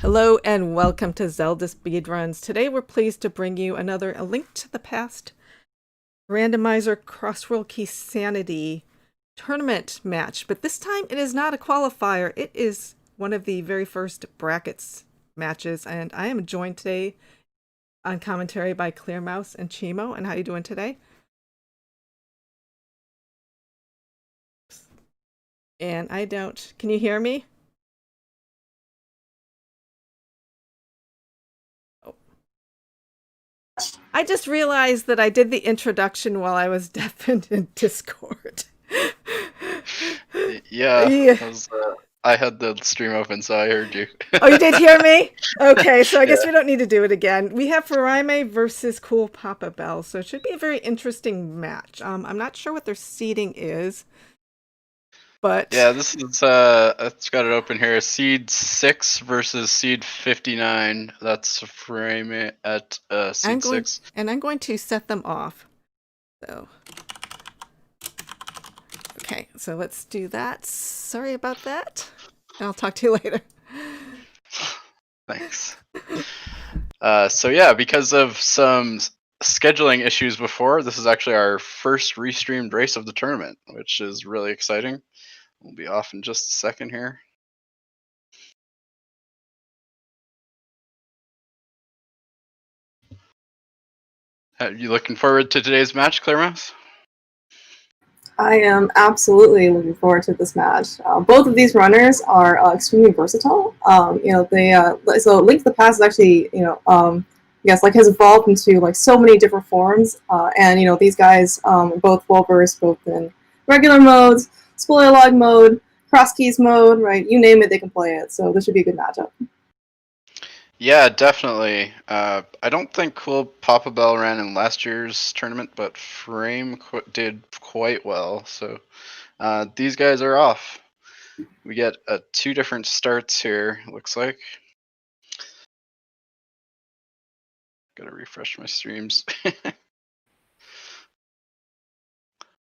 Hello and welcome to Zelda Speedruns. Today we're pleased to bring you another A Link to the Past Randomizer Crossworld Keysanity tournament match. But this time it is not a qualifier. It is one of the very first brackets matches. And I am joined today on commentary by Clear Mouse and Chimo. And how you doing today? And I don't... Can you hear me? I just realized that I did the introduction while I was deafened in Discord. Yeah. I had the stream open, so I heard you. Oh, you did hear me? Okay, so I guess we don't need to do it again. We have Furaime versus coolpapabell, so it should be a very interesting match. I'm not sure what their seeding is, but... Yeah, this is, it's got it open here. Seed 6 versus Seed 59. That's Furaime at Seed 6. And I'm going to set them off. So... Okay, so let's do that. Sorry about that. I'll talk to you later. Thanks. So yeah, because of some scheduling issues before, this is actually our first restreamed race of the tournament, which is really exciting. We'll be off in just a second here. Are you looking forward to today's match, Clear Mouse? I am absolutely looking forward to this match. Both of these runners are extremely versatile. So Link to the Past is actually, has evolved into like so many different forms. And these guys are both well versed both in regular modes, spoiler log mode, cross keys mode, right? You name it, they can play it. So this should be a good matchup. Yeah, definitely. I don't think coolpapabell ran in last year's tournament, but Furaime did quite well. So these guys are off. We get 2 different starts here, looks like. Gotta refresh my streams.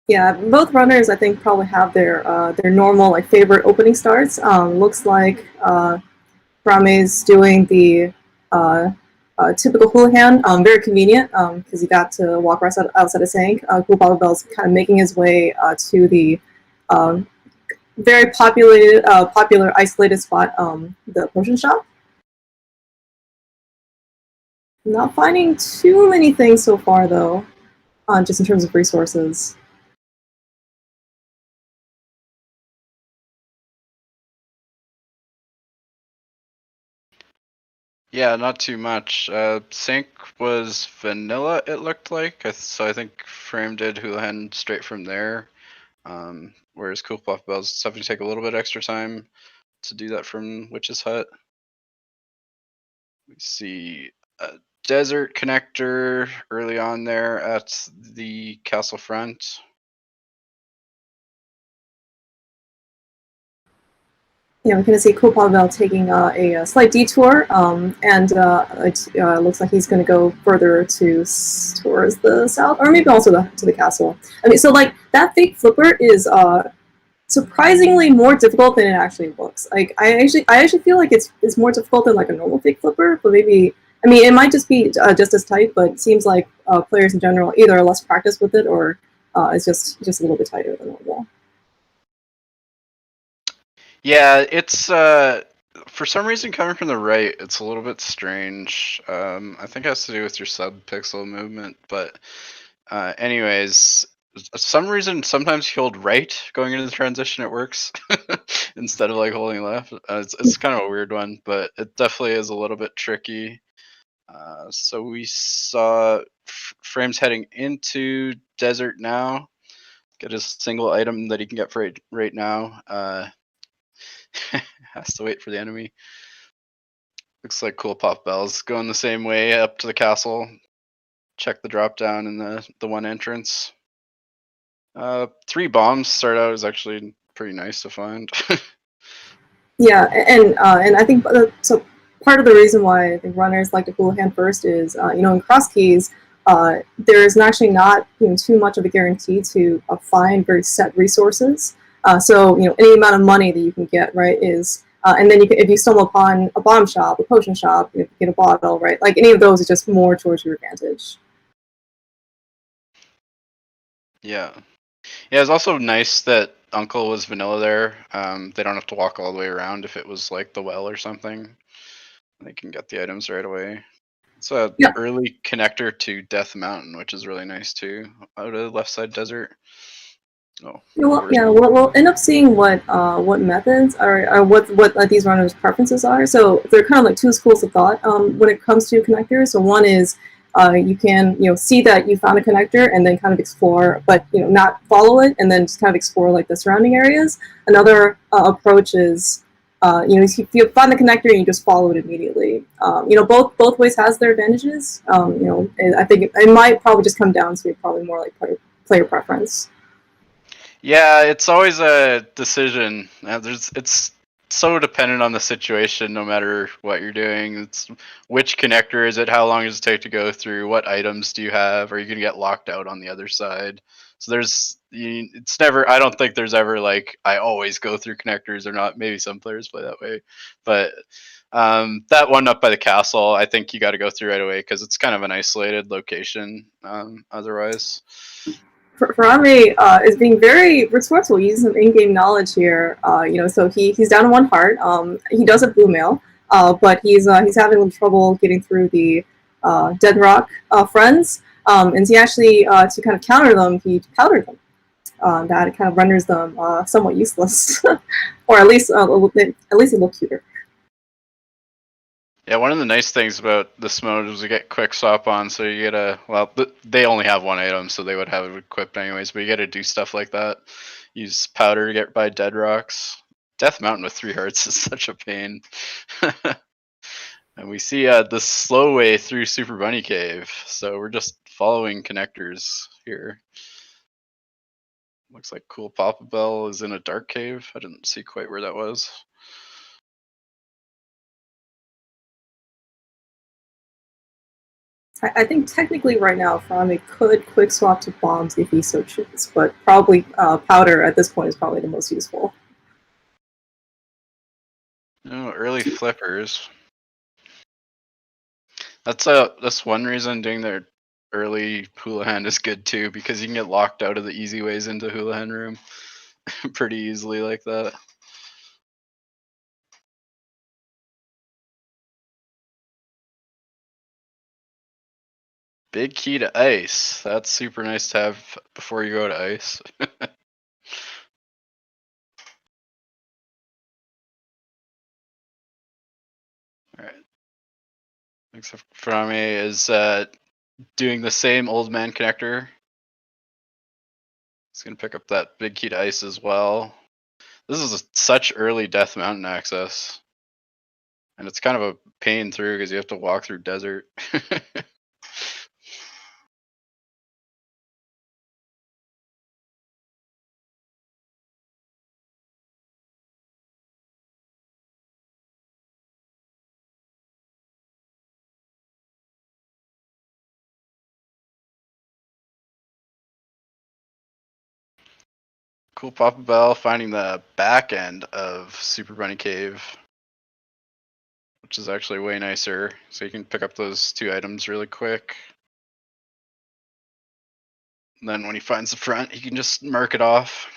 Yeah, both runners I think probably have their normal like favorite opening starts. Looks like Furaime's doing the typical houlihan, very convenient because he got to walk right outside of Sank. coolpapabell's kind of making his way to the very popular isolated spot, the potion shop. Not finding too many things so far though, just in terms of resources. Yeah, not too much. Sync was vanilla, it looked like. So I think Furaime did houlihan straight from there. Whereas coolpapabell's having to take a little bit extra time to do that from Witch's Hut. We see a desert connector early on there at the castle front. Yeah, we can see coolpapabell taking a slight detour, and it looks like he's going to go further towards the south, or maybe also to the castle. I mean, so like that fake flipper is surprisingly more difficult than it actually looks. Like I actually feel like it's more difficult than like a normal fake flipper, but maybe I mean it might just be just as tight, but it seems like players in general either are less practiced with it or it's just a little bit tighter than normal. Yeah, it's for some reason coming from the right, it's a little bit strange. I think it has to do with your sub-pixel movement, but anyways, some reason sometimes you hold right going into the transition, it works instead of like holding left. It's kind of a weird one, but it definitely is a little bit tricky. So we saw Furaime's heading into desert now. Get a single item that he can get for right now. Has to wait for the enemy. Looks like coolpapabell's going the same way up to the castle. Check the drop down in the one entrance. 3 bombs start out is actually pretty nice to find. Yeah, and I think so. Part of the reason why I think runners like to houlihan first is in cross keys there is actually not too much of a guarantee to find very set resources. So any amount of money that you can get right is And then if you stumble upon a bomb shop, a potion shop, you get a bottle, right? Like any of those is just more towards your advantage. Yeah. Yeah, it's also nice that Uncle was vanilla there. They don't have to walk all the way around if it was like the well or something. They can get the items right away. It's a Yeah. early connector to Death Mountain, which is really nice too, out of the left side desert. Oh, We'll end up seeing what methods or what these runners' preferences are. So there are kind of like two schools of thought when it comes to connectors. So one is you can see that you found a connector and then kind of explore, but not follow it and then just kind of explore like the surrounding areas. Another approach is if you find the connector and you just follow it immediately. Both ways has their advantages. I think it might probably just come down to probably more like player preference. Yeah, it's always a decision. It's so dependent on the situation, no matter what you're doing. It's which connector is it? How long does it take to go through? What items do you have? Are you gonna get locked out on the other side? So it's never. I don't think there's ever like I always go through connectors or not. Maybe some players play that way, but that one up by the castle, I think you got to go through right away because it's kind of an isolated location. Otherwise. Furaime is being very resourceful, using some in-game knowledge here. So he's down to 1 heart. He does have blue mail, but he's having a little trouble getting through the Dead Rock friends. And he actually, to kind of counter them, he powdered them. That kind of renders them somewhat useless, or at least a little cuter. Yeah, one of the nice things about this mode is we get quick swap on, so you get they only have 1 item, so they would have it equipped anyways, but you gotta do stuff like that. Use powder to get by dead rocks. Death Mountain with 3 hearts is such a pain. And we see the slow way through Super Bunny Cave, so we're just following connectors here. Looks like coolpapabell is in a dark cave. I didn't see quite where that was. I think technically right now Furaime could quick swap to bombs if he so chooses, but probably powder at this point is probably the most useful. Oh, early flippers. That's one reason doing their early Houlihan is good too, because you can get locked out of the easy ways into Houlihan room pretty easily like that. Big key to ice. That's super nice to have before you go to ice. Alright. Except Furaime is doing the same old man connector. He's gonna pick up that big key to ice as well. This is such early Death Mountain access. And it's kind of a pain through because you have to walk through desert. coolpapabell finding the back end of Super Bunny Cave, which is actually way nicer. So you can pick up those 2 items really quick. And then when he finds the front, he can just mark it off.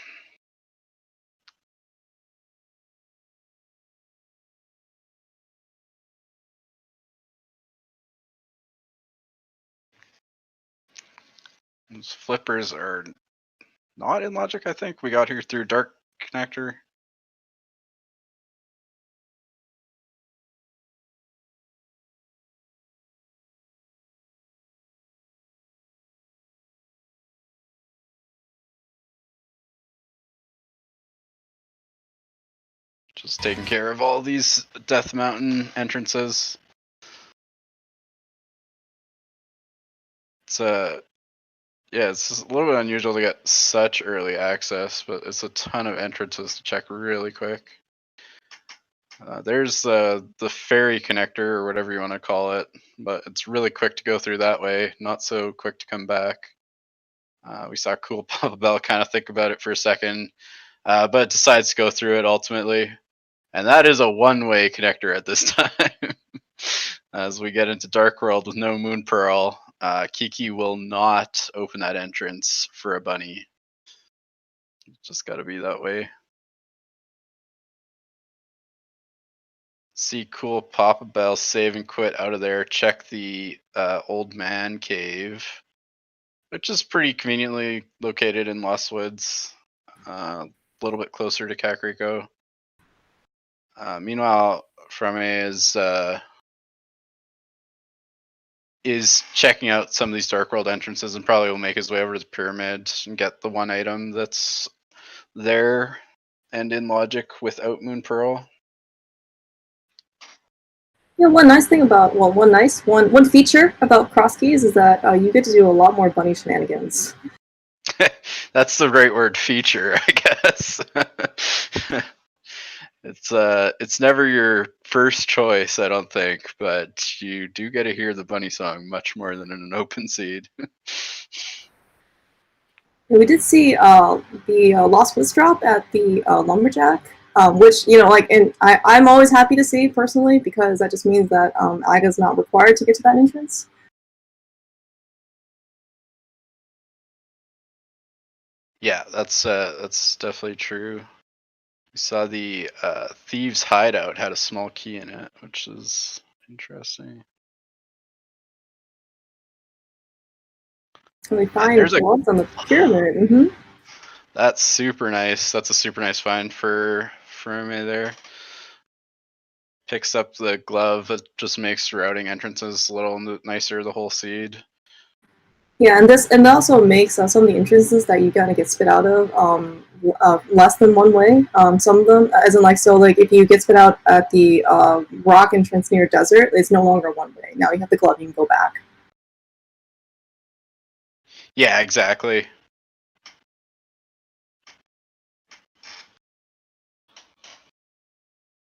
Those flippers are not in logic, I think. We got here through dark connector. Just taking care of all these Death Mountain entrances. It's it's a little bit unusual to get such early access, but it's a ton of entrances to check really quick. There's the ferry connector or whatever you want to call it, but it's really quick to go through that way, not so quick to come back. We saw coolpapabell kind of think about it for a second, but decides to go through it ultimately. And that is a one-way connector at this time. As we get into Dark World with no Moon Pearl, Kiki will not open that entrance for a bunny. Just gotta be that way. See coolpapabell save and quit out of there. Check the old man cave, which is pretty conveniently located in Lost Woods, a little bit closer to Kakariko. Meanwhile, Furaime is checking out some of these Dark World entrances and probably will make his way over to the pyramid and get the one item that's there and in logic without Moon Pearl. Yeah, one nice thing about one feature about cross keys is that you get to do a lot more bunny shenanigans. That's the right word, feature, I guess. It's never your first choice, I don't think, but you do get to hear the bunny song much more than in an open seed. We did see the Lost Woods drop at the Lumberjack, which, you know, like, and I'm always happy to see personally, because that just means that Aga's not required to get to that entrance. Yeah, that's definitely true. We saw the Thieves' Hideout had a small key in it, which is interesting. And we And find there's a gloves on the pyramid. Mm-hmm. That's super nice. That's a super nice find for me there. Picks up the glove that just makes routing entrances a little nicer the whole seed. Yeah, and also makes some of the entrances that you gotta get spit out of less than one way. Some of them, as in like, so like if you get spit out at the rock entrance near desert, it's no longer one way. Now you have the glove, you can go back. Yeah, exactly.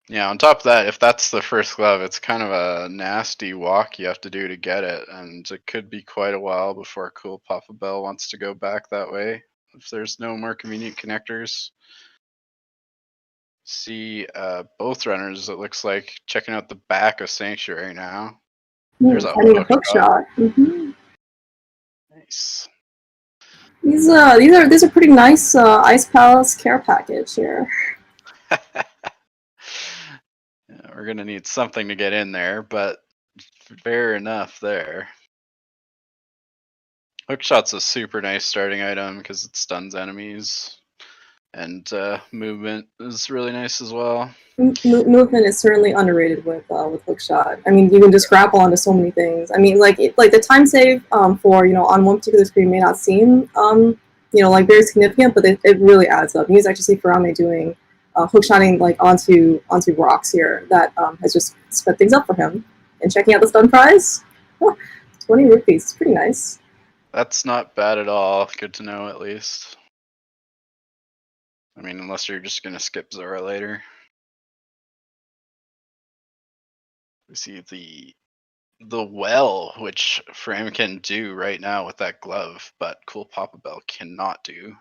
Yeah, on top of that, if that's the first glove, it's kind of a nasty walk you have to do to get it, and it could be quite a while before coolpapabell wants to go back that way if there's no more convenient connectors. See both runners, it looks like, checking out the back of Sanctuary now. There's a Finding a hook hook shot. Mm-hmm. Nice. These are pretty nice Ice Palace care package here. Yeah, we're gonna need something to get in there, but fair enough there. Hookshot's a super nice starting item because it stuns enemies, and movement is really nice as well. Movement is certainly underrated with hookshot. I mean, you can just grapple onto so many things. I mean, like the time save for, you know, on one particular screen may not seem you know, like very significant, but it really adds up. You can actually see Furaime doing hookshotting like onto rocks here that has just sped things up for him. And checking out the stun prize, 20 rupees. It's pretty nice. That's not bad at all. Good to know, at least. I mean, unless you're just gonna skip Zora later. We see the well, which Furaime can do right now with that glove, but coolpapabell cannot do.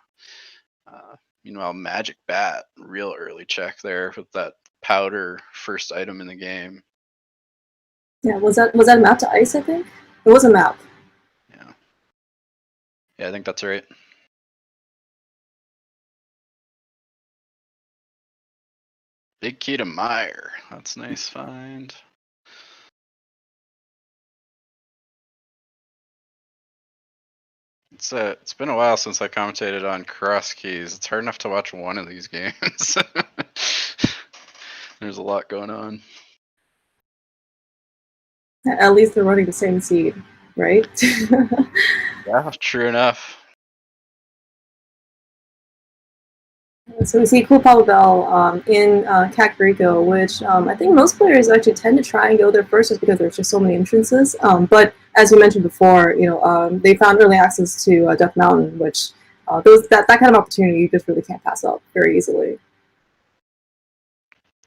Meanwhile, Magic Bat, real early check there with that powder first item in the game. Yeah, was that a map to ice? I think it was a map. Yeah, I think that's right. Big key to Meyer. That's a nice find. It's been a while since I commentated on cross keys. It's hard enough to watch one of these games. There's a lot going on. At least they're running the same seed, right? Yeah, true enough. So we see coolpapabell in Kakariko, which I think most players actually tend to try and go there first just because there's just so many entrances. But as we mentioned before, you know, they found early access to Death Mountain, which that kind of opportunity you just really can't pass up very easily.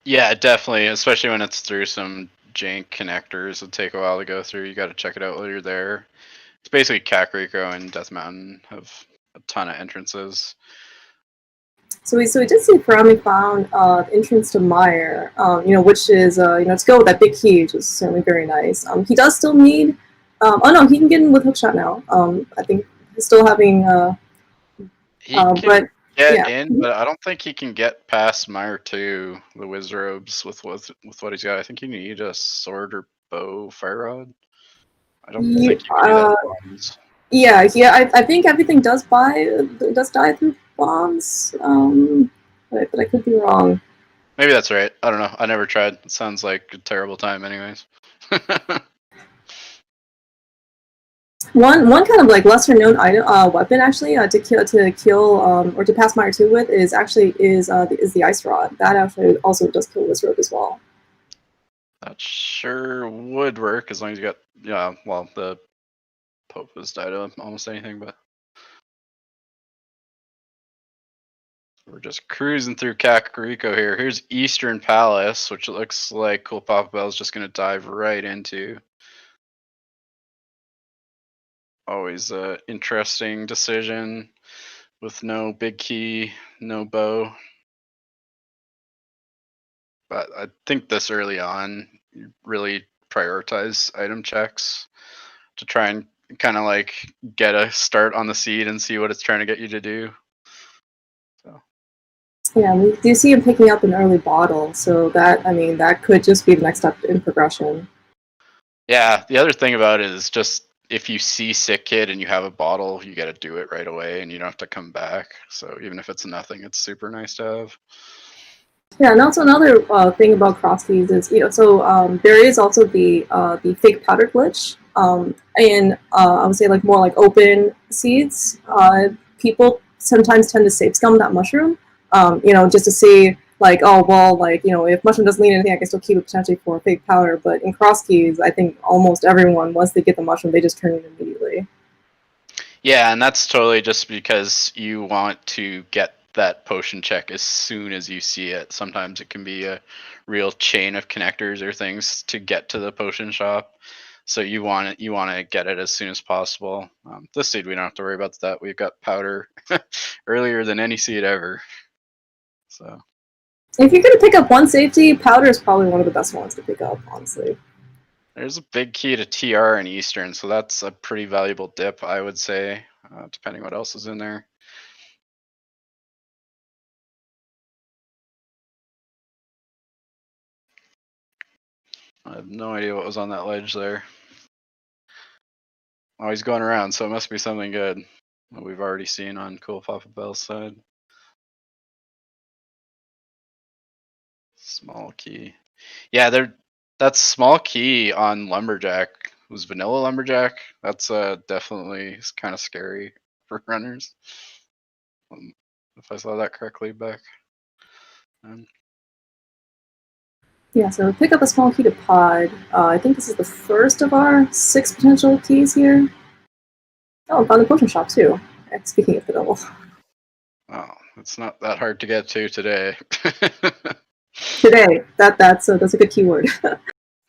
Yeah, definitely, especially when it's through some jank connectors. It'll take a while to go through. You got to check it out while you're there. It's basically Kakariko and Death Mountain have a ton of entrances. So we did see Furaime found entrance to Mire, which is to go with that big key, which is certainly very nice. He does still need. Oh no, he can get in with hookshot now. I think he's still having. He can But get yeah. in, but I don't think he can get past Mire 2, the Wizrobes, with what he's got. I think you need a sword or bow fire rod. I don't think you can do that with bombs. Yeah. I think everything does die through bombs. But I could be wrong. Maybe that's right. I don't know. I never tried. It sounds like a terrible time, anyways. One kind of like lesser known item weapon actually to kill or to pass Mire 2 with is the ice rod. That actually also does kill Wizrobe as well. That sure would work as long as you got the Pope has died of almost anything, but we're just cruising through Kakariko here. Here's Eastern Palace, which it looks like coolpapabell is just gonna dive right into. Always a interesting decision with no big key, no bow. But I think this early on, you really prioritize item checks to try and kind of like get a start on the seed and see what it's trying to get you to do. So. Yeah, we do see him picking up an early bottle, so that could just be the next step in progression. Yeah, the other thing about it is just if you see Sick Kid and you have a bottle, you got to do it right away and you don't have to come back. So even if it's nothing, it's super nice to have. Yeah, and also another thing about cross keys is there is also the fake powder glitch, and I would say like more like open seeds. People sometimes tend to safe scum that mushroom, just to see like, oh well, like if mushroom doesn't lead anything, I can still keep it potentially for fake powder. But in cross keys, I think almost everyone, once they get the mushroom, they just turn it immediately. Yeah, and that's totally just because you want to get that potion check as soon as you see it. Sometimes it can be a real chain of connectors or things to get to the potion shop. So you want to get it as soon as possible. This seed, we don't have to worry about that. We've got powder earlier than any seed ever. So if you're gonna pick up one safety, powder is probably one of the best ones to pick up, honestly. There's a big key to TR and Eastern, so that's a pretty valuable dip, I would say, depending what else is in there. I have no idea what was on that ledge there. Oh, he's going around, so it must be something good that we've already seen on coolpapabell's side. Small key. Yeah, that small key on Lumberjack was vanilla Lumberjack. That's definitely kind of scary for runners. If I saw that correctly back. Yeah, so pick up a small key to pod. I think this is the first of our 6 potential keys here. Oh, found the potion shop too. Speaking of the double. Oh, it's not that hard to get to today. Today, that's a good keyword.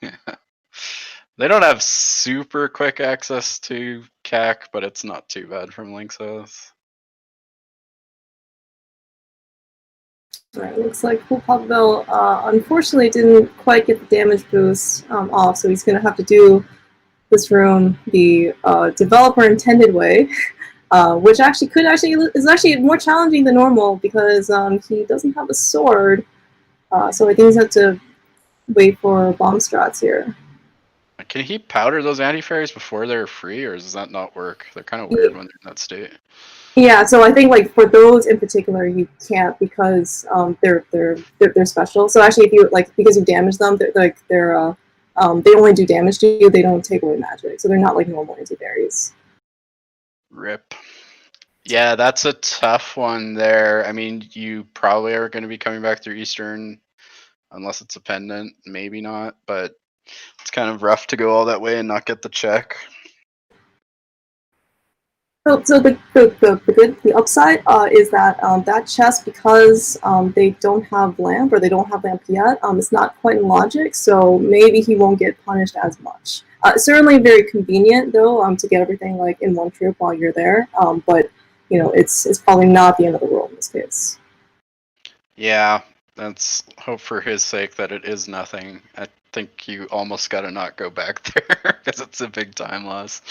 Yeah. They don't have super quick access to CAC, but it's not too bad from Link's House. Right, looks like coolpapabell unfortunately didn't quite get the damage boost off, so he's going to have to do this room the developer intended way, which is actually more challenging than normal because he doesn't have a sword, so I think he's have to wait for bomb strats here. Can he powder those anti-fairies before they're free, or does that not work? They're kind of weird when they're in that state. Yeah, so I think like for those in particular, you can't because they're special. So actually, if you because you damage them, they only do damage to you. They don't take away magic, so they're not like normal anti-fairies. Rip. Yeah, that's a tough one there. I mean, you probably are going to be coming back through Eastern, unless it's a pendant. Maybe not, but it's kind of rough to go all that way and not get the check. So the upside is that that chest, because they don't have lamp or they don't have lamp yet, it's not quite in logic, so maybe he won't get punished as much. Certainly very convenient though to get everything like in one trip while you're there, but it's probably not the end of the world in this case. Yeah, let's hope for his sake that it is nothing. I think you almost gotta not go back there because it's a big time loss.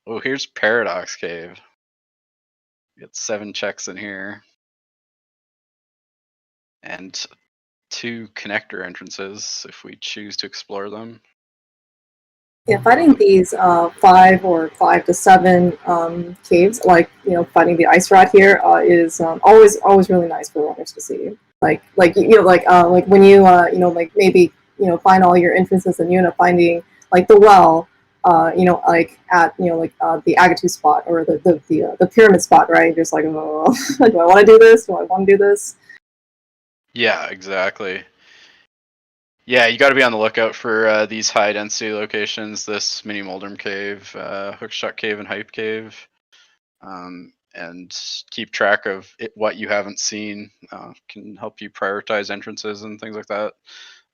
Oh, here's Paradox Cave. Get 7 checks in here. And 2 connector entrances if we choose to explore them. Yeah, fighting these 5 or 5 to 7 caves, like fighting the ice rat here, is always really nice for runners to see. Like when you like maybe find all your entrances and you end up finding like the well, like at the Agatu spot or the pyramid spot, right? You're just like, oh, do I want to do this? Do I want to do this? Yeah, exactly. Yeah, you got to be on the lookout for these high density locations. This mini Moldrum Cave, Hookshot Cave, and Hype Cave, and keep track of what you haven't seen. Can help you prioritize entrances and things like that.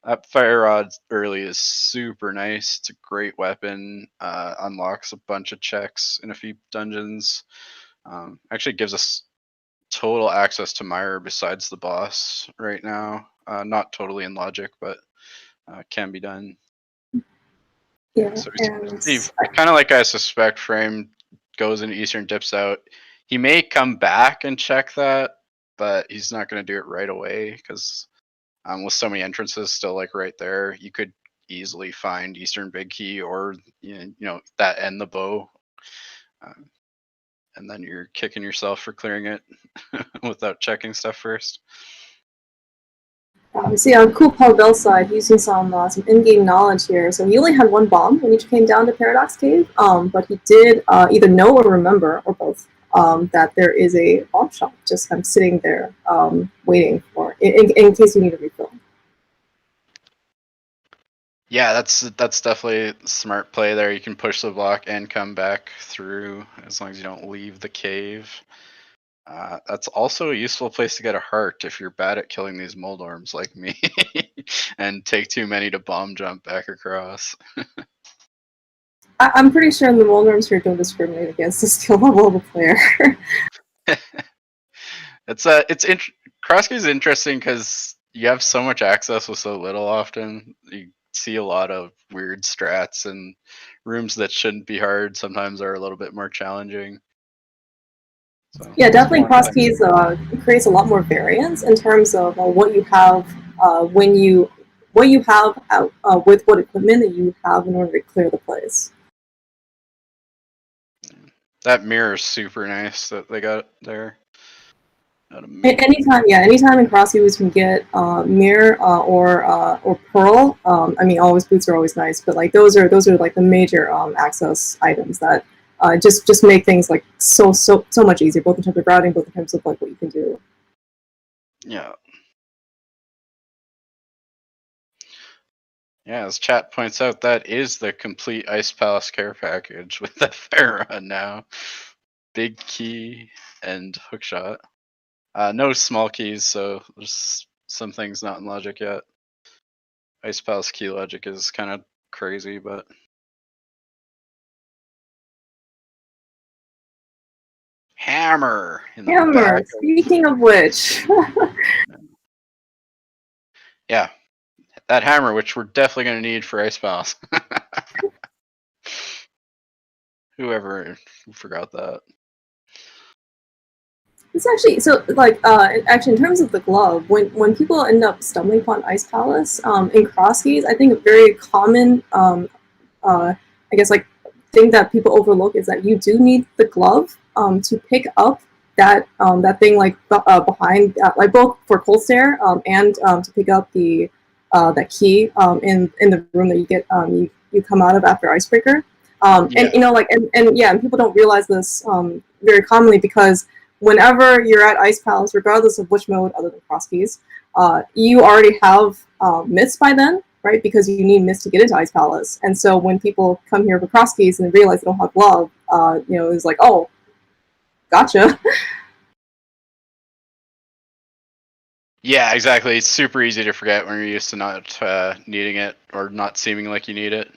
That fire rod early is super nice. It's a great weapon. Unlocks a bunch of checks in a few dungeons. Actually gives us total access to Myra besides the boss right now. Not totally in logic, but can be done. Yeah, So and kind of like I suspect, Frame goes into Eastern, dips out. He may come back and check that, but he's not going to do it right away because with so many entrances still like right there, you could easily find Eastern Big Key or that and the bow, and then you're kicking yourself for clearing it without checking stuff first. see on Cool Bell side, using some in-game knowledge here. So he only had 1 bomb when he came down to Paradox Cave, but he did either know or remember, or both, that there is a bomb shop just kind of sitting there waiting for in case you need a refill. Yeah, that's definitely a smart play there. You can push the block and come back through as long as you don't leave the cave. That's also a useful place to get a heart if you're bad at killing these Moldorms like me and take too many to bomb jump back across. I'm pretty sure the Moldorms here don't discriminate against the skill level of the player. Crosskeys is interesting because you have so much access with so little often. You see a lot of weird strats, and rooms that shouldn't be hard sometimes are a little bit more challenging. So, yeah, definitely Crosskeys creates a lot more variance in terms of what you have when you have with what equipment that you have in order to clear the place. that mirror is super nice that they got there. Anytime in Crosskeys we can get mirror or pearl. I mean, always boots are always nice, but like those are like the major access items that just make things like so much easier, both in terms of routing, both in terms of like what you can do. Yeah. Yeah, as chat points out, that is the complete Ice Palace care package with the fire rod now. Big key and hookshot. No small keys, so there's some things not in logic yet. Ice Palace key logic is kind of crazy, but hammer in the Hammer. back. Speaking of which, Yeah, that hammer, which we're definitely going to need for Ice Palace. Whoever forgot that. it's actually so like actually in terms of the glove, when people end up stumbling upon Ice Palace in Crosskeys, I think a very common I guess like thing that people overlook is that you do need the glove to pick up that thing like behind like both for cold stare and to pick up the that key in the room that you get you come out of after Icebreaker. Yeah. And like and people don't realize this very commonly because whenever you're at Ice Palace, regardless of which mode other than Crosskeys, you already have myths by then, right? Because you need myths to get into Ice Palace. And so when people come here for Crosskeys and realize they don't have love, it's like, oh, gotcha. Yeah, exactly. It's super easy to forget when you're used to not needing it or not seeming like you need it.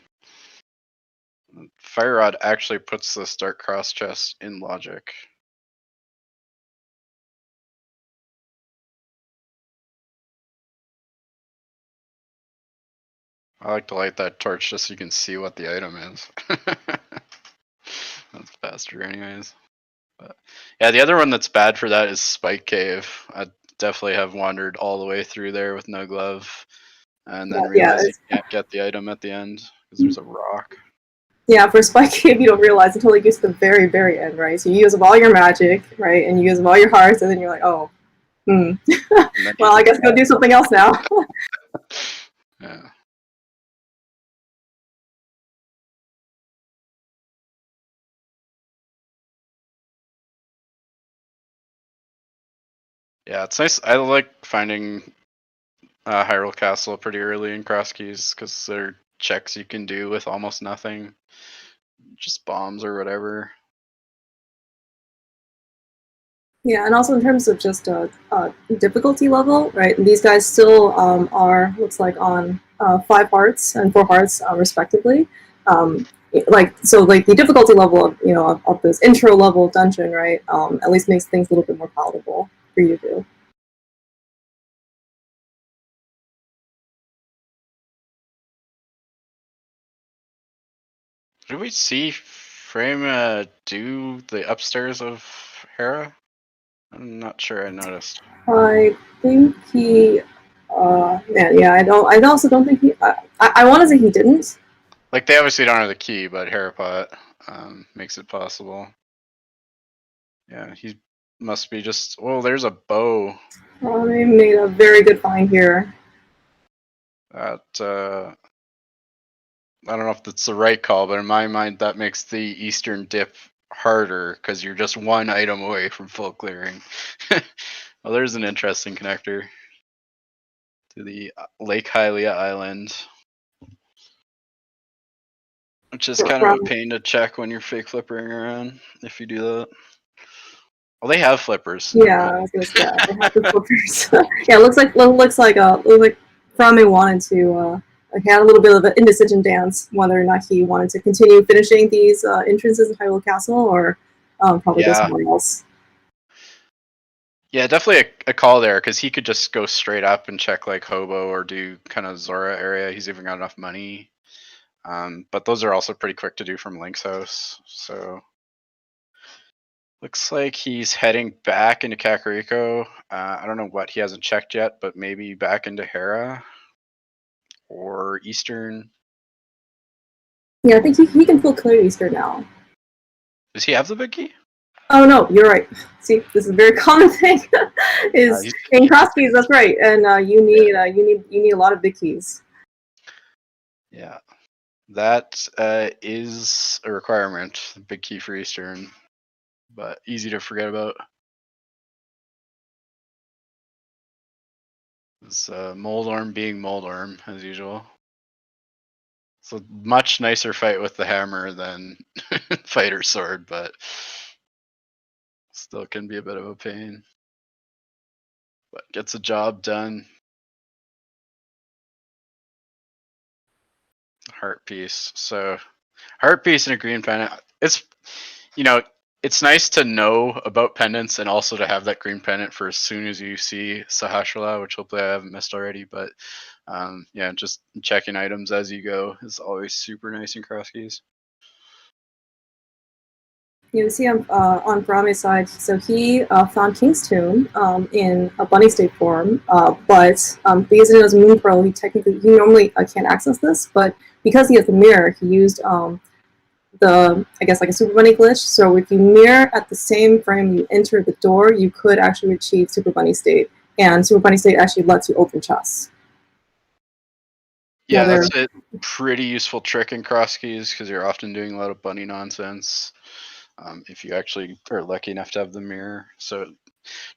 Fire Rod actually puts the start cross chest in logic. I like to light that torch just so you can see what the item is. That's faster anyways. But yeah, the other one that's bad for that is Spike Cave. I definitely have wandered all the way through there with no glove and then Yeah, realize you can't get the item at the end because there's a rock. yeah, for Spike Cave, you don't realize until you get to the very, very end, right? So you use up all your magic, right? And you use up all your hearts, and then you're like, oh, well, I guess go do something else now. Yeah. Yeah, it's nice. I like finding Hyrule Castle pretty early in Cross Keys because there are checks you can do with almost nothing, just bombs or whatever. Yeah, and also in terms of just difficulty level, right? These guys still are, looks like, on 5 hearts and 4 hearts respectively. So the difficulty level of this intro level dungeon, right? At least makes things a little bit more palatable for you to do. Did we see Furaime do the upstairs of Hera? I'm not sure I noticed. I think he. Yeah. I also don't think he. I want to say he didn't. Like, they obviously don't have the key, but Harapot makes it possible. Yeah, he must be just. Well, there's a bow. They made a very good find here. That I don't know if that's the right call, but in my mind, that makes the Eastern dip harder because you're just one item away from full clearing. Well, there's an interesting connector to the Lake Hylia Island, which is kind of a pain to check when you're fake flippering around if you do that. Well, they have flippers. Yeah, I was gonna say, yeah, they have the flippers. Yeah, it looks like Furaime wanted to. He had a little bit of an indecision dance whether or not he wanted to continue finishing these entrances in Hyrule Castle or probably go somewhere else. Yeah, definitely a call there because he could just go straight up and check like Hobo or do kind of Zora area. He's even got enough money. But those are also pretty quick to do from Link's house. So looks like he's heading back into Kakariko. I don't know what he hasn't checked yet, but maybe back into Hera or Eastern. Yeah, I think he can full clear Easter now. Does he have the big key? Oh no, you're right. See, this is a very common thing. Is in cross keys, that's right, and you need a lot of big keys. Yeah, that is a requirement. Big key for Eastern, but easy to forget about. It's Moldorm being Moldorm as usual. It's a much nicer fight with the hammer than fighter sword, but still can be a bit of a pain. But gets the job done. Heart piece. So heart piece and a green pendant. It's it's nice to know about pendants and also to have that green pendant for as soon as you see Sahasrahla, which hopefully I haven't missed already. But yeah, just checking items as you go is always super nice in cross keys. You see on Furaime's side, so he found King's Tomb in a bunny state form, but because he knows Moon Pearl, he normally can't access this, but because he has the mirror, he used I guess like a Super Bunny glitch. So if you mirror at the same frame you enter the door, you could actually achieve Super Bunny state, and Super Bunny state actually lets you open chests. Yeah, that's a pretty useful trick in cross keys because you're often doing a lot of bunny nonsense. If you actually are lucky enough to have the mirror. So it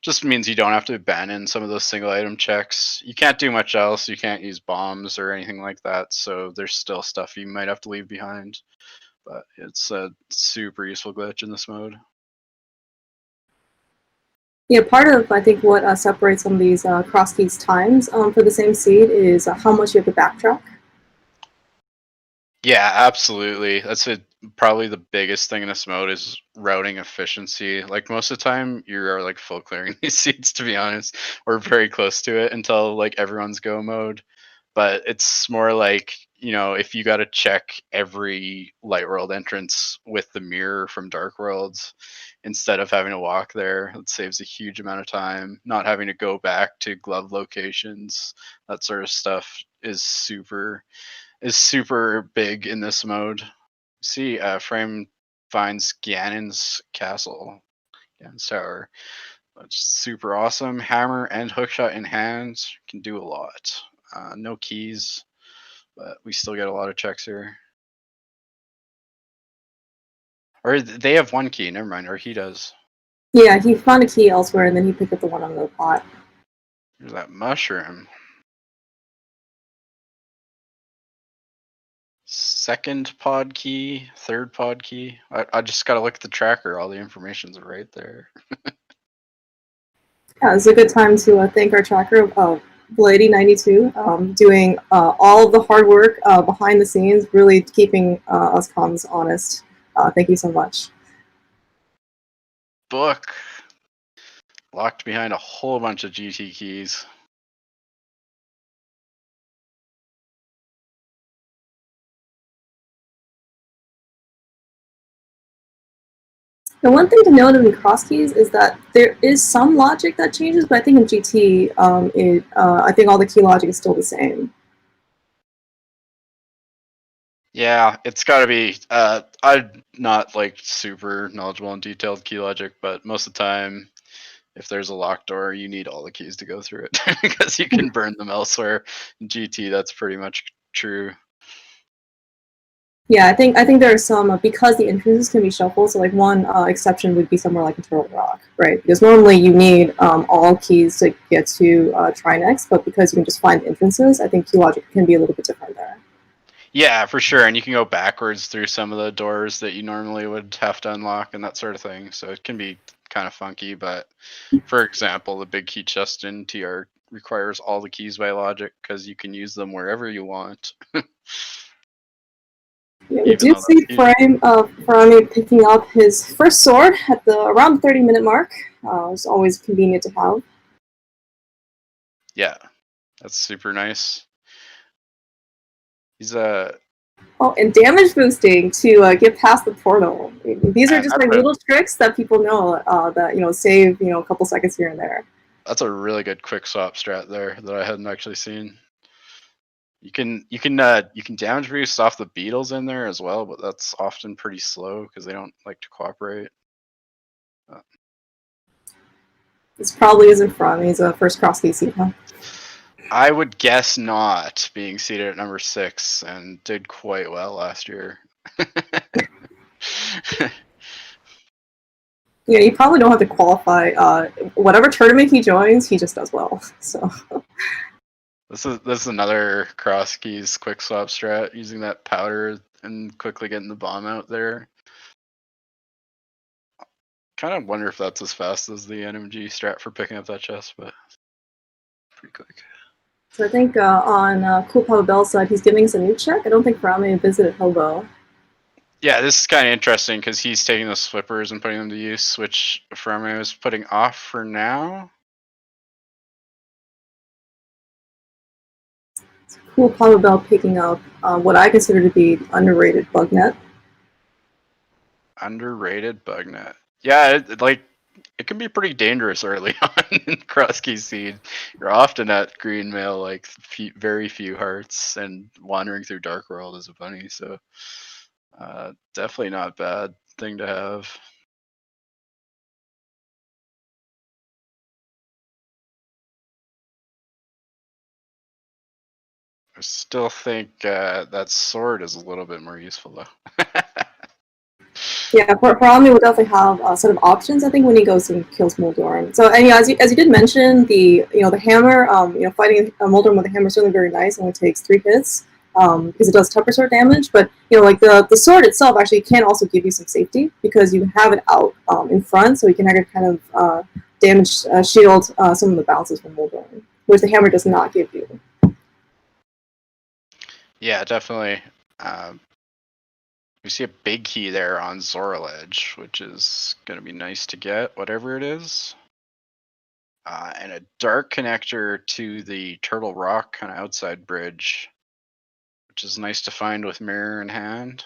just means you don't have to abandon some of those single item checks. You can't do much else. You can't use bombs or anything like that. So there's still stuff you might have to leave behind. But it's a super useful glitch in this mode. Yeah, part of, I think, what separates some of these cross keys times for the same seed is how much you have to backtrack. Yeah, absolutely. That's probably the biggest thing in this mode is routing efficiency. Like most of the time, you are like full clearing these seeds, to be honest, or very close to it until like everyone's go mode. But it's more like you know, if you got to check every Light World entrance with the mirror from Dark Worlds instead of having to walk there, it saves a huge amount of time. Not having to go back to glove locations, that sort of stuff is super big in this mode. See, Frame finds Ganon's castle, Ganon's tower. That's super awesome. Hammer and hookshot in hand can do a lot. No keys, but we still get a lot of checks here. Or they have one key, never mind, or he does. Yeah, he found a key elsewhere, and then he picked up the one under the pot. There's that mushroom. Second pod key, third pod key. I just gotta look at the tracker. All the information's right there. Yeah, it's a good time to thank our tracker, Blady92, doing all of the hard work behind the scenes, really keeping us comms honest. Thank you so much. Book. Locked behind a whole bunch of GT keys. The one thing to note in the cross keys is that there is some logic that changes, but I think in GT, I think all the key logic is still the same. Yeah, it's got to be. I'm not like super knowledgeable in detailed key logic, but most of the time, if there's a locked door, you need all the keys to go through it because you can burn them elsewhere. In GT, that's pretty much true. Yeah, I think there are some because the entrances can be shuffled. So like one exception would be somewhere like a Turtle Rock, right? Because normally you need all keys to get to Trinex, but because you can just find entrances, I think key logic can be a little bit different there. Yeah, for sure, and you can go backwards through some of the doors that you normally would have to unlock and that sort of thing. So it can be kind of funky, but for example, the big key chest in TR requires all the keys by logic because you can use them wherever you want. Yeah, we do see Furaime picking up his first sword at around the 30-minute mark. It's always convenient to have. Yeah, that's super nice. He's Oh, and damage boosting to get past the portal. These are just like little tricks that people know that save a couple seconds here and there. That's a really good quick swap strat there that I hadn't actually seen. You can damage boost off the beetles in there as well, but that's often pretty slow because they don't like to cooperate. This probably isn't from. He's a first cross DC, huh? I would guess not, being seated at number 6 and did quite well last year. Yeah, you probably don't have to qualify. Whatever tournament he joins, he just does well. So. This is another cross keys quick swap strat, using that powder and quickly getting the bomb out there. Kind of wonder if that's as fast as the NMG strat for picking up that chest, but pretty quick. So I think on coolpapabell's side, he's giving us a new check. I don't think Furaime visited Hobo. Yeah, this is kind of interesting because he's taking those flippers and putting them to use, which Furaime was putting off for now. coolpapabell picking up what I consider to be underrated bugnet. Underrated bugnet. Yeah, it can be pretty dangerous early on in cross key seed. You're often at green mail, like very few hearts, and wandering through Dark World as a bunny. So definitely not a bad thing to have. I still think that sword is a little bit more useful though. Yeah, Furaime will definitely have a set of options. I think when he goes and kills Moldorm. So, and as you did mention, the hammer, fighting Moldorm with a hammer is certainly very nice. Only takes 3 hits because it does temper sword damage. But like the sword itself actually can also give you some safety because you have it out in front, so you can kind of damage shield some of the bounces from Moldorm, which the hammer does not give you. Yeah, definitely. We see a big key there on Zoraledge, which is going to be nice to get, whatever it is. And a dark connector to the Turtle Rock kind of outside bridge, which is nice to find with mirror in hand.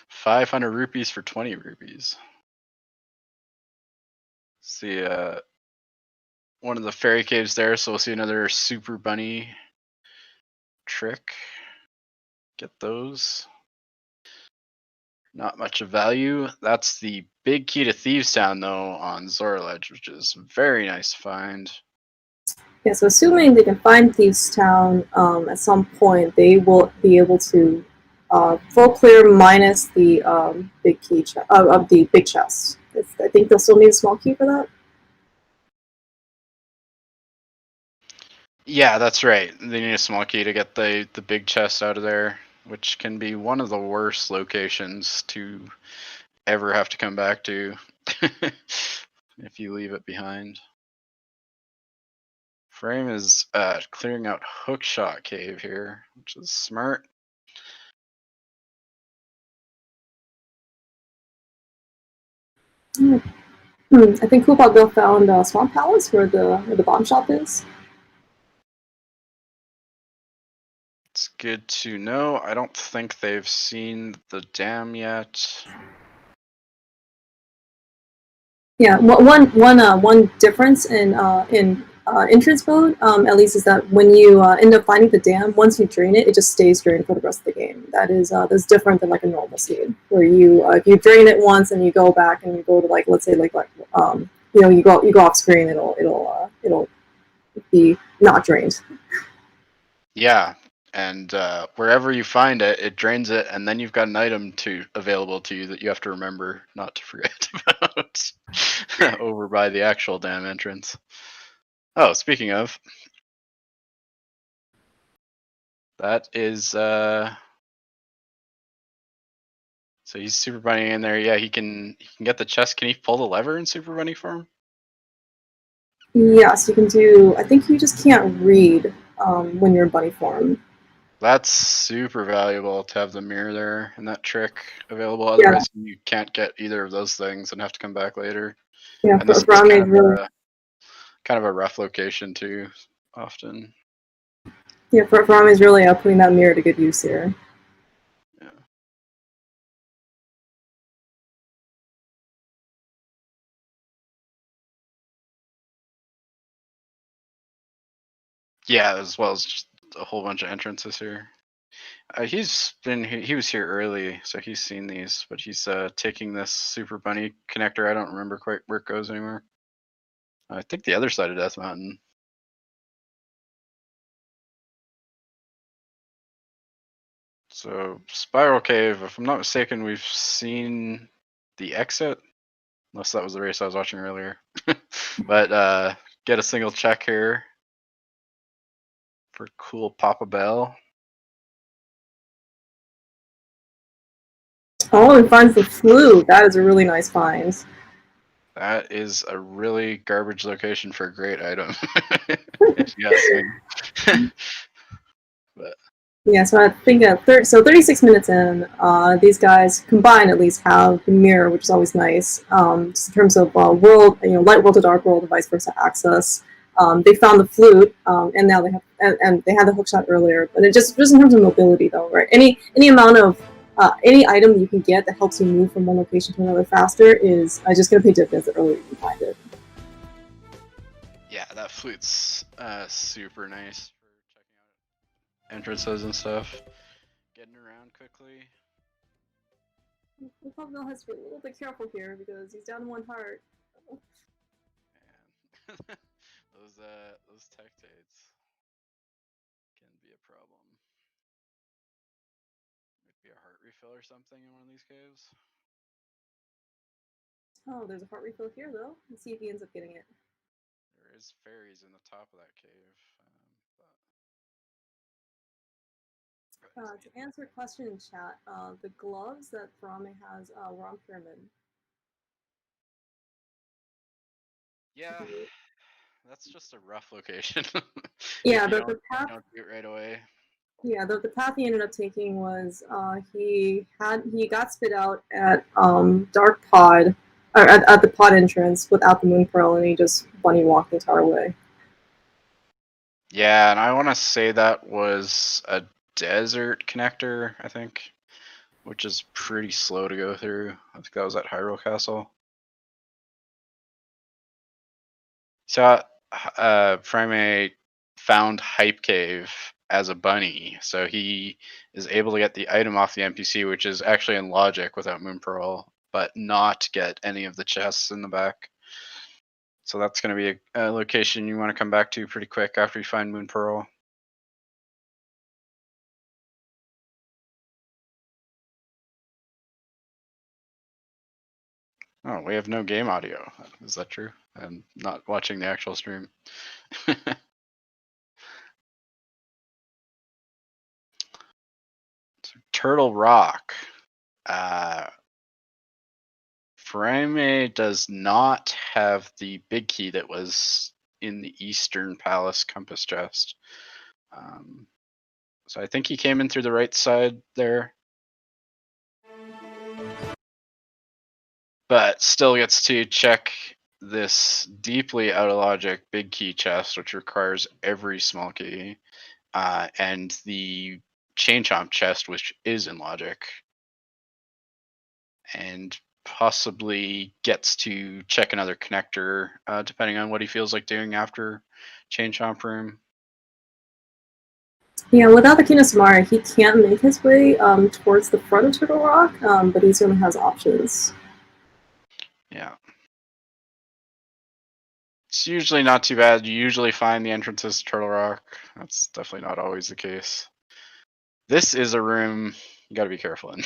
500 rupees for 20 rupees. See one of the fairy caves there, so we'll see another super bunny trick. Get those. Not much of value. That's the big key to Thieves Town though on Zora Ledge, which is very nice to find. Yeah, so assuming they can find Thieves Town at some point, they will be able to full clear minus the big key of the big chest. I think they'll still need a small key for that. Yeah, that's right. They need a small key to get the big chest out of there, which can be one of the worst locations to ever have to come back to if you leave it behind. Furaime is clearing out Hookshot Cave here, which is smart. I think coolpapabell found Swamp Palace where the bomb shop is. It's good to know. I don't think they've seen the dam yet. Yeah, one difference in entrance mode, at least, is that when you end up finding the dam, once you drain it, it just stays drained for the rest of the game. That's different than like a normal seed, where you if you drain it once and you go back and you go to like, let's say like you go off screen, it'll be not drained. Yeah, and wherever you find it, it drains it, and then you've got an item available to you that you have to remember not to forget about over by the actual dam entrance. Oh, speaking of, that is so he's Super Bunny in there. Yeah, he can get the chest. Can he pull the lever in Super Bunny form? Yes, you can do. I think you just can't read when you're in bunny form. That's super valuable to have the mirror there and that trick available. Otherwise, you can't get either of those things and have to come back later. Yeah, and this is kind of a rough location too, often. Yeah, Furaime is really putting that mirror to good use here. Yeah. Yeah, as well as just a whole bunch of entrances here. He was here early, so he's seen these, but he's taking this Super Bunny connector. I don't remember quite where it goes anymore. I think the other side of Death Mountain. So Spiral Cave, if I'm not mistaken, we've seen the exit, unless that was the race I was watching earlier. But get a single check here for coolpapabell. Oh, and finds the flute. That is a really nice find. That is a really garbage location for a great item, if you ask me. But Yeah, so I think 36 minutes in, these guys combined at least have the mirror, which is always nice. Just in terms of world, light world to dark world, and vice versa access. They found the flute, and now they have, and they had the hookshot earlier. But it just in terms of mobility, though, right? Any amount of any item you can get that helps you move from one location to another faster is just going to pay dividends the earlier you can find it. yeah, that flute's super nice for checking out entrances and stuff. Getting around quickly. Coolpapabell has to be a little bit careful here because he's down one heart. Man. those tectates can be a problem. Maybe a heart refill or something in one of these caves. Oh, there's a heart refill here, though. Let's see if he ends up getting it. There is fairies in the top of that cave. To answer a question in chat, the gloves that Furaime has were on Pyramid. Yeah, that's just a rough location. Yeah, if you the path. don't do it right away. Yeah, the path he ended up taking was he got spit out at Dark Pod, or at the pod entrance without the moon pearl, and he just bunny walked the entire way. Yeah, and I want to say that was a desert connector, I think, which is pretty slow to go through. I think that was at Hyrule Castle. So, Furaime found Hype Cave as a bunny, so he is able to get the item off the NPC, which is actually in logic without Moon Pearl, but not get any of the chests in the back. So that's going to be a location you want to come back to pretty quick after you find Moon Pearl. Oh, we have no game audio. Is that true? I'm not watching the actual stream. So, Turtle Rock. Furaime does not have the big key that was in the Eastern Palace compass chest. So I think he came in through the right side there. But still gets to check this deeply out of logic big key chest, which requires every small key, and the chain chomp chest, which is in logic, and possibly gets to check another connector, depending on what he feels like doing after chain chomp room. Yeah, without the King of Samara, he can't make his way towards the front of Turtle Rock, but he certainly has options. Yeah. It's usually not too bad. You usually find the entrances to Turtle Rock. That's definitely not always the case. This is a room you gotta be careful in.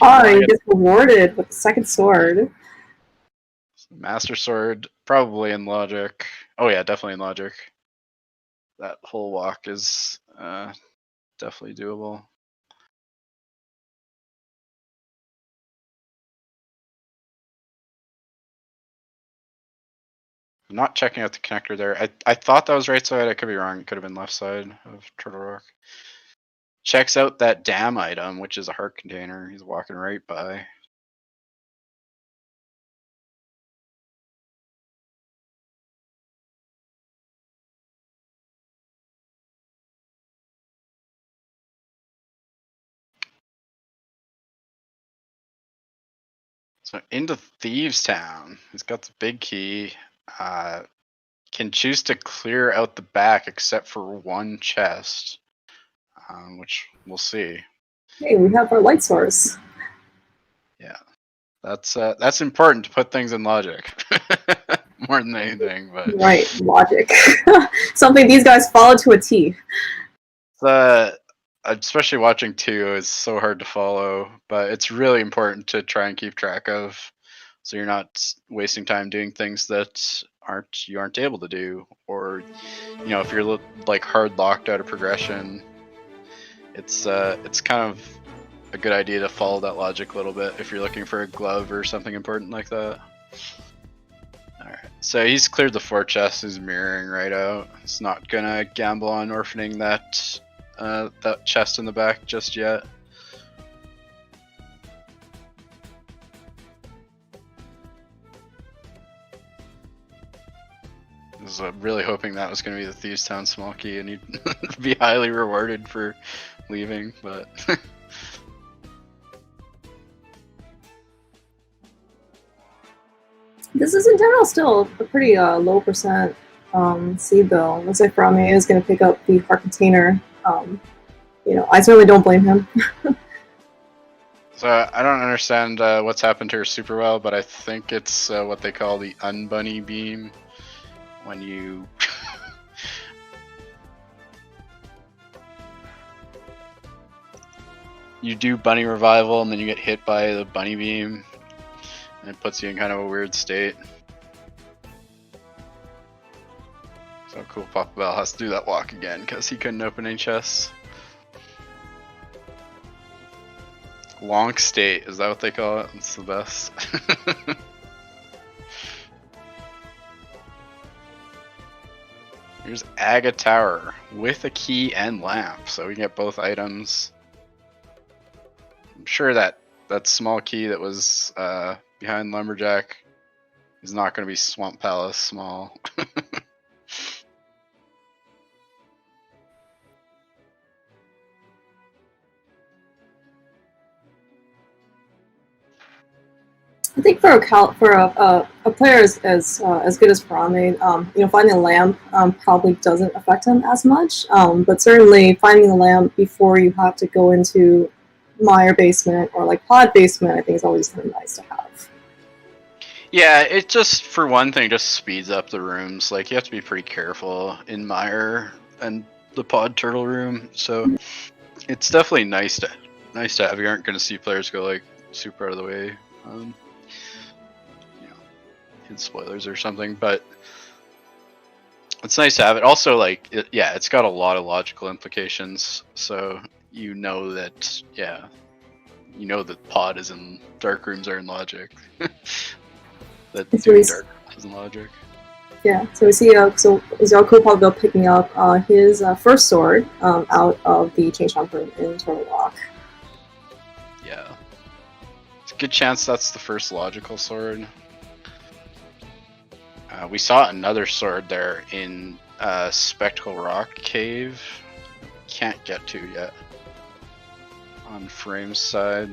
Oh, he gets rewarded with the second sword. Master Sword, probably in logic. Oh yeah, definitely in logic. That whole walk is definitely doable. I'm not checking out the connector there. I thought that was right side. I could be wrong. It could have been left side of Turtle Rock. Checks out that dam item, which is a heart container. He's walking right by. So into Thieves Town. He's got the big key. Can choose to clear out the back except for one chest, which we'll see. Hey, we have our light source. Yeah, that's important to put things in logic more than anything. But Right, logic. Something these guys follow to a T. Especially watching 2 is so hard to follow, but it's really important to try and keep track of, so you're not wasting time doing things that you aren't able to do, or if you're like hard locked out of progression, it's kind of a good idea to follow that logic a little bit if you're looking for a glove or something important like that. Alright, so he's cleared the 4 chests. He's mirroring right out. He's not gonna gamble on orphaning that chest in the back just yet. I was really hoping that was going to be the Thieves Town small key and he'd be highly rewarded for leaving, but This is in general still a pretty low percent seed though. Looks like Furaime is going to pick up the heart container. I certainly don't blame him. So I don't understand what's happened to her super well, but I think it's what they call the unbunny beam. When you you do bunny revival and then you get hit by the bunny beam, and it puts you in kind of a weird state. So coolpapabell has to do that walk again because he couldn't open any chests. Long state, is that what they call it? It's the best. Here's Aga Tower with a key and lamp, so we can get both items. I'm sure that small key that was behind Lumberjack is not going to be Swamp Palace small. I think for a player as good as Furaime, finding a lamp probably doesn't affect him as much. But certainly finding the lamp before you have to go into mire basement or like pod basement, I think is always kind of nice to have. Yeah, it just, for one thing, just speeds up the rooms. Like, you have to be pretty careful in mire and the pod turtle room. So it's definitely nice to have. You aren't going to see players go like super out of the way. In spoilers or something, but it's nice to have it. Also, like, it's got a lot of logical implications. So you know that, that pod is in dark rooms are in logic. That doing dark rooms is in logic. Yeah, so we see coolpapabell picking up his first sword out of the change room in Turtle Rock. Yeah, it's a good chance that's the first logical sword. We saw another sword there in Spectacle Rock Cave. Can't get to yet. On Furaime's side.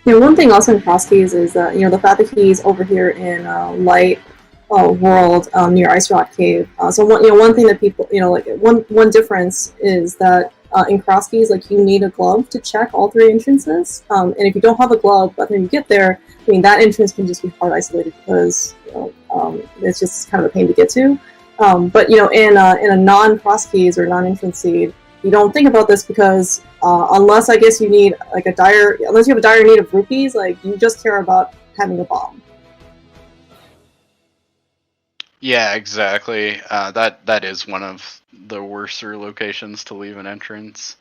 One thing also in Cross Keys is that the fact that he's over here in Light World near Ice Rock Cave. So one thing that people one difference is that in Cross Keys, like, you need a glove to check all 3 entrances, and if you don't have a glove by the time you get there, I mean, that entrance can just be hard isolated because it's just kind of a pain to get to. But in a non-Cross Keys or non-entrance seed, you don't think about this because unless I guess you need like unless you have a dire need of rupees, like, you just care about having a bomb. Yeah, exactly. That is one of the worser locations to leave an entrance.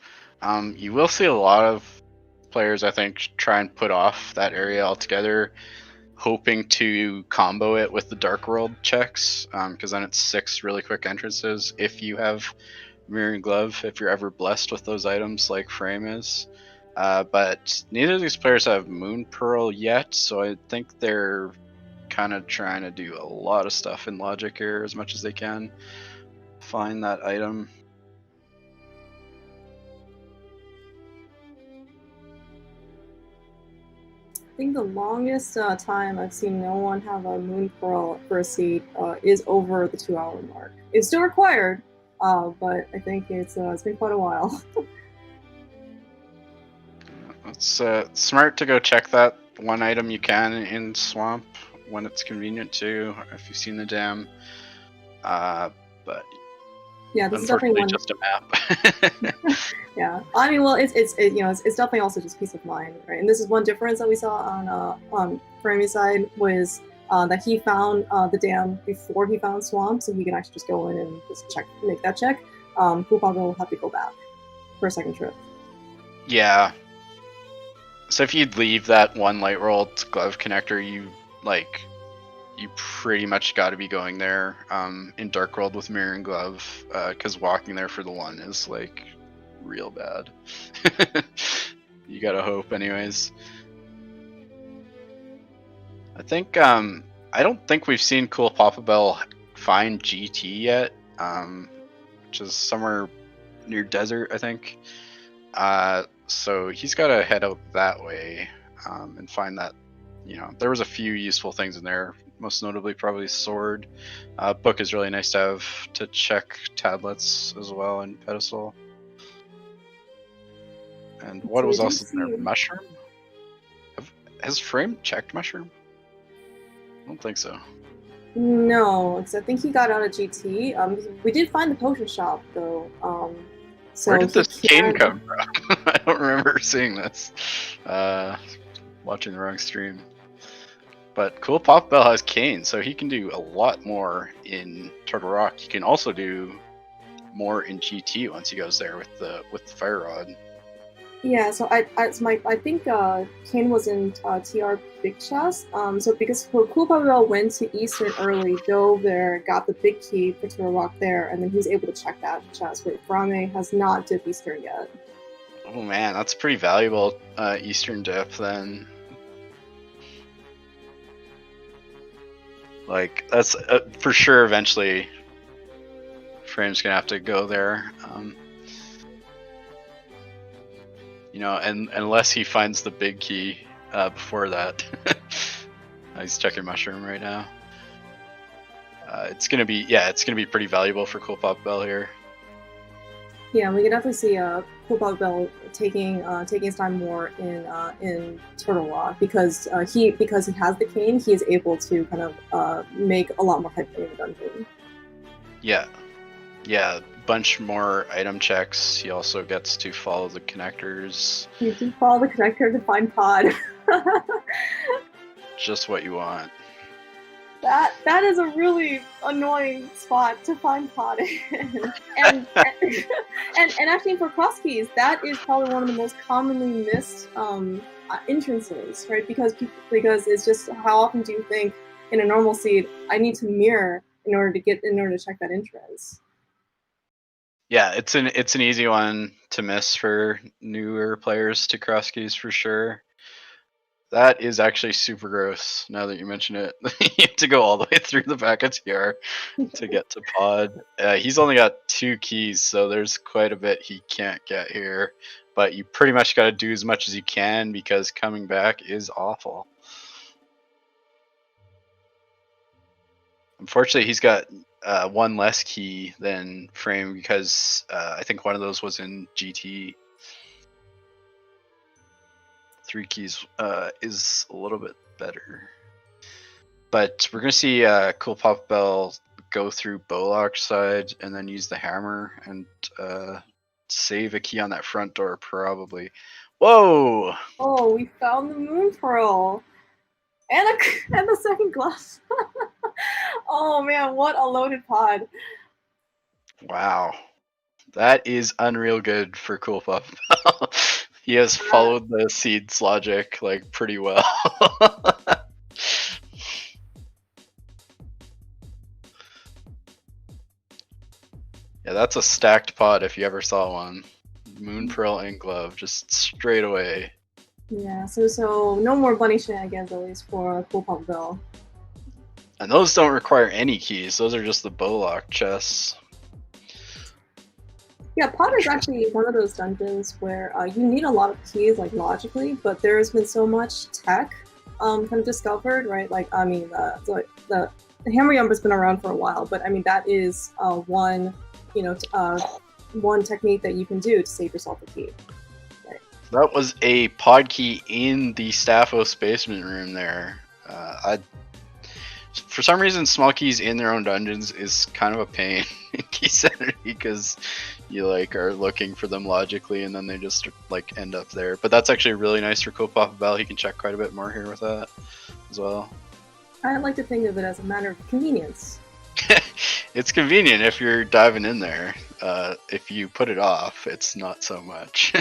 You will see a lot of players, I think, try and put off that area altogether, hoping to combo it with the Dark World checks, because then it's 6 really quick entrances if you have Mirroring Glove, if you're ever blessed with those items like Furaime is. But neither of these players have Moon Pearl yet, so I think they're kind of trying to do a lot of stuff in logic here as much as they can. Find that item. I think the longest time I've seen no one have a Moon Pearl for a seed is over the 2-hour mark. It's still required, but I think it's been quite a while. It's smart to go check that one item you can in Swamp when it's convenient to, if you've seen the dam. But yeah, this is unfortunately definitely just a map. Yeah, I mean, well, it's definitely also just peace of mind, right? And this is one difference that we saw on Furaime's side was that he found the dam before he found Swamp, so he can actually just go in and just make that check. coolpapabell will have to go back for a second trip. Yeah. So if you leave that one Light World glove connector, you pretty much got to be going there in Dark World with Mirroring Glove, because walking there for the one is like real bad. You gotta hope, anyways. I think I don't think we've seen coolpapabell find GT yet, which is somewhere near desert, I think. So he's got to head out that way and find that. There was a few useful things in there, most notably probably sword. Book is really nice to have to check tablets as well and pedestal. And what was also there? Mushroom? Has Furaime checked Mushroom? I don't think so. No, because I think he got out of GT. We did find the potion shop though. So where did this cane come from? I don't remember seeing this. Watching the wrong stream. But coolpapabell has cane, so he can do a lot more in Turtle Rock. He can also do more in GT once he goes there with the fire rod. Yeah, so I think Kane was in TR Big Chest. So because coolpapabell went to Eastern early, dove there, got the big key for Turtle Rock there, and then he was able to check that chest. But Furaime has not dipped Eastern yet. Oh man, that's pretty valuable Eastern dip then. Like, that's for sure eventually Furaime's gonna have to go there. you know, and unless he finds the big key before that. He's checking mushroom right now. It's gonna be pretty valuable for Coolpapabell here. Yeah, we can definitely see coolpapabell taking his time more in Turtle Rock because he has the cane. He is able to kind of make a lot more headway in the dungeon. Yeah, bunch more item checks. He also gets to follow the connectors. You can follow the connector to find Pod. Just what you want. That is a really annoying spot to find Pod in. and actually for cross keys, that is probably one of the most commonly missed entrances, right? Because it's just, how often do you think in a normal seed I need to mirror in order to check that entrance? Yeah, it's an easy one to miss for newer players to cross keys for sure. That is actually super gross. Now that you mention it, you have to go all the way through the back of TR to get to Pod. He's only got 2 keys, so there's quite a bit he can't get here. But you pretty much got to do as much as you can because coming back is awful. Unfortunately, he's got 1 less key than Furaime because I think one of those was in GT. 3 keys is a little bit better. But we're going to see Coolpapabell go through Bowlock's side and then use the hammer and save a key on that front door, probably. Whoa! Oh, we found the Moon Pearl! And the second glass. Oh man, what a loaded Pod. Wow. That is unreal good for Coolpapabell. He has followed the seeds logic like pretty well. Yeah, that's a stacked pod if you ever saw one. Moon Pearl and Glove, just straight away. Yeah, so no more bunny shenanigans at least for Coolpapabell. And those don't require any keys, those are just the Bowlock chests. Yeah, Pod is actually one of those dungeons where you need a lot of keys, like logically, but there has been so much tech kind of discovered, right? Like, I mean, the hammer jumper's been around for a while, but I mean, that is one technique that you can do to save yourself a key. Right? That was a pod key in the Staphos basement room there. For some reason, small keys in their own dungeons is kind of a pain in Keysanity because you like are looking for them logically and then they just like end up there. But that's actually really nice for Coolpapabell. He can check quite a bit more here with that as well. I like to think of it as a matter of convenience. It's convenient if you're diving in there. If you put it off, it's not so much.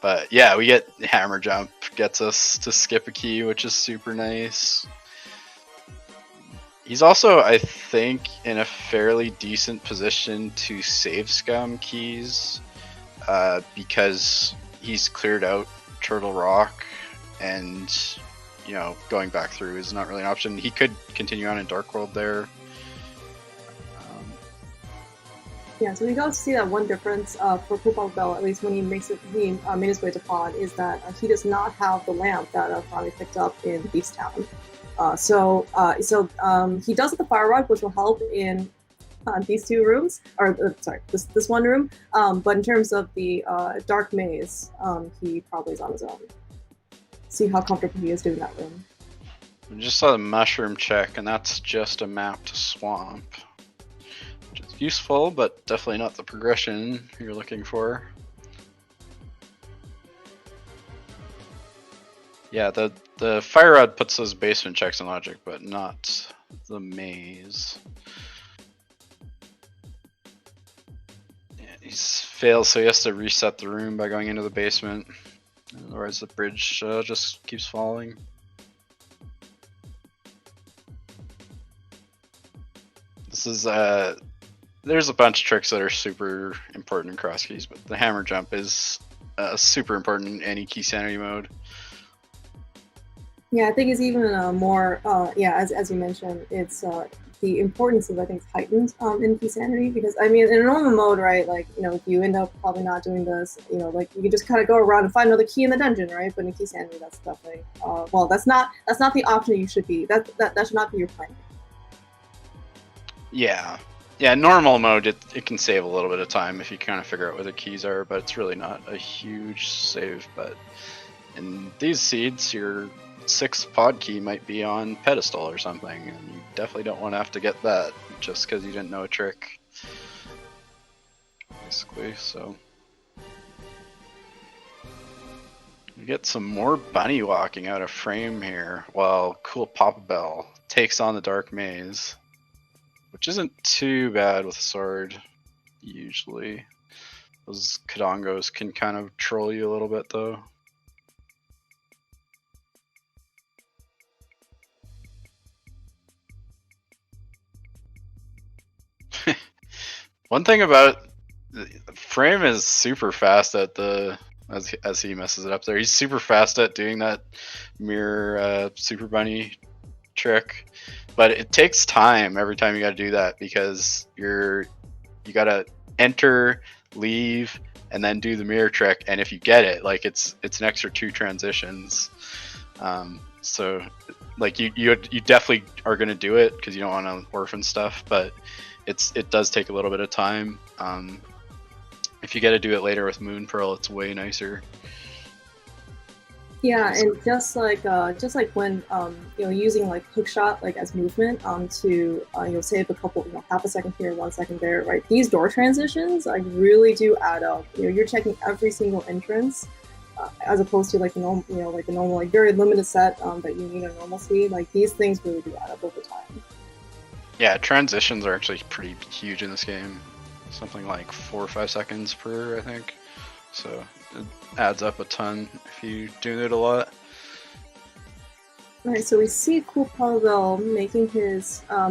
But yeah, we get hammer jump, gets us to skip a key, which is super nice. He's also, I think, in a fairly decent position to save scum keys because he's cleared out Turtle Rock and, you know, going back through is not really an option. He could continue on in Dark World there. Yeah, so we got to see that one difference for Coolpapabell, at least when he made his way to Pod, is that he does not have the lamp that Furaime picked up in Beast Town. So he does have the fire rod, which will help in these 2 rooms, or sorry, this one room. But in terms of the dark maze, he probably is on his own. See how comfortable he is doing that room. We just saw the mushroom check, and that's just a map to swamp. Which is useful, but definitely not the progression you're looking for. Yeah, the fire rod puts those basement checks in logic, but not the maze. Yeah, he fails, so he has to reset the room by going into the basement. Otherwise the bridge just keeps falling. This is there's a bunch of tricks that are super important in cross keys, but the hammer jump is super important in any Keysanity mode. Yeah, I think it's even more. Yeah, as you mentioned, it's the importance of, I think, heightened in Keysanity, because I mean, in a normal mode, right, like, you know, if you end up probably not doing this, you know, like, you can just kind of go around and find another key in the dungeon, right? But in Keysanity, that's definitely well, that's not the option that you should be. That should not be your plan. Yeah. Yeah, normal mode, it can save a little bit of time if you kind of figure out where the keys are, but it's really not a huge save. But in these seeds, your 6th pod key might be on pedestal or something, and you definitely don't want to have to get that just because you didn't know a trick. Basically, so. We get some more bunny walking out of frame here while coolpapabell takes on the dark maze. Which isn't too bad with a sword, usually. Those Kadongos can kind of troll you a little bit, though. One thing about Furaime is super fast at the as he messes it up there. He's super fast at doing that mirror super bunny trick. But it takes time every time you got to do that because you got to enter, leave, and then do the mirror trick. And if you get it, like it's an extra 2 transitions. So like you definitely are gonna do it because you don't want to orphan stuff. But it does take a little bit of time. If you get to do it later with Moon Pearl, it's way nicer. Yeah, and just like when you know, using like hookshot like as movement to you know, save a couple, you know, half a second here, 1 second there, right? These door transitions like really do add up. You know, you're checking every single entrance as opposed to like the normal, you know, like the normal like very limited set that you need on normal speed. Like these things really do add up over time. Yeah, transitions are actually pretty huge in this game. Something like 4 or 5 seconds per, I think. So it adds up a ton if you do it a lot. Alright, so we see coolpapabell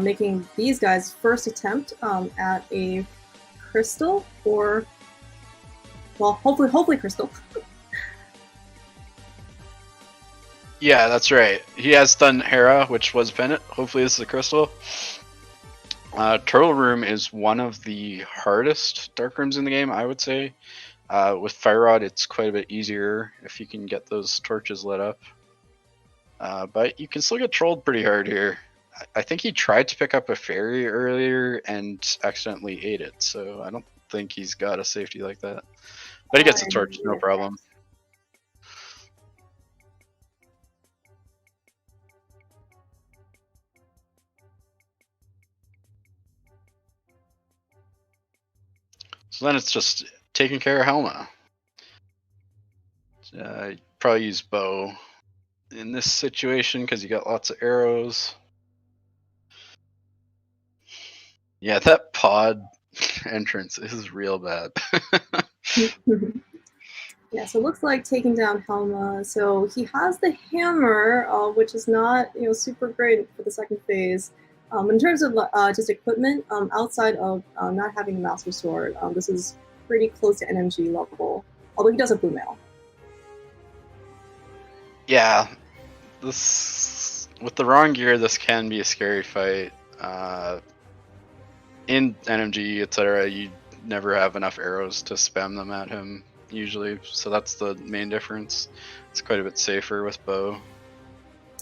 making these guys' first attempt at a crystal, or well, hopefully crystal. Yeah, that's right. He has done Hera, which was Bennett. Hopefully this is a crystal. Turtle Room is one of the hardest dark rooms in the game, I would say. With Fire Rod, it's quite a bit easier if you can get those torches lit up. But you can still get trolled pretty hard here. I think he tried to pick up a fairy earlier and accidentally ate it, so I don't think he's got a safety like that. But he gets a torch, no problem. So then it's just taking care of Helma. Probably use bow in this situation because you got lots of arrows. Yeah, that pod entrance is real bad. Yeah, so it looks like taking down Helma. So he has the hammer, which is not, you know, super great for the second phase. In terms of just equipment, outside of not having a Master Sword, this is pretty close to NMG level. Although he does have blue mail. Yeah, this with the wrong gear, this can be a scary fight. In NMG, etc., you never have enough arrows to spam them at him usually, so that's the main difference. It's quite a bit safer with bow.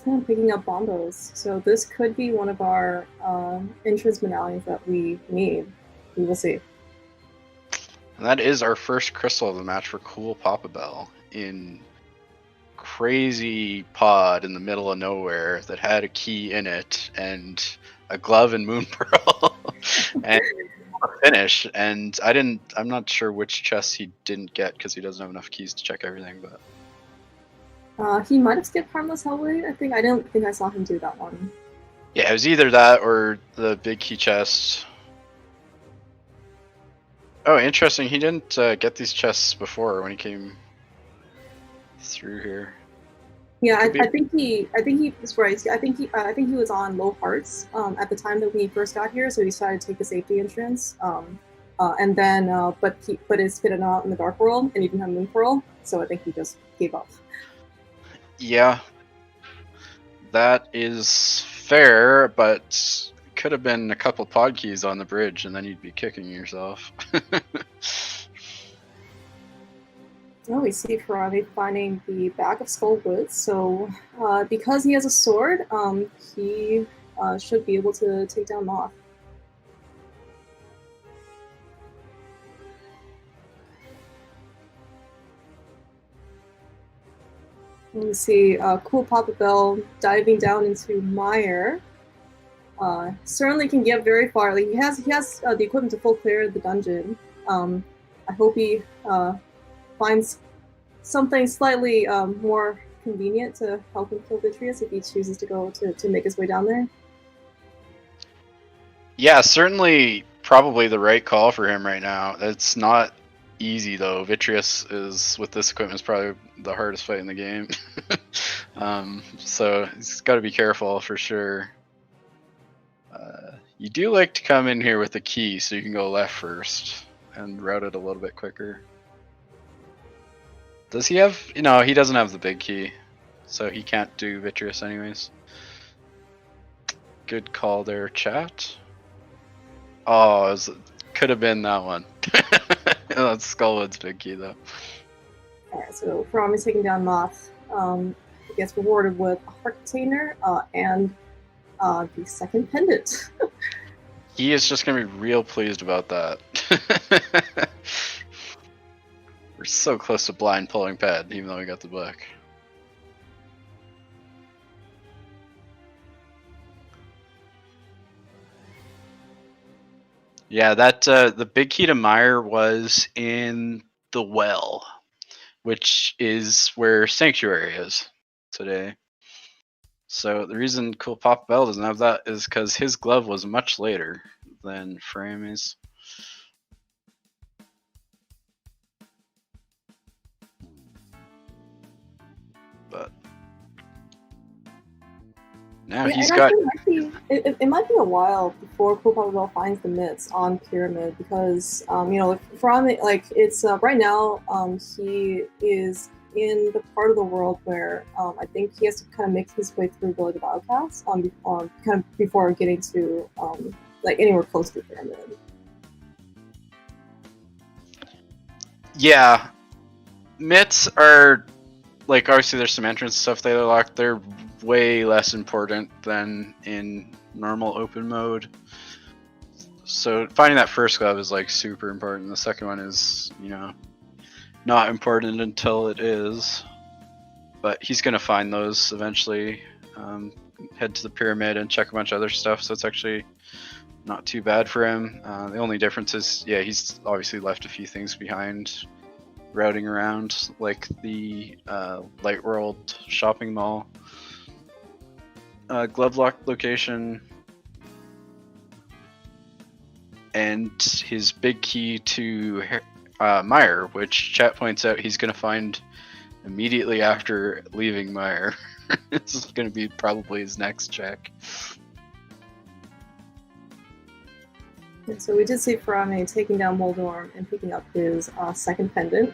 And picking up bombos, so this could be one of our entrance medallions that we need. We will see. And that is our first crystal of the match for coolpapabell in crazy pod in the middle of nowhere that had a key in it and a glove and Moon Pearl and a finish. And I'm not sure which chest he didn't get because he doesn't have enough keys to check everything, but he might have skipped Harmless Hellway. I don't think I saw him do that one. yeah, it was either that or the big key chest. Oh, interesting. He didn't get these chests before when he came through here. Yeah, I think he was right. I think he was on low hearts at the time that we first got here, so he decided to take the safety entrance. And then, but it's fitted out in the Dark World, and he didn't have Moon Pearl, so I think he just gave up. Yeah, that is fair, but could have been a couple pod keys on the bridge, and then you'd be kicking yourself. Oh, we see Furaime finding the bag of Skullwood. So, because he has a sword, he should be able to take down Moth. We see coolpapabell diving down into mire. Certainly can get very far. Like he has the equipment to full clear the dungeon. I hope he finds something slightly more convenient to help him kill Vitreous if he chooses to go to make his way down there. Yeah, certainly probably the right call for him right now. It's not easy though. Vitreous is, with this equipment, is probably the hardest fight in the game. So he's got to be careful for sure. You do like to come in here with the key so you can go left first and route it a little bit quicker. Does he have... No, he doesn't have the big key, so he can't do Vitreous anyways. Good call there, chat. Oh, could have been that one. That's Skullwood's big key though. Alright, so Furaime is taking down Moth. He gets rewarded with a heart container and the second pendant. He is just gonna be real pleased about that. We're so close to blind pulling pad, even though we got the book. Yeah, that the big key to mire was in the well, which is where Sanctuary is today. So the reason coolpapabell doesn't have that is because his glove was much later than Furaime's. But now he's got... It might be a while before coolpapabell finds the myths on Pyramid because you know, Furaime, like it's right now he is in the part of the world where I think he has to kind of make his way through Village of Outcasts kind of before getting to like anywhere close to Pyramid. Yeah, myths are, like, obviously there's some entrance stuff they lock. They're way less important than in normal open mode. So finding that first glove is like super important. The second one is, you know, not important until it is. But he's gonna find those eventually. Head to the pyramid and check a bunch of other stuff. So it's actually not too bad for him. The only difference is, yeah, he's obviously left a few things behind, routing around, like the Light World shopping mall, glove lock location, and his big key to Mire, which chat points out he's going to find immediately after leaving Mire. This is going to be probably his next check. And so we did see Furaime taking down Moldorm and picking up his second pendant.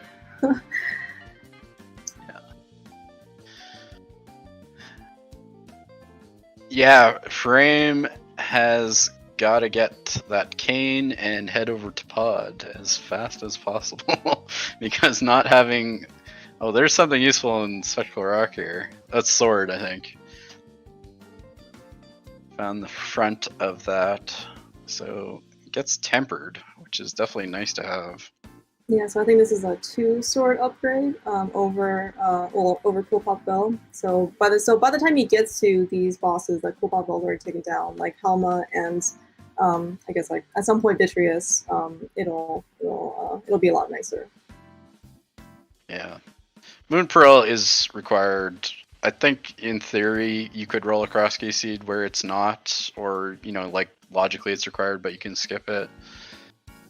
Yeah, Furaime has got to get that cane and head over to Pod as fast as possible. Because not having... Oh, there's something useful in Spectral Rock here. That's sword, I think. Found the front of that. So it gets tempered, which is definitely nice to have. Yeah, so I think this is a 2-sword upgrade over coolpapabell. So by the time he gets to these bosses that coolpapabell's already taken down, like Helma and I guess like at some point Vitreous, it'll be a lot nicer. Yeah, Moon Pearl is required. I think in theory you could roll across Keyseed where it's not, or you know, like logically it's required, but you can skip it.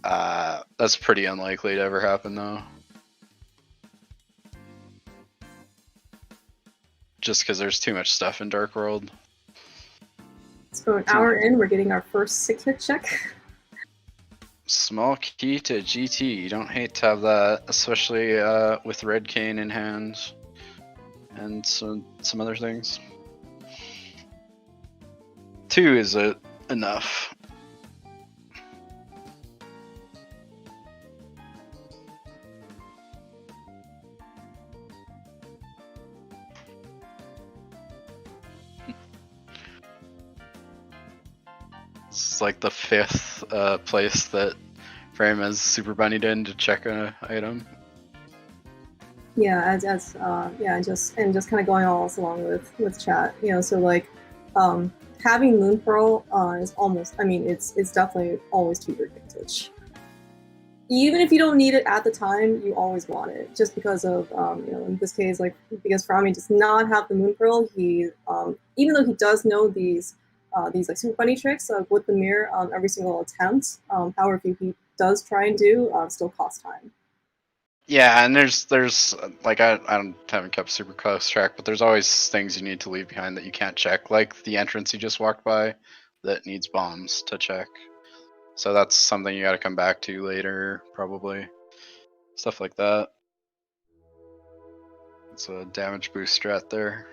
That's pretty unlikely to ever happen though. Just because there's too much stuff in Dark World. So an hour in, we're getting our first 6-hit check. Small key to GT. You don't hate to have that, especially with Red Cane in hand. And some other things. 2 is a enough. This is like the 5th place that Furaime has super bunnied in to check an item. Yeah, and just kind of going all along with chat, you know. So like, having Moon Pearl is almost, I mean, it's definitely always to your advantage. Even if you don't need it at the time, you always want it, just because of you know, in this case, like, because Furaime does not have the Moon Pearl. He even though he does know these like super bunny tricks with the mirror every single attempt, however, if he does try and do, still costs time. Yeah, and there's like I haven't kept super close track, but there's always things you need to leave behind that you can't check, like the entrance you just walked by that needs bombs to check. So that's something you got to come back to later, probably. Stuff like that. It's a damage boost strat there.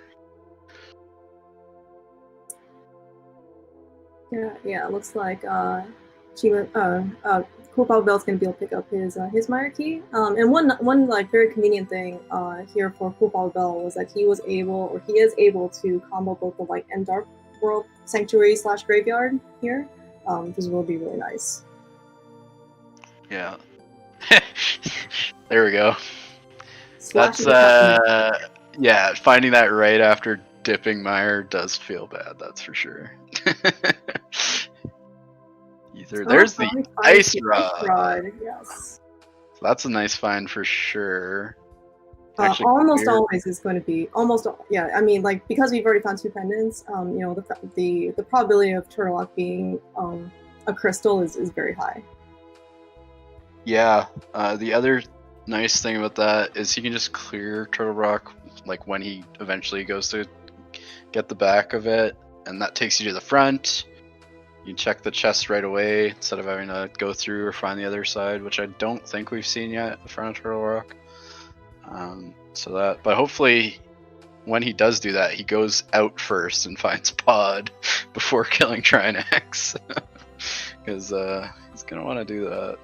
Yeah, it looks like coolpapabell's gonna be able to pick up his Meyer key. And one like very convenient thing here for coolpapabell was that he is able to combo both the light and dark world sanctuary / graveyard here. This will be really nice. Yeah. There we go. Slashing That's yeah, finding that right after dipping Meyer does feel bad, that's for sure. There's the ice rod. Yes. So that's a nice find for sure. Almost always is going to be yeah. I mean, like, because we've already found 2 pendants, you know, the probability of Turtlerock being a crystal is very high. Yeah. The other nice thing about that is he can just clear Turtlerock like when he eventually goes to get the back of it, and that takes you to the front. You check the chest right away instead of having to go through or find the other side, which I don't think we've seen yet at the front of Turtlerock. But hopefully when he does do that, he goes out first and finds Pod before killing Trinax. Because he's going to want to do that.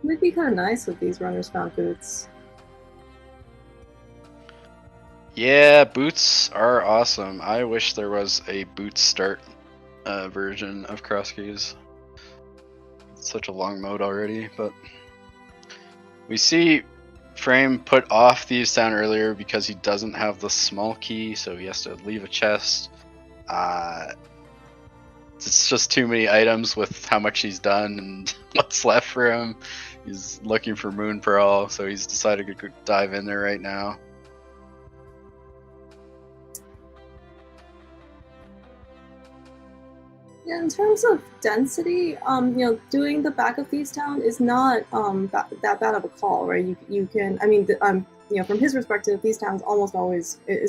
It would be kind of nice with these runners found boots. Yeah, boots are awesome. I wish there was a boot start version of Cross Keys. It's such a long mode already, but we see Furaime put off Thieves Town earlier because he doesn't have the small key, so he has to leave a chest. It's just too many items with how much he's done and what's left for him. He's looking for Moon Pearl, so he's decided to dive in there right now. Yeah, in terms of density, you know, doing the back of Thieves Town is not that bad of a call, right? You can, I mean, you know, from his perspective, Thieves Town is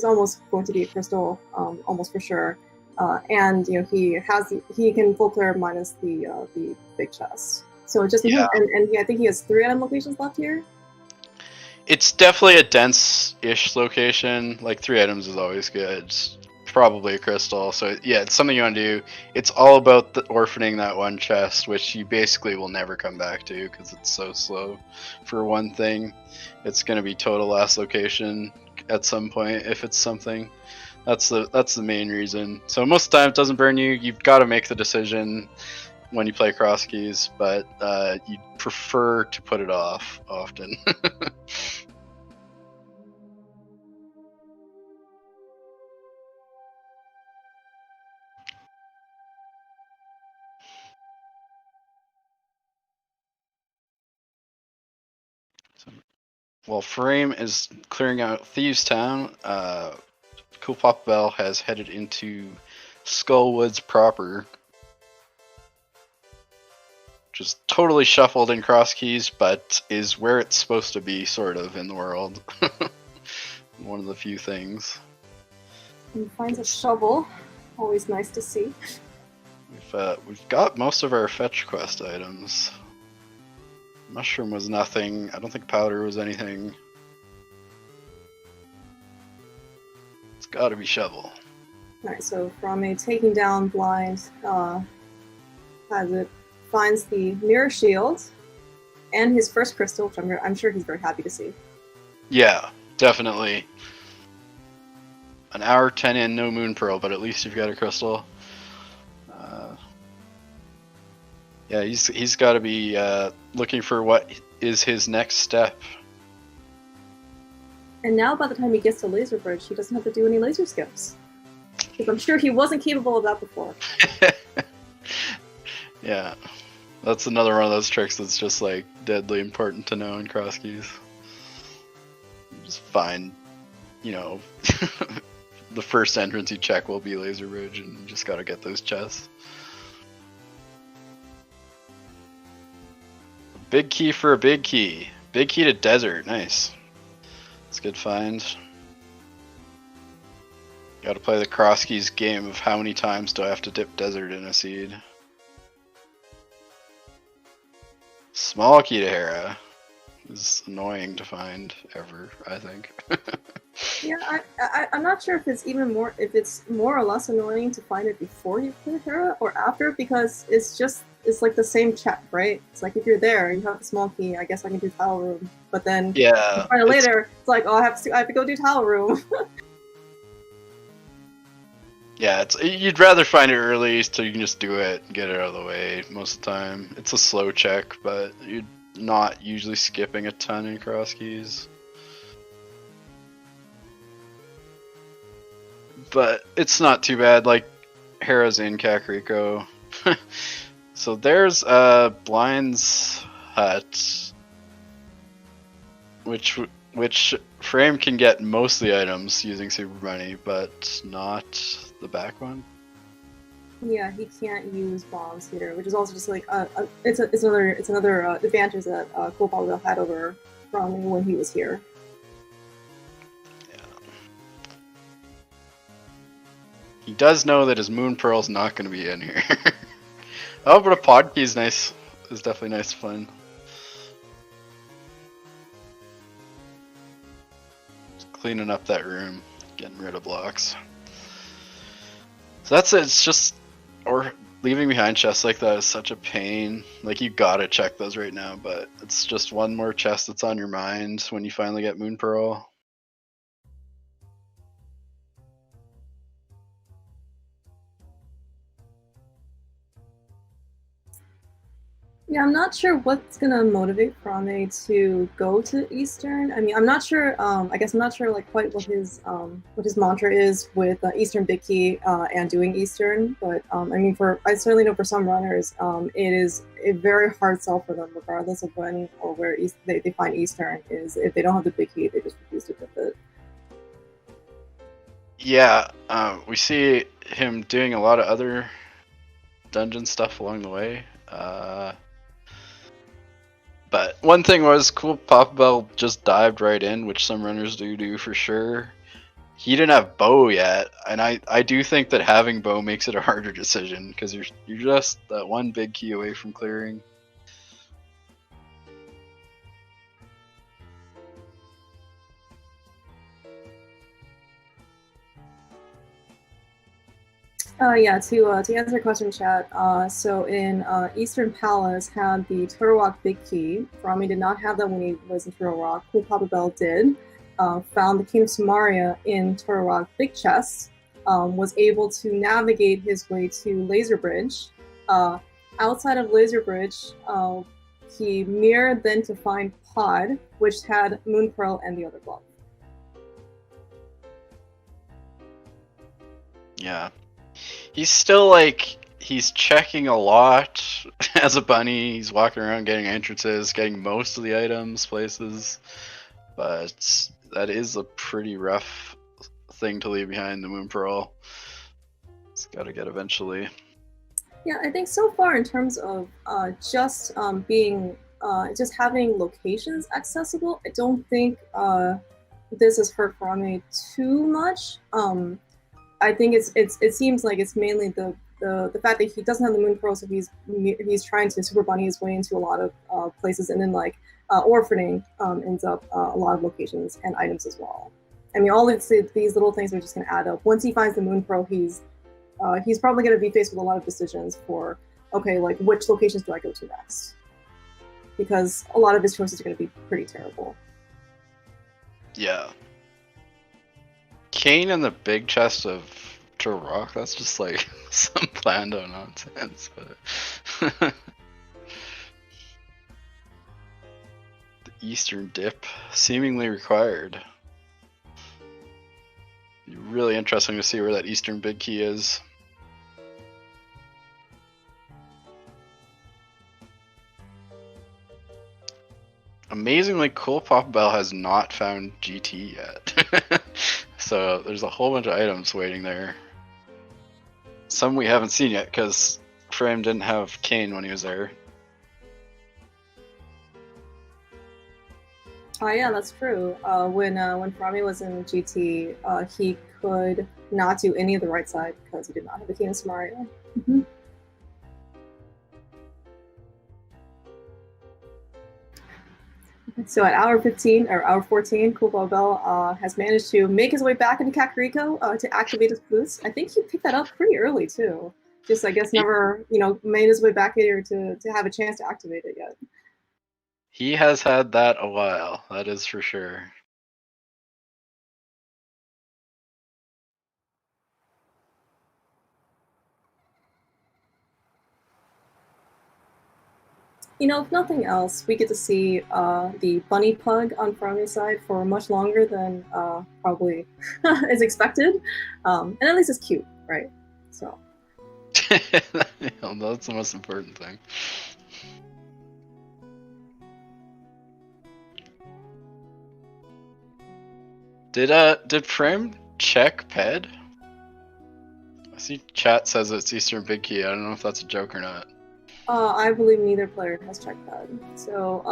almost going to be a crystal, almost for sure. And you know, he can full clear minus the big chest. So just yeah. I think he has 3 item locations left here. It's definitely a dense-ish location. Like 3 items is always good. It's probably a crystal. So yeah, it's something you want to do. It's all about the orphaning that one chest, which you basically will never come back to because it's so slow. For one thing, it's going to be total last location at some point if it's something. That's the main reason. So most of the time it doesn't burn you. You've got to make the decision when you play Cross Keys, but you prefer to put it off often. While Furaime is clearing out Thieves Town, coolpapabell has headed into Skullwoods proper, which is totally shuffled in Cross Keys, but is where it's supposed to be, sort of, in the world. One of the few things. He finds a shovel. Always nice to see. We've got most of our fetch quest items. Mushroom was nothing. I don't think powder was anything. gotta be shovel. Alright, so from a taking down blind, has it finds the mirror shield and his first crystal, which I'm sure he's very happy to see. Yeah, definitely. An hour 10 in, no moon pearl, but at least you've got a crystal. Yeah, he's got to be looking for what is his next step. And now, by the time he gets to Laser Bridge, he doesn't have to do any laser skips. Because I'm sure he wasn't capable of that before. Yeah, that's another one of those tricks that's just like deadly important to know in cross keys. Just find, you know, the first entrance you check will be Laser Bridge, and you just gotta get those chests. Big key for a big key. Big key to desert, nice. That's a good find. Gotta play the cross keys game of how many times do I have to dip desert in a seed. Small key to Hera is annoying to find ever, I think. Yeah, I'm not sure if it's more or less annoying to find it before you play Hera or after, because it's like the same check, right? It's like if you're there, you have the small key, I guess I can do tile room. But then Yeah, you find it later, it's like, oh, I have to go do tile room. yeah, you'd rather find it early so you can just do it and get it out of the way most of the time. It's a slow check, but you're not usually skipping a ton in cross keys. But it's not too bad, like Hera's in Kakariko. So there's Blind's hut, which Furaime can get most of the items using Super Money, but not the back one. Yeah, he can't use bombs here, which is also just like it's another advantage that coolpapabell had over from when he was here. Yeah. He does know that his Moon Pearl's not going to be in here. Oh, but a pod key is nice. It's definitely nice to find. Just cleaning up that room, getting rid of blocks. So that's it. It's just, or leaving behind chests like that is such a pain. Like, you gotta check those right now, but it's just one more chest that's on your mind when you finally get Moon Pearl. Yeah, I'm not sure what's gonna motivate Furaime to go to Eastern. I mean, I'm not sure. I guess I'm not sure like quite what his mantra is with Eastern Big Key and doing Eastern. But I mean, I certainly know for some runners, it is a very hard sell for them, regardless of when or where they find Eastern. Is if they don't have the Big Key, they just refuse to dip it. Yeah, we see him doing a lot of other dungeon stuff along the way. But one thing was, coolpapabell just dived right in, which some runners do for sure. He didn't have bow yet, and I do think that having bow makes it a harder decision, because you're just that one big key away from clearing. Yeah, to answer your question, chat. So in Eastern Palace had the Turtle Rock Big Key. Furaime did not have that when he was in Turtle Rock. coolpapabell did. Found the King of Samaria in Turtle Rock Big Chest. Was able to navigate his way to Laser Bridge. Outside of Laser Bridge, he mirrored then to find Pod, which had Moon Pearl and the other glove. Yeah. He's still like, he's checking a lot as a bunny. He's walking around getting entrances, getting most of the items, places. But that is a pretty rough thing to leave behind, the Moon Pearl. It's got to get eventually. Yeah, I think so far in terms of just having locations accessible, I don't think this has hurt Furaime too much. I think it seems like it's mainly the fact that he doesn't have the Moon Pearl, so he's trying to Super Bunny his way into a lot of places, and then like orphaning ends up a lot of locations and items as well. I mean, all these little things are just going to add up. Once he finds the Moon Pearl, he's probably going to be faced with a lot of decisions for, okay, like which locations do I go to next? Because a lot of his choices are going to be pretty terrible. Yeah. Kane and the big chest of rock, that's just like some planned-out nonsense. But the Eastern dip seemingly required. Be really interesting to see where that Eastern big key is. Amazingly, coolpapabell has not found GT yet. So there's a whole bunch of items waiting there. Some we haven't seen yet because Furaime didn't have Kane when he was there. Oh yeah, that's true. When Furaime was in GT, he could not do any of the right side because he did not have a Kane in Samaria. Mm-hmm. So at hour 15 or hour 14, coolpapabell has managed to make his way back into Kakariko to activate his boost. I think he picked that up pretty early too. Just I guess never made his way back here to have a chance to activate it yet. He has had that a while, that is for sure. If nothing else, we get to see the bunny pug on Furaime's side for much longer than probably is expected. And at least it's cute, right? So. That's the most important thing. Did Furaime check PED? I see chat says it's Eastern Big Key. I don't know if that's a joke or not. I believe neither player has checked that. So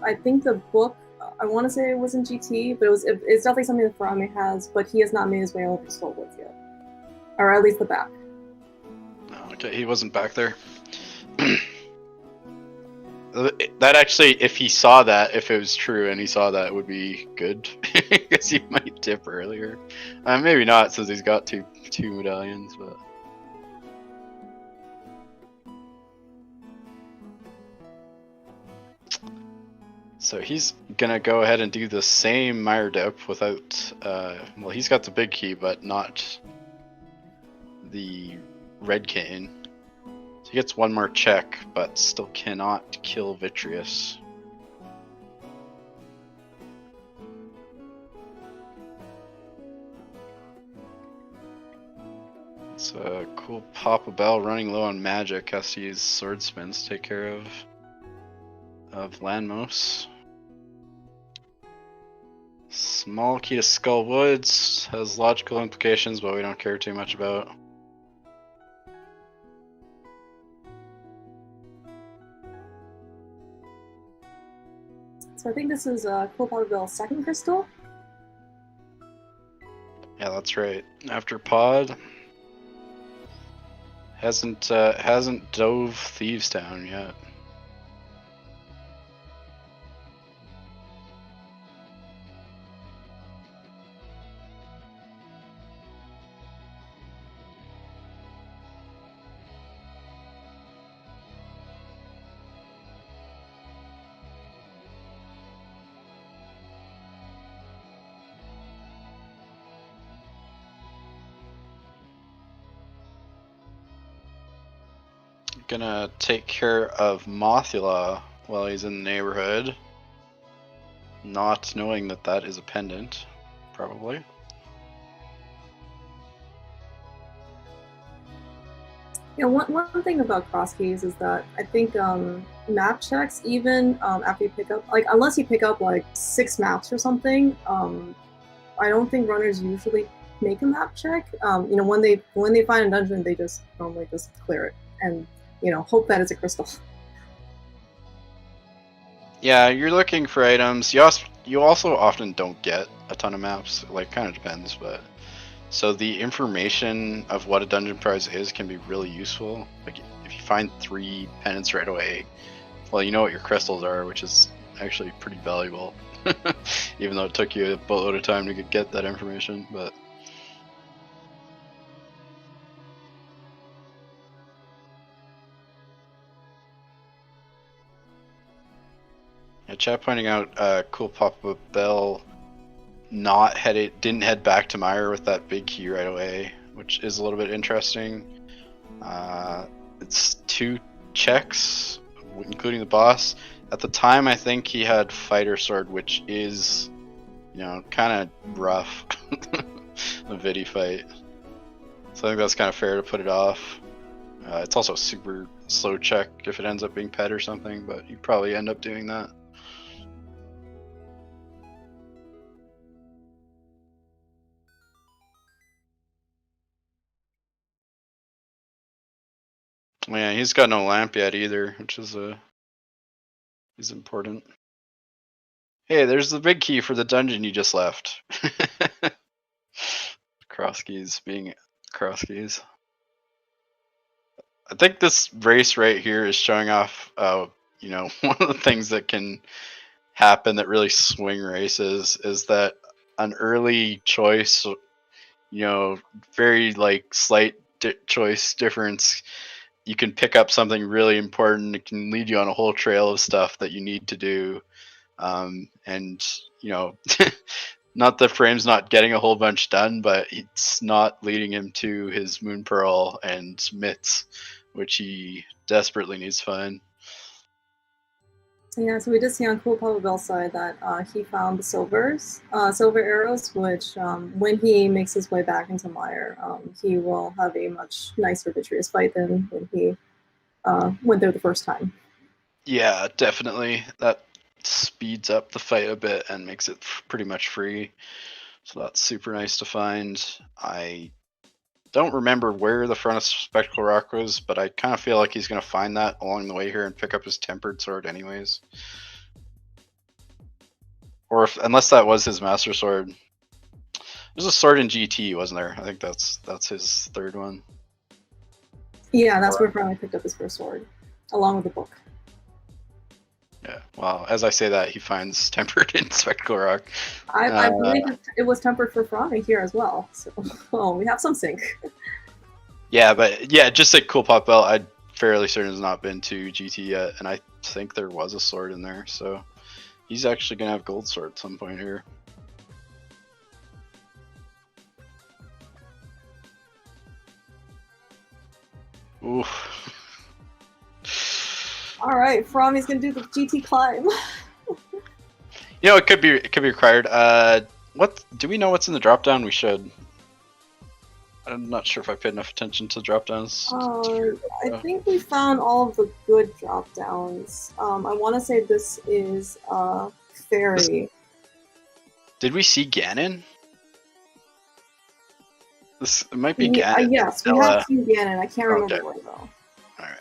I think the book, I want to say it was in GT, but it's definitely something that Furaime has, but he has not made his way over to Soulwoods yet. Or at least the back. Oh, okay, he wasn't back there. That actually, if he saw that, if it was true and he saw that, it would be good. Because he might dip earlier. Maybe not, since he's got two medallions, but... So he's gonna go ahead and do the same Mire Dip without, well, he's got the big key, but not the red cane. So he gets one more check, but still cannot kill Vitreous. It's a coolpapabell running low on magic, has to use sword spins to take care of Landmos. Small key to Skull Woods has logical implications, but we don't care too much about. So I think this is coolpapabell's second crystal. Yeah, that's right. After Pod, hasn't dove Thieves Town yet. Gonna take care of Mothula while he's in the neighborhood, not knowing that that is a pendant, probably. Yeah, one thing about cross keys is that I think map checks, even after you pick up, like unless you pick up like 6 maps or something, I don't think runners usually make a map check. When they find a dungeon, they just normally just clear it and hope that it's a crystal. Yeah, you're looking for items. You also often don't get a ton of maps. Like, kind of depends, but so the information of what a dungeon prize is can be really useful. Like, if you find 3 pendants right away, well, you know what your crystals are, which is actually pretty valuable. even though it took you a boatload of time to get that information. But yeah, chat pointing out coolpapabell didn't head back to Meyer with that big key right away, which is a little bit interesting. It's 2 checks, including the boss. At the time, I think he had Fighter Sword, which is, kind of rough. A Vidi fight. So I think that's kind of fair to put it off. It's also a super slow check if it ends up being pet or something, but you probably end up doing that. Yeah, he's got no lamp yet either, which is important. Hey, there's the big key for the dungeon you just left. Cross keys being cross keys. I think this race right here is showing off, one of the things that can happen that really swing races is that an early choice, very slight choice difference, you can pick up something really important. It can lead you on a whole trail of stuff that you need to do. And not that Fraime's not getting a whole bunch done, but it's not leading him to his Moon Pearl and Mitts, which he desperately needs to find. Yeah, so we did see on coolpapabell's side that he found the silver arrows, which when he makes his way back into Meyer, he will have a much nicer, victorious fight than when he went there the first time. Yeah, definitely. That speeds up the fight a bit and makes it pretty much free. So that's super nice to find. I don't remember where the front of Spectacle Rock was, but I kind of feel like he's going to find that along the way here and pick up his Tempered Sword anyways. Or unless that was his Master Sword. There's a sword in GT, wasn't there? I think that's his third one. Yeah, that's where Furaime picked up his first sword, along with the book. Yeah, well, as I say that, he finds Tempered in Spectacle Rock. I believe it was tempered for Furaime here as well, so we have some sync. Yeah, but yeah, just like coolpapabell, I'm fairly certain has not been to GT yet, and I think there was a sword in there, so he's actually going to have gold sword at some point here. Oof. All right, Furaime's gonna do the GT climb. It could be required. What do we know? What's in the drop down? We should. I'm not sure if I paid enough attention to drop downs. I think we found all of the good drop downs. I want to say this is Fairy. Did we see Ganon? It might be Ganon. Yes, we have seen Ganon. I can't remember where though. Alright.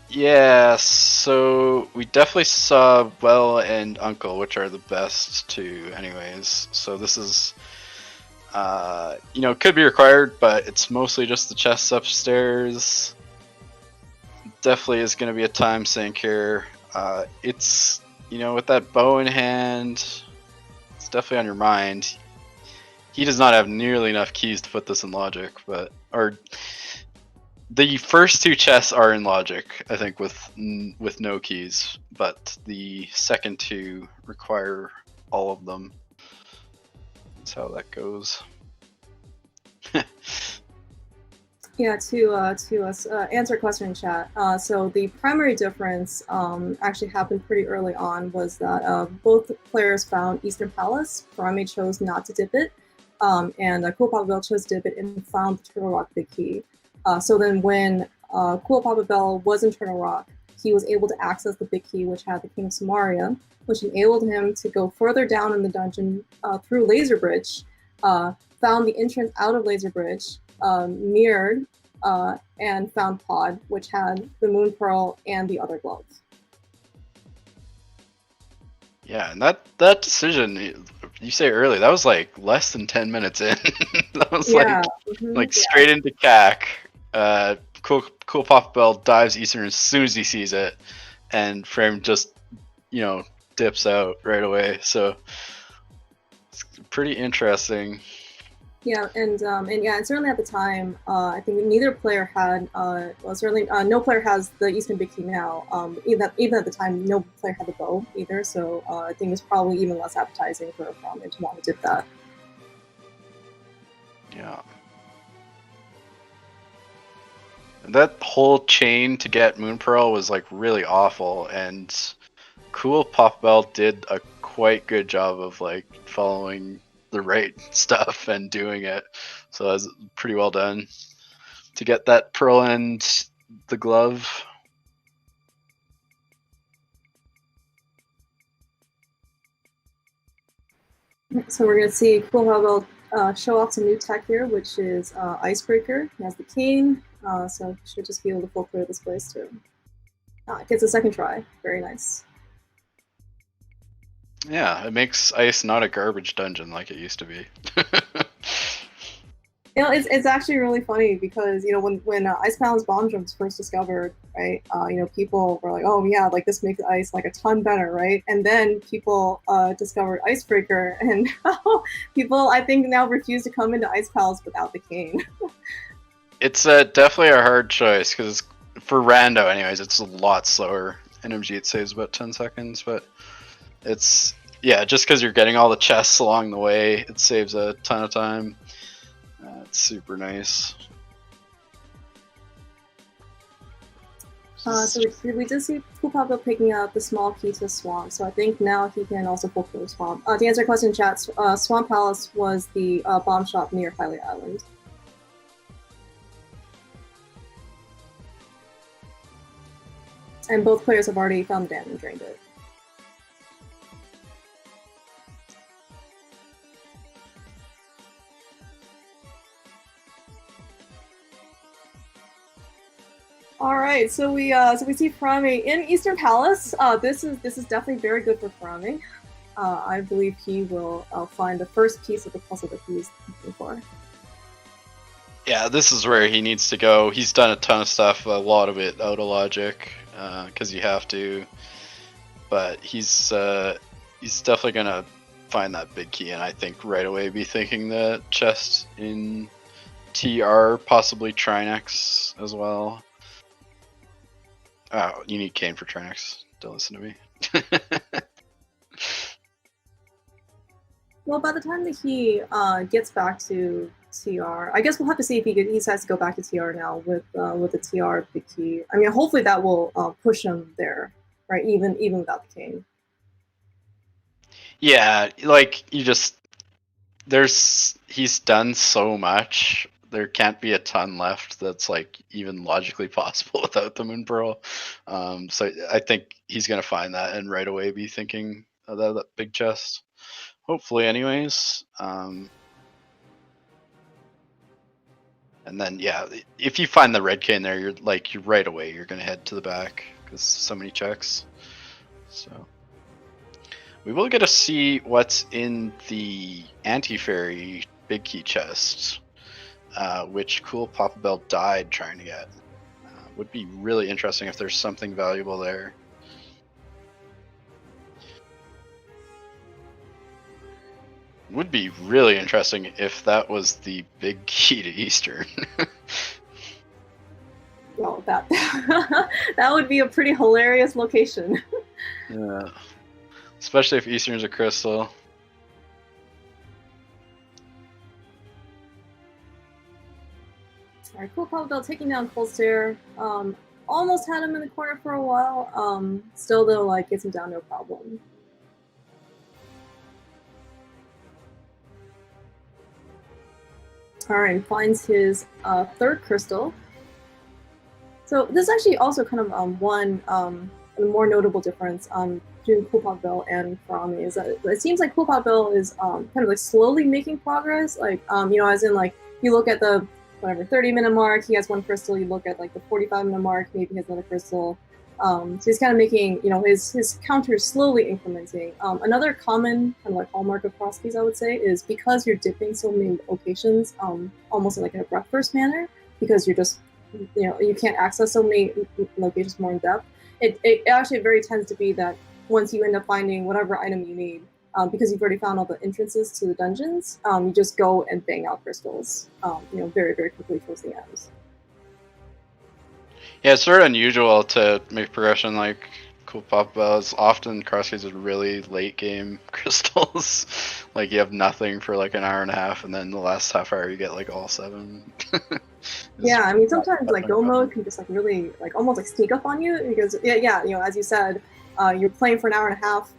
Yeah, so we definitely saw Well and Uncle, which are the best two anyways. So this is, could be required, but it's mostly just the chests upstairs. Definitely is going to be a time sink here. It's, with that bow in hand, it's definitely on your mind. He does not have nearly enough keys to put this in logic, or the first two chests are in logic, I think, with no keys, but the second two require all of them. That's how that goes. Yeah, to answer a question in chat. So the primary difference actually happened pretty early on was that both players found Eastern Palace. Furaime chose not to dip it, and coolpapabell chose to dip it and found the Turtle Rock Big Key. So then when coolpapabell was in Turtle Rock, he was able to access the Big Key, which had the King of Samaria, which enabled him to go further down in the dungeon through Laser Bridge, found the entrance out of Laser Bridge, mirrored, and found Pod, which had the Moon Pearl and the other glove. Yeah, and that decision, you say early, that was like less than 10 minutes in. That was straight into CAC. Coolpapabell dives Eastern as soon as he sees it. and Furaime just, dips out right away. So it's pretty interesting. Yeah, and certainly at the time, I think neither player had, certainly no player has the Eastern Big Key now. Even at the time, no player had the bow either. So I think it's probably even less appetizing for Furaime to want to dip that. Yeah. That whole chain to get Moon Pearl was like really awful, and coolpapabell did a quite good job of like following the right stuff and doing it. So that was pretty well done to get that pearl and the glove. So we're going to see coolpapabell show off some new tech here, which is Icebreaker. He has the cane, so he should just be able to full clear this place too. Gets a second try. Very nice. Yeah, it makes ice not a garbage dungeon like it used to be. It's actually really funny because when Ice Paladin's bomb jump was first discovered, right? People were like, "Oh yeah, like this makes ice like a ton better," right? And then people discovered Icebreaker, and people I think now refuse to come into Ice Palace without the cane. It's definitely a hard choice because for rando, anyways, it's a lot slower. NMG it saves about 10 seconds, but it's just because you're getting all the chests along the way, it saves a ton of time. It's super nice. So we did see coolpapabell picking up the small key to Swamp, so I think now he can also full clear Swamp. To answer your question in chat, Swamp Palace was the bomb shop near Hylia Island. And both players have already found the dam and drained it. All right, so we see Furaime in Eastern Palace. This is definitely very good for Furaime. I believe he will find the first piece of the puzzle that he's looking for. Yeah, this is where he needs to go. He's done a ton of stuff, a lot of it out of logic, because you have to. But he's definitely gonna find that big key, and I think right away be thinking the chest in TR, possibly Trinex as well. Oh, you need Kane for Trinex. Don't listen to me. Well, by the time that he gets back to TR, I guess we'll have to see if he decides to go back to TR now with the TR big key. I mean, hopefully that will push him there, right? Even without the cane. Yeah, like he's done so much. There can't be a ton left that's like even logically possible without the Moon Pearl. So I think he's gonna find that and right away be thinking of that big chest. Hopefully, anyways. And then if you find the red cane there, you're right away. You're gonna head to the back because so many checks. So we will get to see what's in the anti-fairy big key chest. Which coolpapabell died trying to get. Would be really interesting if there's something valuable there. Would be really interesting if that was the big key to Eastern. Well, that would be a pretty hilarious location. Yeah, especially if Eastern's a crystal. Alright, coolpapabell taking down Coldstare. Almost had him in the corner for a while. Still though, like gets him down no problem. Alright, finds his third crystal. So this is actually also kind of one the more notable difference between coolpapabell and Furaime is that it seems like coolpapabell is kind of like slowly making progress. Like as in like you look at the 30-minute mark, he has one crystal. You look at like the 45-minute mark, maybe he has another crystal. So he's kind of making his counters slowly incrementing. Another common kind of like hallmark of cross keys, I would say, is because you're dipping so many locations, almost in like a breath first manner, because you're just you can't access so many locations more in depth. it actually very tends to be that once you end up finding whatever item you need, because you've already found all the entrances to the dungeons, you just go and bang out crystals, very, very quickly towards the end. Yeah, it's sort of unusual to make progression like coolpapabell. Often crosskeys with really late game crystals. Like you have nothing for like an hour and a half, and then the last half hour you get like all 7. Yeah, I mean sometimes like go mode can just like really like almost like sneak up on you because yeah, as you said, you're playing for an hour and a half,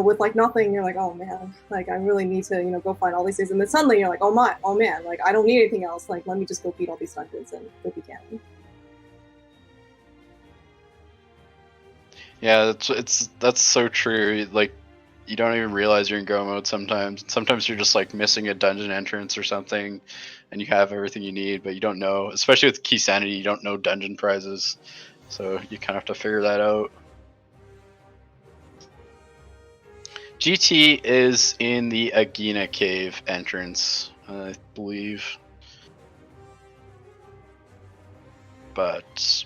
with like nothing. You're like, oh man, like I really need to go find all these things, and then suddenly you're like, oh man, like I don't need anything else. Like let me just go beat all these dungeons and go begin. Yeah, that's so true. Like you don't even realize you're in go mode sometimes. Sometimes you're just like missing a dungeon entrance or something, and you have everything you need, but you don't know. Especially with Keysanity, you don't know dungeon prizes, so you kind of have to figure that out. GT is in the Agina Cave entrance, I believe. But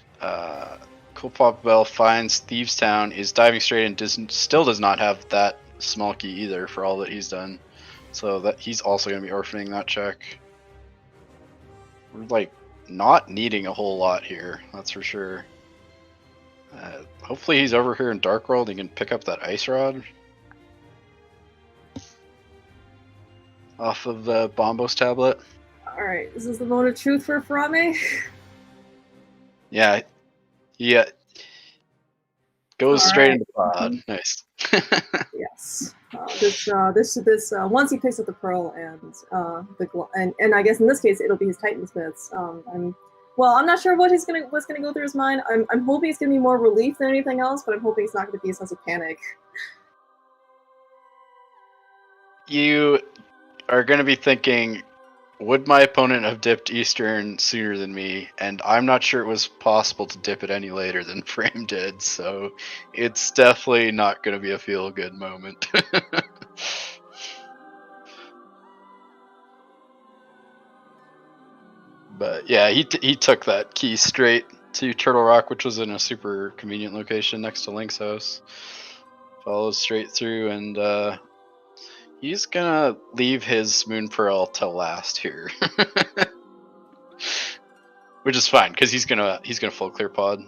coolpapabell finds Thieves Town, is diving straight and still does not have that small key either for all that he's done. So that he's also going to be orphaning that check. We're like not needing a whole lot here, that's for sure. Hopefully he's over here in Dark World and can pick up that ice rod off of the Bombos tablet. Alright, this is the moment of truth for Furaime. Yeah. Yeah. Goes straight into pod. Nice. Yes. This once he picks up the pearl and I guess in this case it'll be his Titansmiths. I'm not sure what's gonna go through his mind. I'm hoping it's gonna be more relief than anything else, but I'm hoping it's not gonna be a sense of panic. You are gonna be thinking, would my opponent have dipped Eastern sooner than me? And I'm not sure it was possible to dip it any later than Furaime did, so it's definitely not going to be a feel-good moment. But yeah, he took that key straight to Turtle Rock, which was in a super convenient location next to Link's house. Followed straight through, and he's gonna leave his Moon Pearl till last here. Which is fine, because he's gonna full clear pod.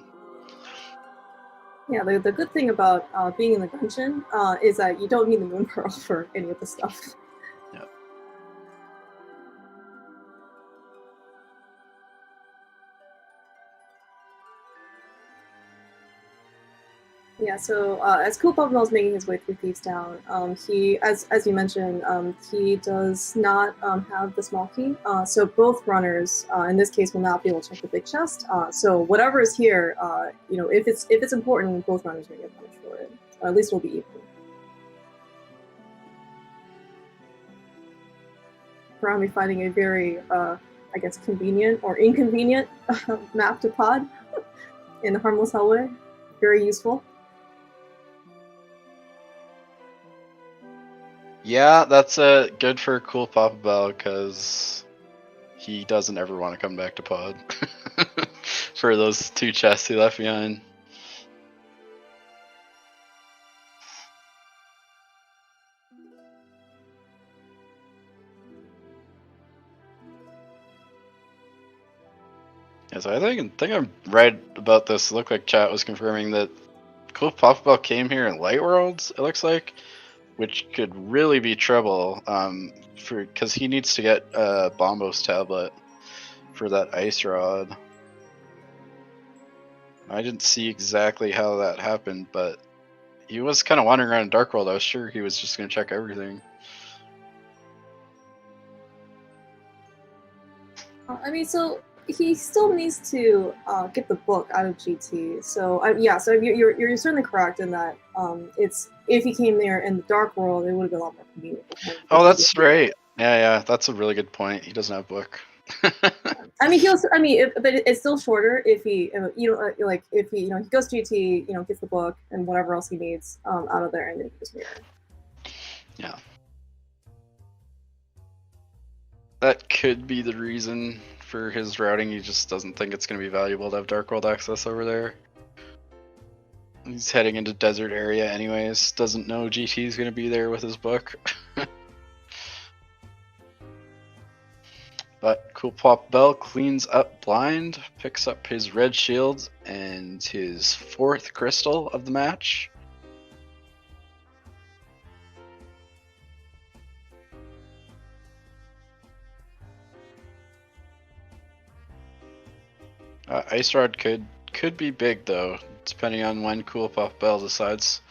Yeah, the good thing about being in the dungeon is that you don't need the Moon Pearl for any of the stuff. Yep. Yeah, so as coolpapabell is making his way through Thieves Town, he, as you mentioned, he does not have the small key. So both runners, in this case, will not be able to check the big chest. So whatever is here, if it's important, both runners may get punished for it. Or at least we'll be even. Furaime finding a very, I guess, convenient or inconvenient map to pod in a harmless hellway. Very useful. Yeah, that's good for coolpapabell because he doesn't ever want to come back to pod for those 2 chests he left behind. Yeah, so I think I'm right about this. It looked like chat was confirming that coolpapabell came here in Light Worlds, it looks like, which could really be trouble, because he needs to get a Bombos tablet for that ice rod. I didn't see exactly how that happened, but he was kind of wandering around in Dark World. I was sure he was just going to check everything. I mean, so he still needs to get the book out of GT. So so you're certainly correct in that it's if he came there in the Dark World, it would have been a lot more convenient for him. Oh, that's right. Yeah, that's a really good point. He doesn't have a book. I mean, but it's still shorter if he, like if he, he goes GT, gets the book and whatever else he needs out of there, and then he goes mirror. Yeah. That could be the reason for his routing. He just doesn't think it's going to be valuable to have Dark World access over there. He's heading into desert area anyways. Doesn't know GT's gonna be there with his book. But coolpapabell cleans up blind, picks up his red shield and his 4th crystal of the match. Ice Rod could be big though, depending on when coolpapabell decides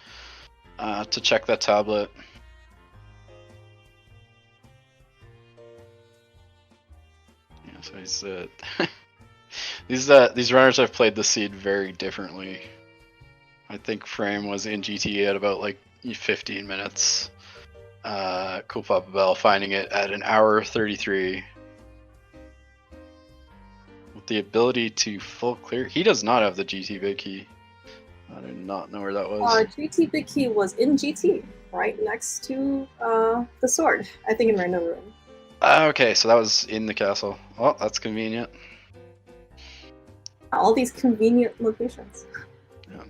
to check that tablet. Yeah, so he's these runners have played the seed very differently. I think Furaime was in GT at about like 15 minutes. Coolpapabell finding it at an hour 33. With the ability to full clear. He does not have the GT big key. I did not know where that was. GT big key was in GT, right next to the sword. I think in random room. Okay, so that was in the castle. Oh, that's convenient. All these convenient locations. Yeah.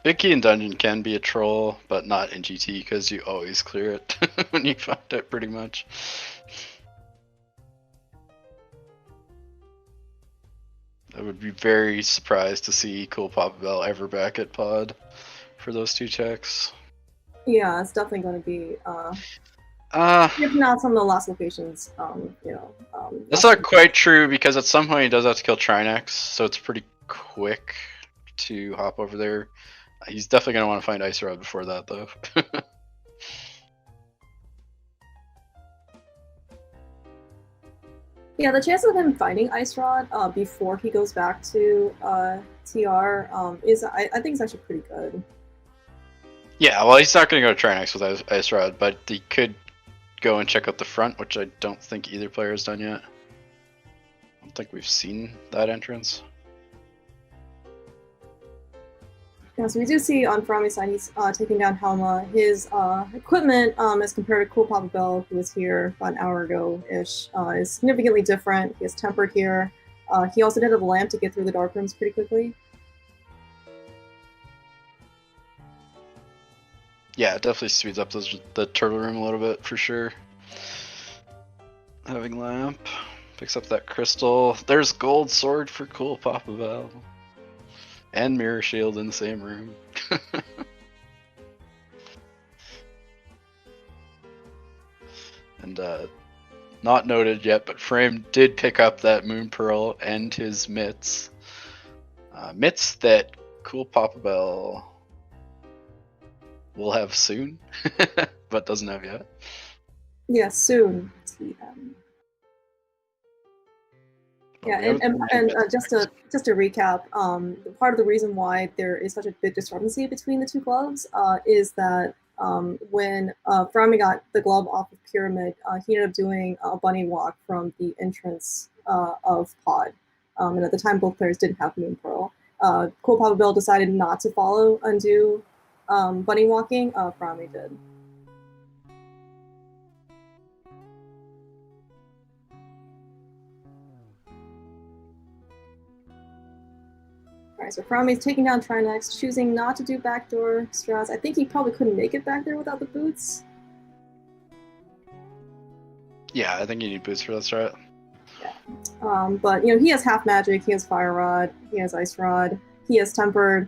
Big key in dungeon can be a troll, but not in GT because you always clear it when you find it, pretty much. I would be very surprised to see coolpapabell ever back at pod for those 2 checks. Yeah, it's definitely going to be. If not some of the last locations, that's not quite true because at some point he does have to kill Trinex, so it's pretty quick to hop over there. He's definitely going to want to find Ice Rod before that, though. Yeah, the chance of him finding Ice Rod before he goes back to TR is, I think, is actually pretty good. Yeah, well, he's not going to go to Trinex with Ice Rod, but he could go and check out the front, which I don't think either player has done yet. I don't think we've seen that entrance. Yeah, so we do see on Furaime's side, he's taking down Helma. His equipment, as compared to coolpapabell, who was here about an hour ago-ish, is significantly different. He has tempered here. He also did have a lamp to get through the dark rooms pretty quickly. Yeah, it definitely speeds up the turtle room a little bit, for sure. Having lamp. Picks up that crystal. There's gold sword for coolpapabell. And mirror shield in the same room. And not noted yet, but Furaime did pick up that moon pearl and his mitts. Mitts that coolpapabell will have soon, but doesn't have yet. Yeah, soon. Yeah, and just to recap, part of the reason why there is such a big discrepancy between the 2 gloves is that when Furaime got the glove off of Pyramid, he ended up doing a bunny walk from the entrance of Pod, and at the time both players didn't have Moon Pearl. coolpapabell decided not to follow and do bunny walking. Furaime did. Alright, so Furaime's taking down Trinex, choosing not to do backdoor strats. I think he probably couldn't make it back there without the boots. Yeah, I think you need boots for that strat. Yeah. But, he has half magic, he has Fire Rod, he has Ice Rod, he has Tempered.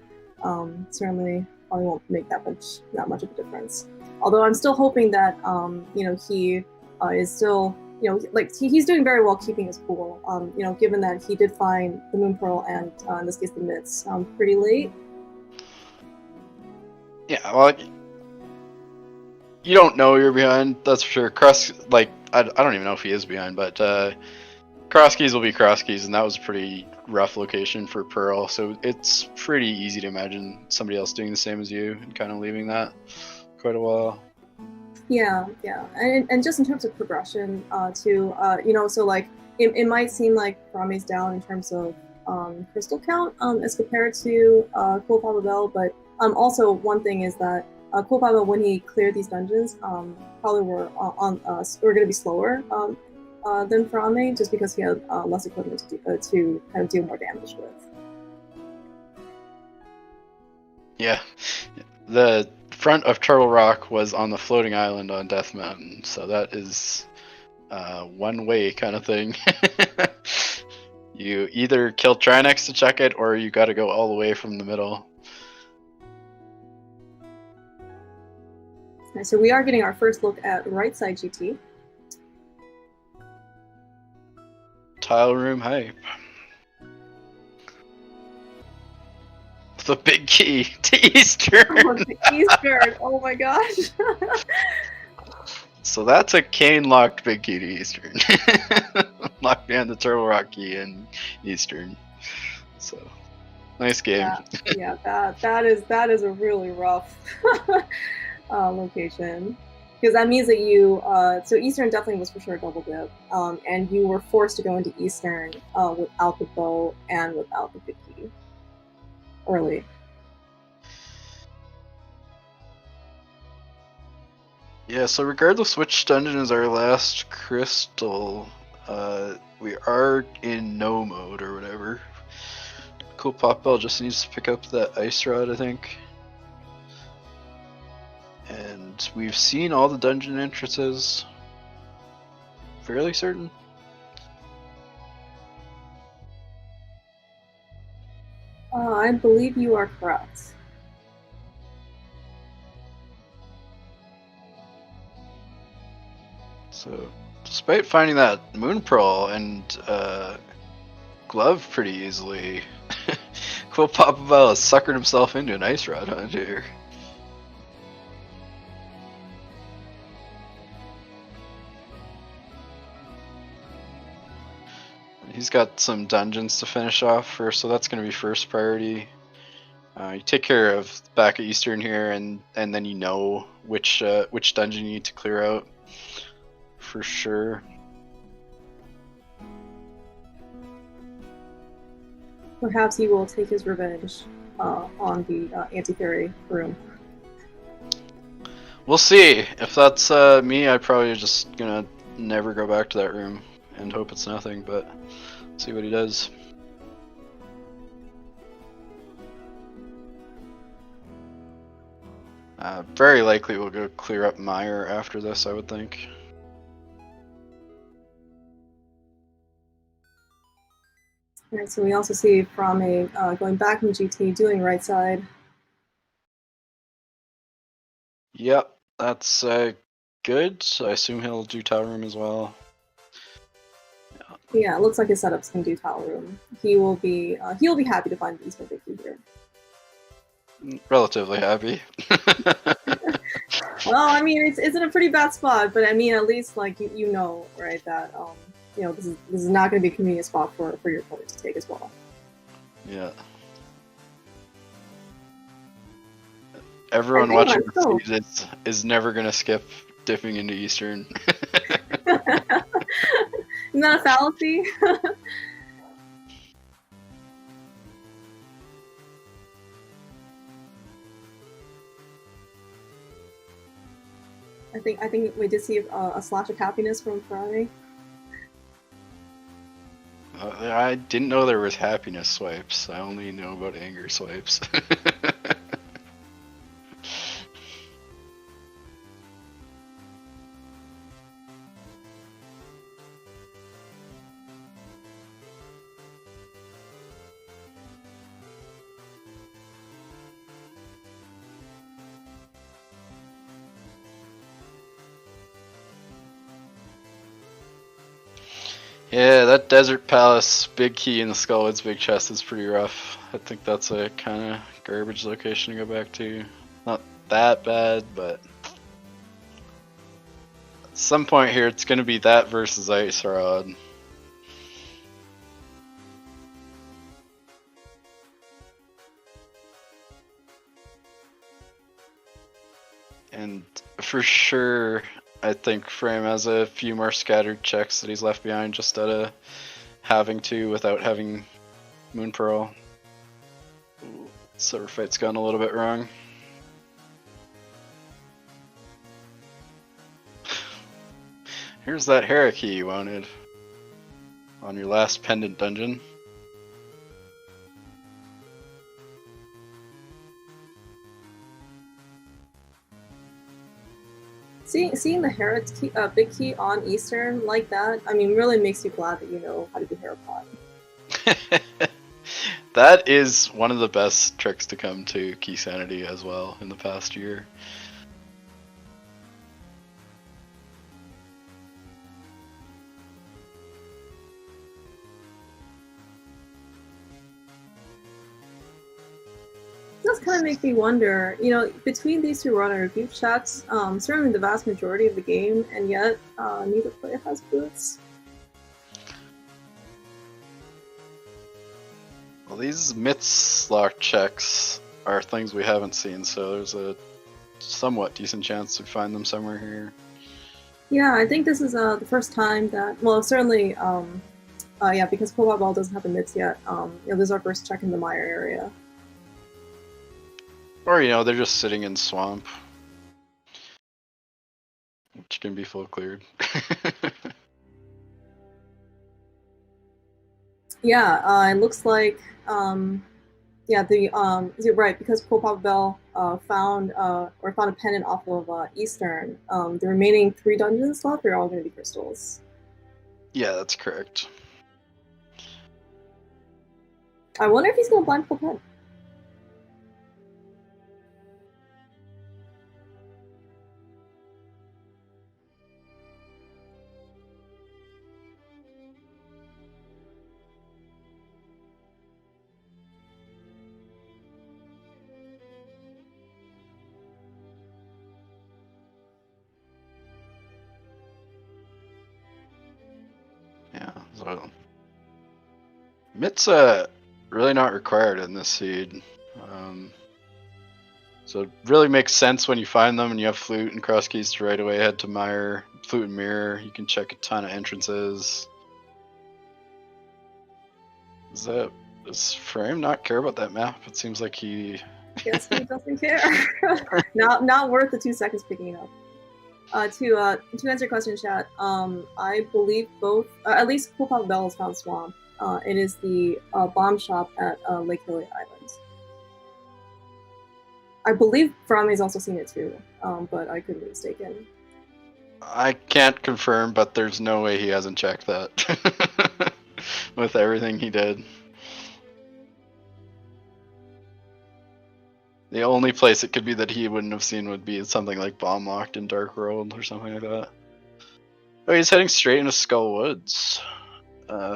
Certainly probably won't make that much of a difference. Although I'm still hoping that, he is still... he's doing very well keeping his cool, given that he did find the Moon Pearl and, in this case, the mitts pretty late. Yeah, well, you don't know you're behind, that's for sure. I don't even know if he is behind, but cross keys will be cross keys, and that was a pretty rough location for Pearl, so it's pretty easy to imagine somebody else doing the same as you and kind of leaving that quite a while. Yeah, and just in terms of progression, too, so it might seem like Furaime's down in terms of crystal count as compared to coolpapabell, but also one thing is that coolpapabell, when he cleared these dungeons, probably were going to be slower than Furaime, just because he had less equipment to kind of deal more damage with. Yeah, the front of Turtle Rock was on the floating island on Death Mountain, so that is one way kind of thing. You either kill Trinex to check it, or you got to go all the way from the middle. Right, so we are getting our first look at right side GT. Tile room hype. The big key to Eastern. Oh, the Eastern! Oh my gosh! So that's a Kane locked big key to Eastern. Locked behind the Turtle Rock key in Eastern. So nice game. Yeah, that is a really rough location, because that means that you so Eastern definitely was for sure a double dip, and you were forced to go into Eastern without the bow and without the big key early. Yeah, so regardless which dungeon is our last crystal, we are in no mode or whatever. Coolpapabell just needs to pick up that ice rod, I think. And we've seen all the dungeon entrances. Fairly certain. I believe you are correct. So, despite finding that Moon Pearl and glove pretty easily, Coolpapabell has suckered himself into an ice rod hunt here. He's got some dungeons to finish off first, so that's going to be first priority. You take care of back at Eastern here, and then you know which dungeon you need to clear out for sure. Perhaps he will take his revenge on the anti-fairy room. We'll see. If that's me, I'm probably just gonna never go back to that room and hope it's nothing, but see what he does. Very likely we'll go clear up Meyer after this, I would think. All right, so we also see Furaime going back in GT, doing right side. Yep, that's good. I assume he'll do Tower Room as well. Yeah, it looks like his setups can do Tile Room. He'll be happy to find the Eastern Big Key here. Relatively happy. Well, I mean, it's in a pretty bad spot, but I mean, at least like you know, right, that you know, this is not going to be a convenient spot for your opponent to take as well. Yeah. Everyone watching the feed is never going to skip dipping into Eastern. Isn't that a fallacy? I think we did see a slash of happiness from Furaime. I didn't know there was happiness swipes. I only know about anger swipes. Yeah, that Desert Palace, big key in the Skullwood's big chest is pretty rough. I think that's a kind of garbage location to go back to. Not that bad, but at some point here it's going to be that versus Ice Rod. And for sure, I think Furaime has a few more scattered checks that he's left behind just out of having to without having Moon Pearl. Ooh, Silver Fight's gone a little bit wrong. Here's that Hera key you wanted. on your last pendant dungeon. Seeing the Harrod key, big key on Eastern like that, I mean, really makes you glad that you know how to do Harrod Pod. That is one of the best tricks to come to Keysanity as well in the past year. It does kind of make me wonder, you know, between these two runners, you've checked certainly the vast majority of the game, and yet neither player has boots. Well, these myths lock checks are things we haven't seen, so there's a somewhat decent chance to find them somewhere here. Yeah, I think this is the first time that, well, certainly, yeah, because coolpapabell doesn't have the myths yet. You know, this is our first check in the mire area. Or, you know, they're just sitting in swamp, which can be full cleared. Yeah, it looks like, yeah, you're right, because coolpapabell found a pendant off of Eastern. The remaining 3 dungeons left are all going to be crystals. Yeah, that's correct. I wonder if he's going to blindfold Pen. Yeah, so myths really not required in this seed. So it really makes sense when you find them and you have flute and cross keys to right away head to mire. Flute and mirror, you can check a ton of entrances. Does Furaime not care about that map? It seems like he... Yes, he doesn't care. not worth the 2 seconds picking it up. To answer your question, chat, I believe both, at least coolpapabell has found Swamp. It is the bomb shop at Lake Hilly Island. I believe Furaime's also seen it too, but I could be mistaken. I can't confirm, but there's no way he hasn't checked that with everything he did. The only place it could be that he wouldn't have seen would be something like Bomb Locked in Dark World or something like that. Oh, he's heading straight into Skull Woods.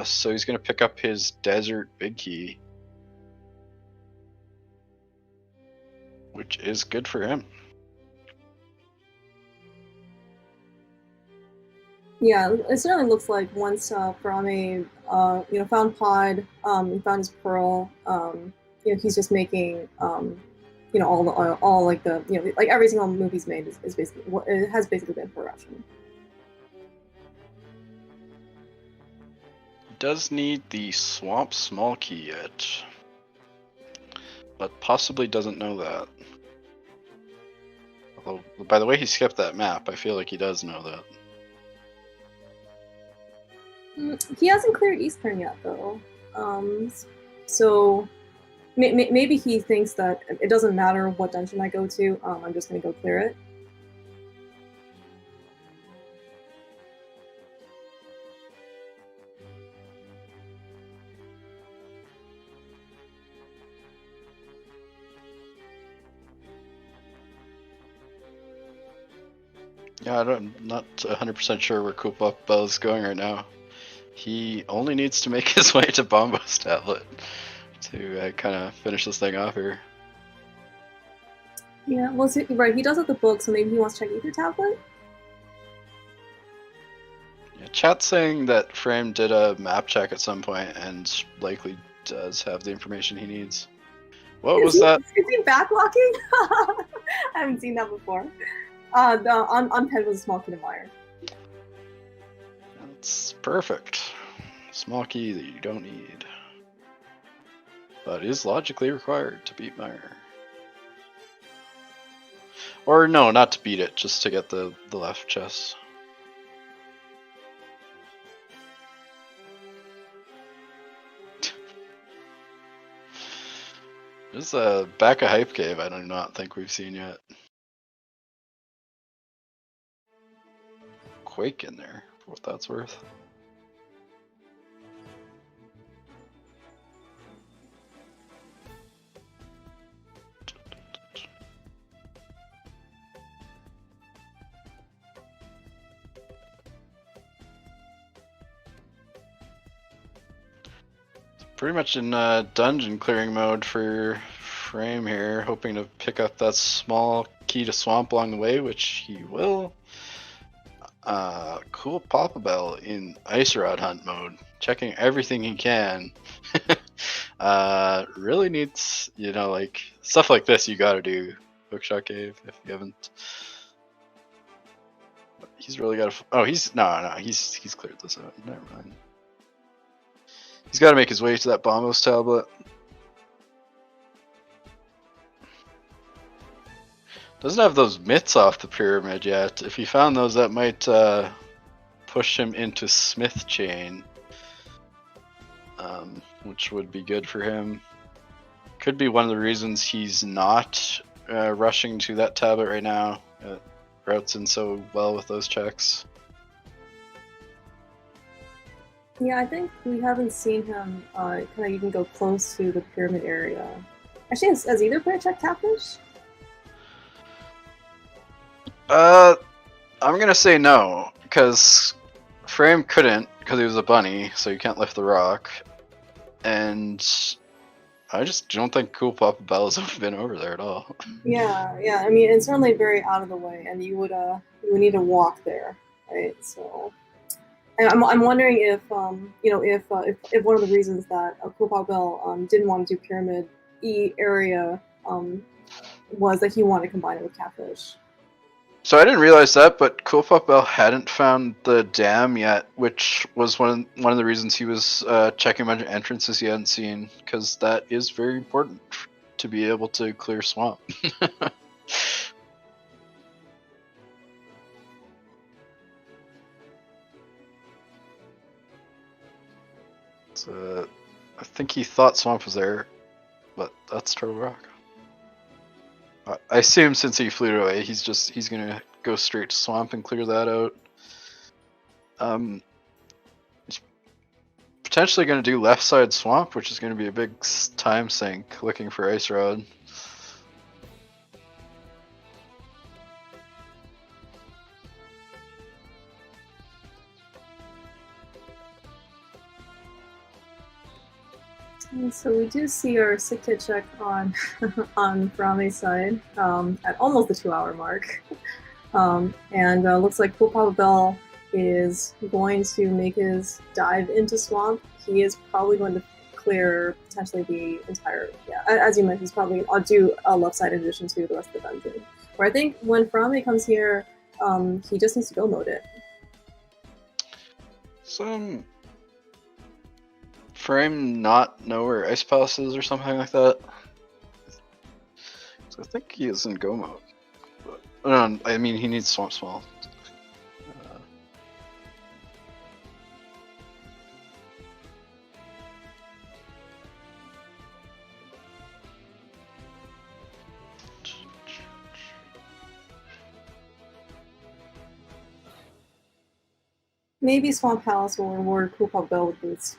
So he's going to pick up his Desert Big Key, which is good for him. Yeah, it certainly looks like once Furaime, you know, found Pod, and found his pearl, you know, he's just making, you know, all like the, you know, like every single move he's made is basically, it has basically been progression. Does need the Swamp Small Key yet, but possibly doesn't know that. Although, by the way he skipped that map, I feel like he does know that. He hasn't cleared Eastern yet, though. So maybe he thinks that it doesn't matter what dungeon I go to, I'm just going to go clear it. Yeah, I'm not 100% sure where coolpapabell is going right now. He only needs to make his way to Bombo's tablet to kind of finish this thing off here. Yeah, well, right, he does have the book, so maybe he wants to check Ether tablet? Yeah, chat's saying that Furaime did a map check at some point and likely does have the information he needs. What was that? Is he backlocking? I haven't seen that before. On Pen was a small key to mire. That's perfect. Small key that you don't need, but is logically required to beat mire. Or no, not to beat it, just to get the left chest. There's a back of Hype Cave I do not think we've seen yet. Quake in there, for what that's worth. Pretty much in dungeon clearing mode for Furaime here, hoping to pick up that small key to swamp along the way, which he will. coolpapabell in Ice Rod hunt mode, checking everything he can. Really needs, you know, like stuff like this you gotta do. Hookshot Cave if you haven't. He's really got to. Oh, he's he's cleared this out. Never mind. He's got to make his way to that Bombos tablet. Doesn't have those myths off the pyramid yet. If he found those, that might push him into Smith Chain, which would be good for him. Could be one of the reasons he's not rushing to that tablet right now. Routes in so well with those checks. Yeah, I think we haven't seen him kind of even go close to the pyramid area. Actually, has either player checked Catfish? I'm gonna say no, because Furaime couldn't, because he was a bunny, so you can't lift the rock. And I just don't think coolpapabell has been over there at all. Yeah. I mean, it's certainly very out of the way, and you would need to walk there, right? So, and I'm wondering if if one of the reasons that coolpapabell didn't want to do pyramid E area was that he wanted to combine it with Catfish. So I didn't realize that, but coolpapabell hadn't found the dam yet, which was one of the reasons he was checking a bunch of entrances he hadn't seen, because that is very important to be able to clear swamp. So, I think he thought swamp was there, but that's Turtle Rock. I assume since he flew away, he's gonna go straight to swamp and clear that out. He's potentially gonna do left side swamp, which is gonna be a big time sink looking for Ice Rod. So we do see our sick hit check on on Furaime's side at almost the 2-hour mark, and looks like coolpapabell is going to make his dive into swamp. He is probably going to clear potentially the entire. Yeah, as you mentioned, he's probably I'll do a left side in addition to the rest of the dungeon. Where I think when Furaime comes here, he just needs to go mode it. Some Furaime not know where Ice Palace is or something like that. So I think he is in go mode. But, no, I mean he needs Swamp Small. Maybe Swamp Palace will reward coolpapabell with boots.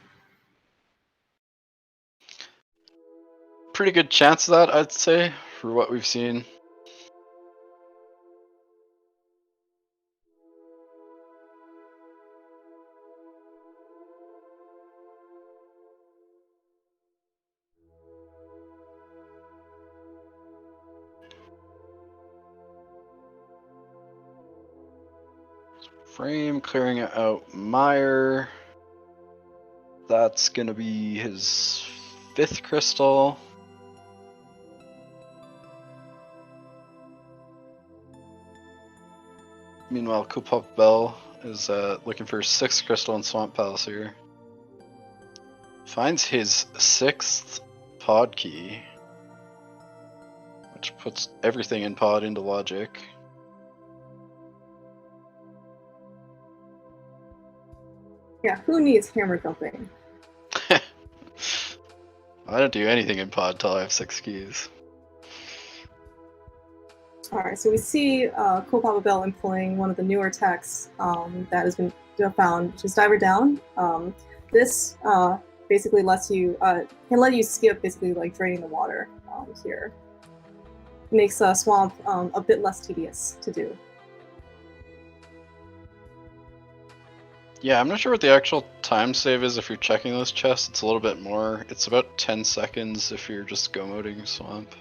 Pretty good chance of that, I'd say, for what we've seen. Furaime clearing out Meyer. That's gonna be his 5th crystal. Meanwhile, coolpapabell is looking for his 6th crystal in Swamp Palace here. Finds his 6th pod key, which puts everything in pod into logic. Yeah, who needs hammer jumping? I don't do anything in pod till I have 6 keys. Alright, so we see Cool Papa Bell employing one of the newer techs that has been found, which is Diver Down. This basically lets you can let you skip basically like draining the water here. Makes Swamp a bit less tedious to do. Yeah, I'm not sure what the actual time save is if you're checking those chests. It's a little bit more. It's about 10 seconds if you're just go moding Swamp.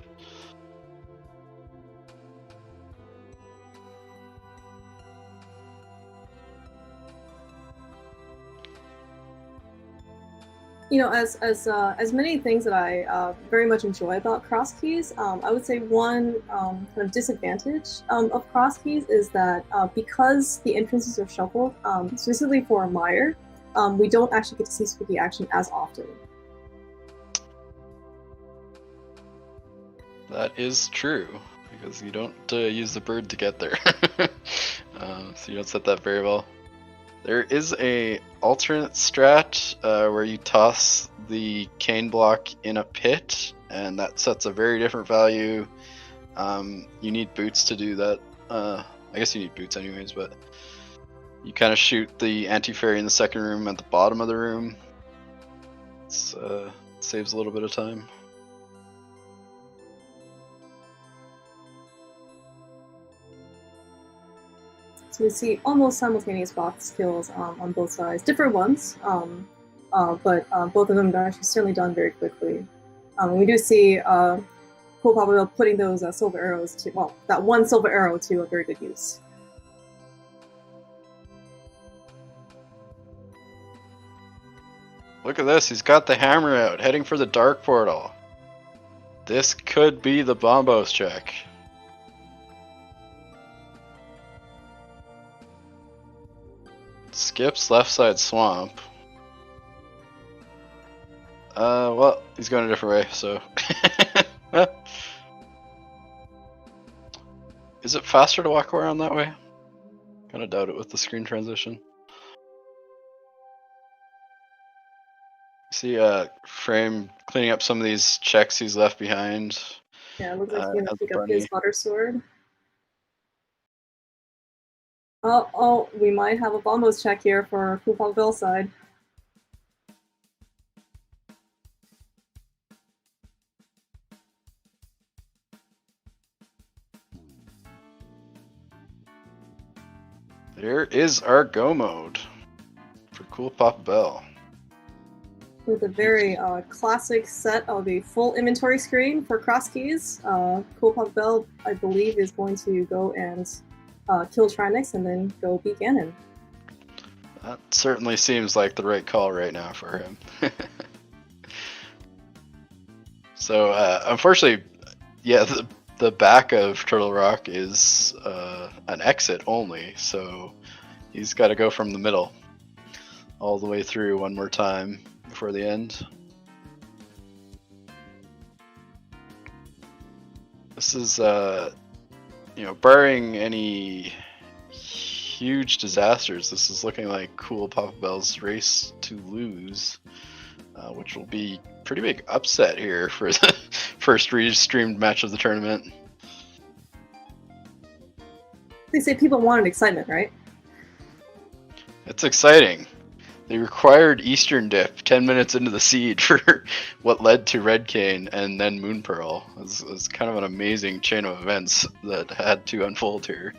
You know, as many things that I very much enjoy about cross keys, I would say one kind of disadvantage of cross keys is that because the entrances are shuffled, specifically for Mire, we don't actually get to see spooky action as often. That is true, because you don't use the bird to get there. So you don't set that very well. There is a alternate strat where you toss the cane block in a pit, and that sets a very different value. You need boots to do that. I guess you need boots anyways, but you kind of shoot the anti-fairy in the second room at the bottom of the room. It saves a little bit of time. So we see almost simultaneous box kills on both sides, different ones, but both of them are actually certainly done very quickly. We do see Cool Papa Bell putting those silver arrows to, well, that one silver arrow to a very good use. Look at this, he's got the hammer out, heading for the dark portal. This could be the Bombos check. Skips left side swamp. Well, he's going a different way, so. Is it faster to walk around that way? Kinda doubt it with the screen transition. See Frame cleaning up some of these checks he's left behind. Yeah, it looks like he's as gonna a pick up bunny. his water sword. Oh, we might have a Bombos check here for Cool Papa Bell's side. There is our go mode for Cool Papa Bell. With a very classic set of a full inventory screen for cross keys. Cool Papa Bell, I believe, is going to go and kill Trinix and then go beat Ganon. That certainly seems like the right call right now for him. So, unfortunately, yeah, the back of Turtle Rock is an exit only, so he's got to go from the middle all the way through one more time before the end. This is, barring any huge disasters, this is looking like Cool Papa Bell's race to lose, which will be pretty big upset here for the first restreamed match of the tournament. They say people wanted excitement, right? It's exciting. They required Eastern Dip 10 minutes into the seed for what led to Red Cane and then Moon Pearl. It was kind of an amazing chain of events that had to unfold here.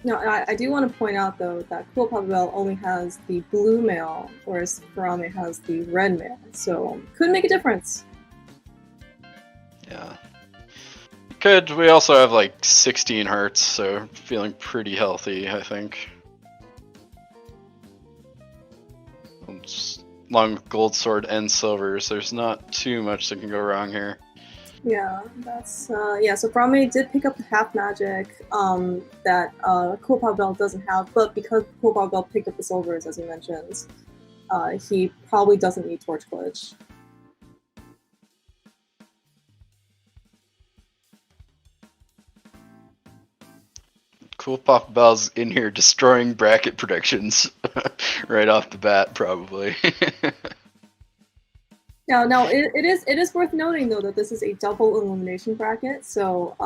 No, I do want to point out, though, that Cool Papa Bell only has the blue mail, whereas Furaime has the red mail, so could make a difference. Yeah. Could. We also have like 16 hearts, so feeling pretty healthy, I think. Long gold sword and silvers. There's not too much that can go wrong here. Yeah, that's yeah. So Furaime did pick up the half magic that Cool Papa Bell doesn't have, but because Cool Papa Bell picked up the silvers, as he mentions, he probably doesn't need Torch Glitch. Cool Papa Bell's in here destroying bracket predictions right off the bat, probably. Now it is worth noting though that this is a double elimination bracket, so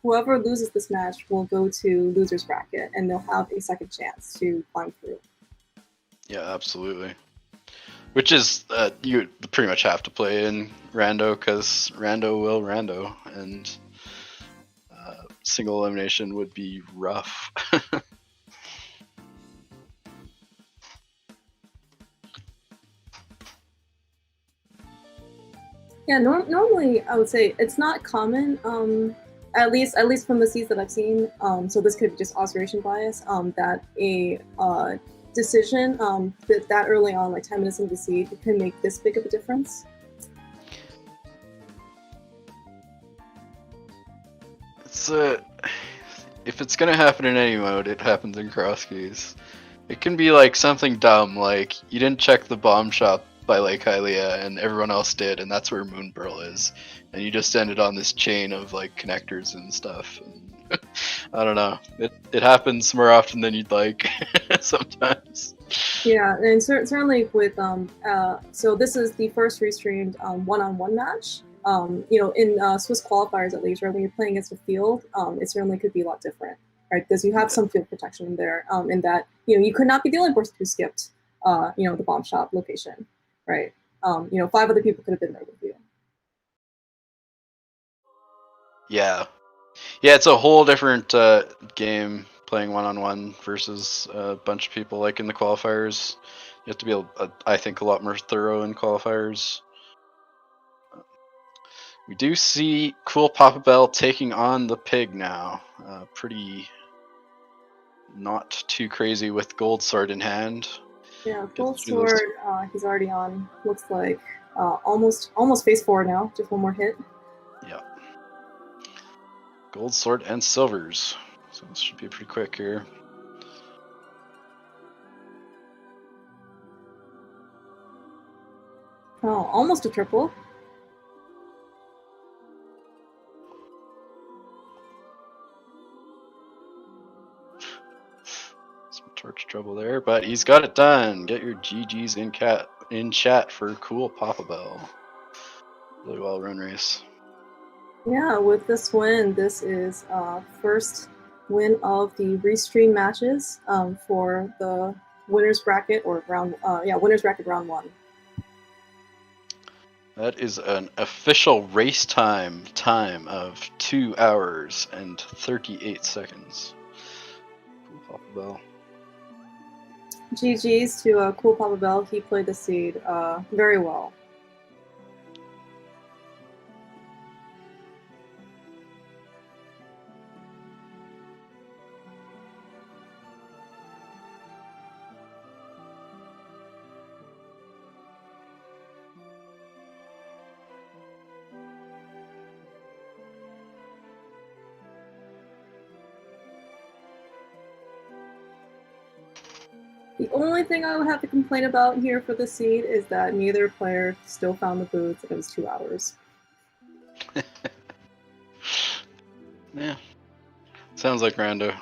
whoever loses this match will go to losers bracket, and they'll have a second chance to climb through. Yeah, absolutely. Which is you pretty much have to play in rando because rando will rando, and single elimination would be rough. Yeah, normally I would say it's not common. At least from the seeds that I've seen. So this could be just observation bias. That a decision that early on, like 10 minutes into the seed, it can make this big of a difference. It's if it's gonna happen in any mode, it happens in cross keys. It can be like something dumb, like you didn't check the bomb shop by Lake Hylia and everyone else did, and that's where Moon Pearl is, and you just ended on this chain of like connectors and stuff. And I don't know. It happens more often than you'd like sometimes. Yeah, and certainly with so this is the first restreamed one-on-one match. You know, in Swiss qualifiers at least, right, when you're playing against a field, it certainly could be a lot different, right? Because you have some field protection in there, in that, you know, you could not be the only person who skipped, you know, the bomb shop location, right? You know, 5 other people could have been there with you. Yeah, it's a whole different game playing one-on-one versus a bunch of people like in the qualifiers. You have to be, I think, a lot more thorough in qualifiers. We do see Cool Papa Bell taking on the pig now. Pretty not too crazy with Gold Sword in hand. Yeah, Gold Sword, he's already on, looks like, almost phase 4 now, just one more hit. Yeah. Gold Sword and Silvers. So this should be pretty quick here. Oh, almost a triple. Some torch trouble there, but he's got it done. Get your GGs in chat for Cool Papa Bell. Really well run race. Yeah, with this win, this is first win of the restream matches for the winners bracket or round. Winners bracket round 1. That is an official race time of 2 hours and 38 seconds. Cool Papa Bell. GG's to Cool Papa Bell. He played the seed very well. The only thing I would have to complain about here for the seed is that neither player still found the booth, and it was 2 hours. Yeah. Sounds like rando.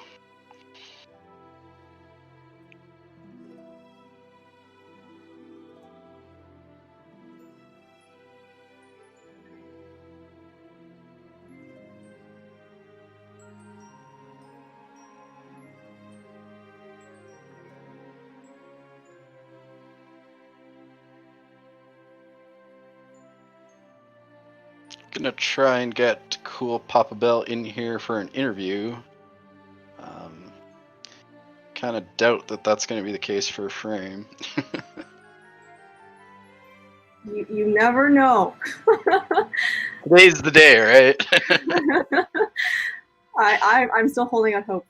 Gonna try and get Cool Papa Bell in here for an interview. Kind of doubt that that's going to be the case for Furaime. You never know. Today's the day, right? I'm still holding out hope.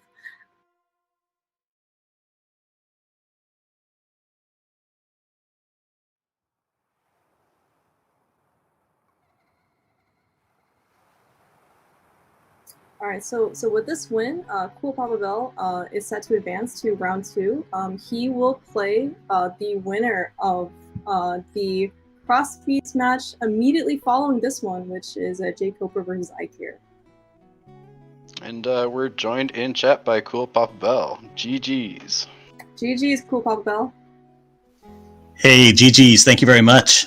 All right, so with this win, Cool Papa Bell is set to advance to round 2. He will play the winner of the cross speeds match immediately following this one, which is Jay Cooper versus Ike here. And we're joined in chat by Cool Papa Bell. GG's. GG's, Cool Papa Bell. Hey, GG's. Thank you very much.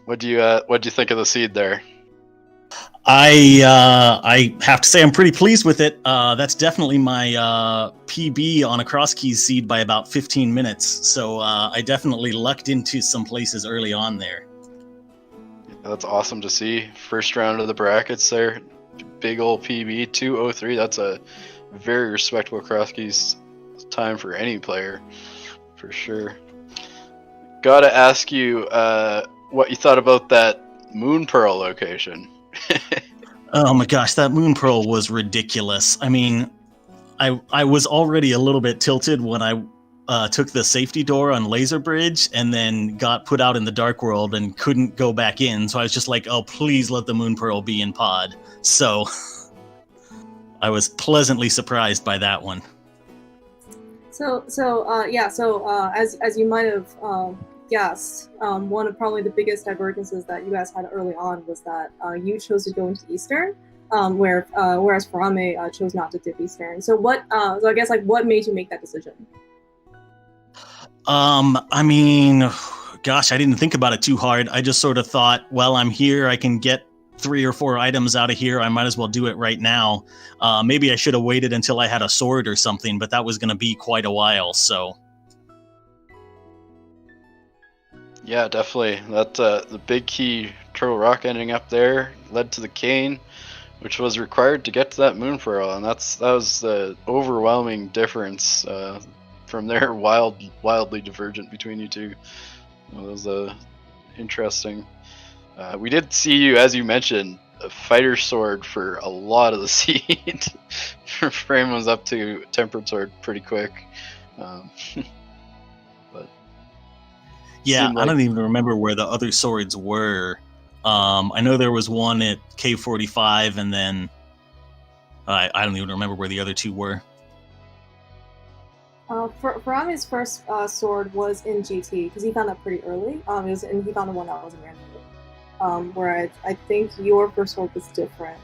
What do you think of the seed there? I have to say I'm pretty pleased with it. That's definitely my PB on a cross keys seed by about 15 minutes. So I definitely lucked into some places early on there. That's awesome to see. First round of the brackets there. Big old PB 203. That's a very respectable cross keys time for any player, for sure. Gotta ask you what you thought about that Moon Pearl location. Oh my gosh, that Moon Pearl was ridiculous. I mean, I was already a little bit tilted when I took the safety door on Laser Bridge and then got put out in the Dark World and couldn't go back in. So I was just like, oh, please let the Moon Pearl be in pod. So I was pleasantly surprised by that one. So as you might have guessed, one of probably the biggest divergences that you guys had early on was that you chose to go into Eastern, whereas Furaime chose not to dip Eastern. So so I guess what made you make that decision? I mean, gosh, I didn't think about it too hard. I just sort of thought, well, I'm here. I can get 3 or 4 items out of here. I might as well do it right now. Maybe I should have waited until I had a sword or something, but that was going to be quite a while. So. Yeah, definitely. That the big key Turtle Rock ending up there led to the cane, which was required to get to that Moon Pearl, and that was the overwhelming difference. From there, wildly divergent between you two. It was interesting. We did see you, as you mentioned, a fighter sword for a lot of the seed. Frame was up to tempered sword pretty quick. But yeah, like... I don't even remember where the other swords were. I know there was one at K45, and then I don't even remember where the other 2 were. Furaime's first sword was in GT because he found that pretty early. He found the one that was in Randomizer. Where I think your first sword was different.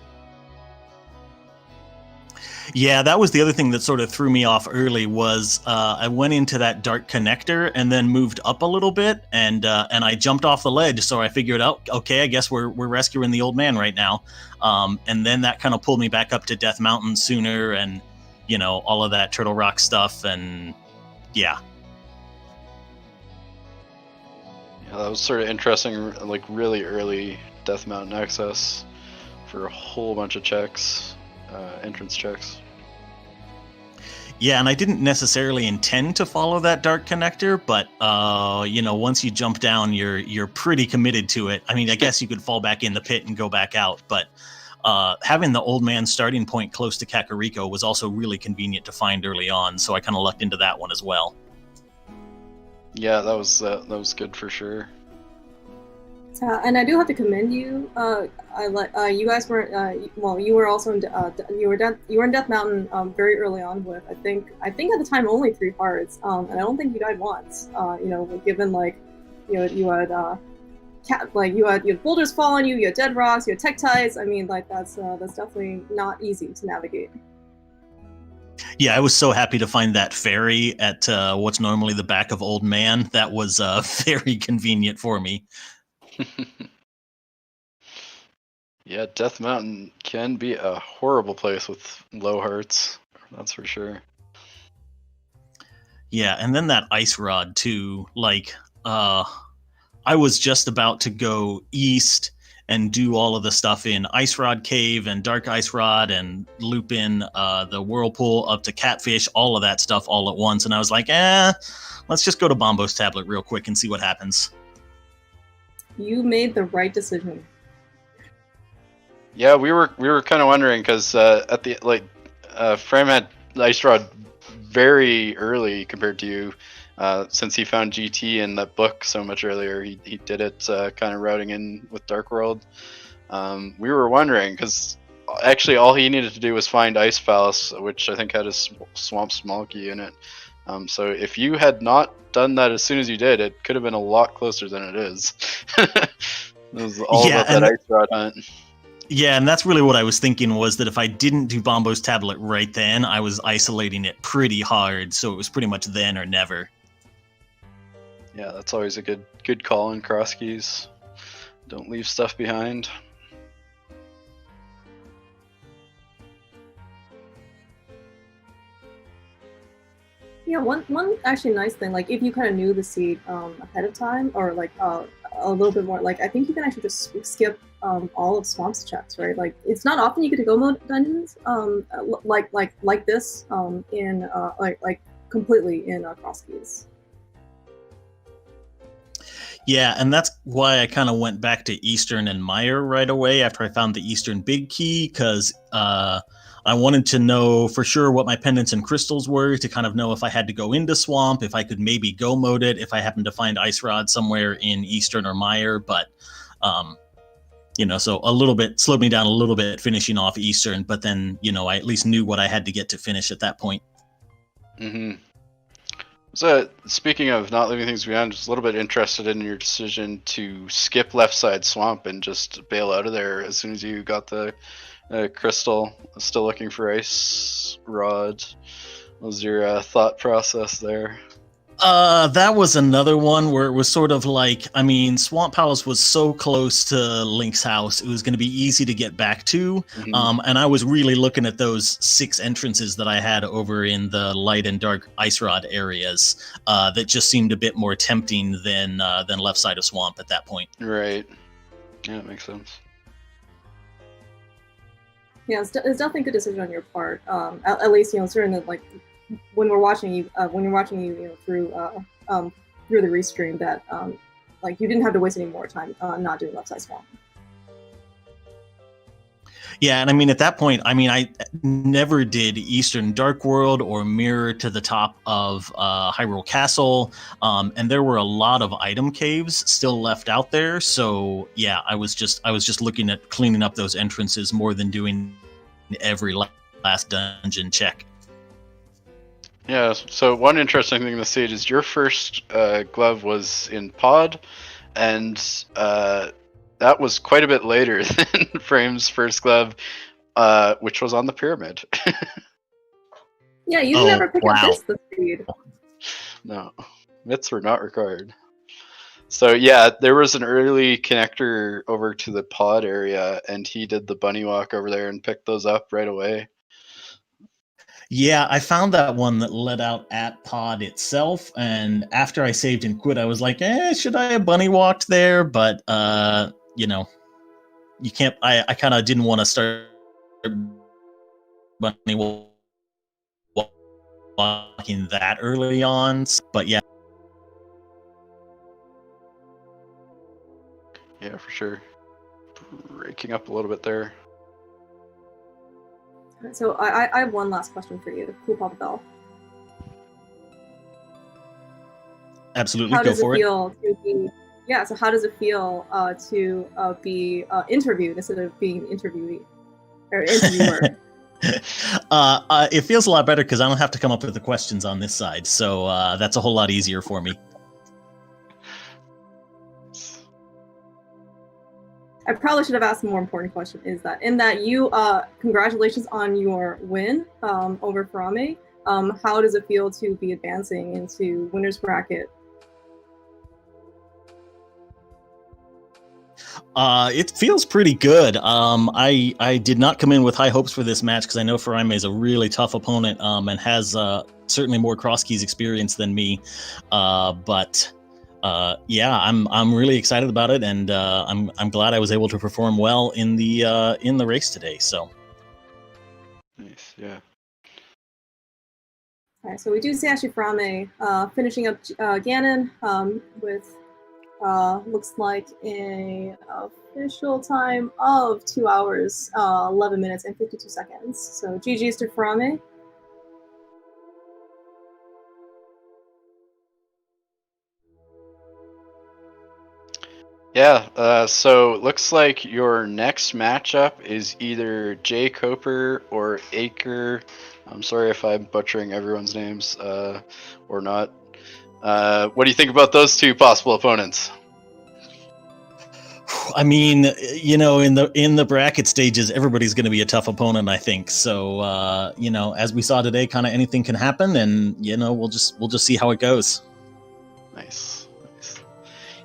Yeah, that was the other thing that sort of threw me off early was I went into that dark connector and then moved up a little bit and I jumped off the ledge. So I figured out, okay, I guess we're rescuing the old man right now. And then that kind of pulled me back up to Death Mountain sooner and, you know, all of that Turtle Rock stuff. And yeah. Yeah, that was sort of interesting, like really early Death Mountain access for a whole bunch of checks. Entrance checks. Yeah, and I didn't necessarily intend to follow that dark connector, but you know, once you jump down, you're pretty committed to it. I mean, I guess you could fall back in the pit and go back out, but having the old man starting point close to Kakariko was also really convenient to find early on, so I kind of lucked into that one as well. Yeah, that was good for sure. And I do have to commend you. You guys were you were also in you were in Death Mountain very early on with I think at the time only 3 hearts. And I don't think you died once. You know, given you had boulders fall on you, you had dead rocks, you had tektites. I mean, that's definitely not easy to navigate. Yeah, I was so happy to find that ferry at what's normally the back of Old Man. That was very convenient for me. Yeah, Death Mountain can be a horrible place with low hearts. That's for sure. Yeah, and then that ice rod too. Like, I was just about to go east and do all of the stuff in Ice Rod Cave and Dark Ice Rod and loop in the Whirlpool up to Catfish, all of that stuff all at once. And I was like, let's just go to Bombo's tablet real quick and see what happens. You made the right decision. Yeah, we were kind of wondering because at the Frame had Ice Rod very early compared to you, since he found GT in that book so much earlier. He did it kind of routing in with Dark World. We were wondering because actually all he needed to do was find Ice Palace, which I think had a Swamp Small Key in it. So if you had not done that as soon as you did, it could have been a lot closer than it is. It was all about that Ice Rod hunt. Yeah, and that's really what I was thinking was that if I didn't do Bombo's tablet right then, I was isolating it pretty hard, so it was pretty much then or never. Yeah, that's always a good call in cross keys. Don't leave stuff behind. Yeah, one actually nice thing, like if you kind of knew the seed ahead of time, or like a little bit more, like I think you can actually just skip all of Swamp's checks, right? Like it's not often you get to go mode dungeons like this in like completely in Cross Keys. Yeah, and that's why I kind of went back to Eastern and Meyer right away after I found the Eastern Big Key, because I wanted to know for sure what my pendants and crystals were to kind of know if I had to go into Swamp, if I could maybe go mode it, if I happened to find Ice Rod somewhere in Eastern or Meyer. But, so a little bit slowed me down a little bit finishing off Eastern. But then, I at least knew what I had to get to finish at that point. Mm-hmm. So, speaking of not leaving things behind, just a little bit interested in your decision to skip left side Swamp and just bail out of there as soon as you got the crystal. Still looking for Ice Rod. What was your thought process there? That was another one where it was sort of like, Swamp Palace was so close to Link's house, it was going to be easy to get back to. Mm-hmm. And I was really looking at those 6 entrances that I had over in the light and dark Ice Rod areas that just seemed a bit more tempting than left side of Swamp at that point. Right. Yeah, it makes sense. Yeah, it's definitely a good decision on your part. At least, certainly like when you're watching you through the restream, that like you didn't have to waste any more time not doing left side Swamp. Yeah, and at that point, I never did Eastern Dark World or Mirror to the top of Hyrule Castle, and there were a lot of item caves still left out there. So yeah, I was just looking at cleaning up those entrances more than doing every last dungeon check. Yeah. So one interesting thing to see is your first glove was in Pod, and that was quite a bit later than Frame's first glove, which was on the pyramid. Yeah, you never pick up the speed. No, myths were not required. So yeah, there was an early connector over to the Pod area, and he did the bunny walk over there and picked those up right away. Yeah, I found that one that led out at Pod itself, and after I saved and quit, I was like, should I have bunny walked there? But you can't. I kind of didn't want to start bunny walking that early on. But yeah. Yeah, for sure. Breaking up a little bit there. So I have one last question for you, Cool Papa Bell. Absolutely, how go does for it it. Feel to be? Yeah, so how does it feel to be interviewed instead of being interviewee or interviewer? It feels a lot better because I don't have to come up with the questions on this side, so that's a whole lot easier for me. I probably should have asked a more important question. Is that you? Congratulations on your win over Furaime. How does it feel to be advancing into winners bracket? It feels pretty good. I did not come in with high hopes for this match because I know Furaime is a really tough opponent and has certainly more cross keys experience than me. But yeah, I'm really excited about it, and I'm glad I was able to perform well in the race today. So nice, yeah. All right, so we do see actually Furaime finishing up Ganon with looks like an official time of 2 hours, 11 minutes and 52 seconds. So GG's to Furaime. Yeah, so it looks like your next matchup is either Jay Coper or Aker. I'm sorry if I'm butchering everyone's names or not. What do you think about those two possible opponents? I mean, in the bracket stages, everybody's going to be a tough opponent, I think. So, as we saw today, kind of anything can happen, and we'll just see how it goes. Nice.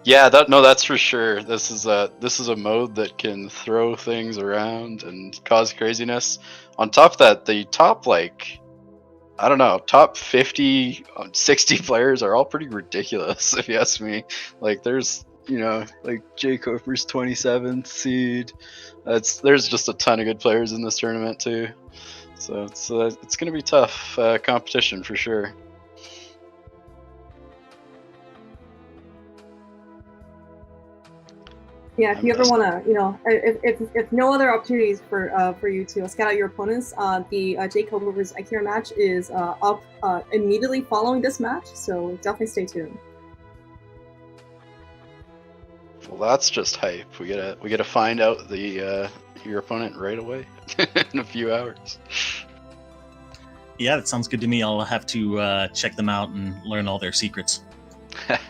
Yeah, that's for sure. This is a mode that can throw things around and cause craziness. On top of that, the top I don't know, top 50, 60 players are all pretty ridiculous if you ask me. Like there's like Jay Cooper's 27th seed. There's just a ton of good players in this tournament too. So it's gonna be tough competition for sure. Yeah, if you ever want to, if no other opportunities for you to scout out your opponents, the Jake Hober's Akira match is up immediately following this match, so definitely stay tuned. Well, that's just hype. We gotta find out your opponent right away in a few hours. Yeah, that sounds good to me. I'll have to check them out and learn all their secrets. Nice.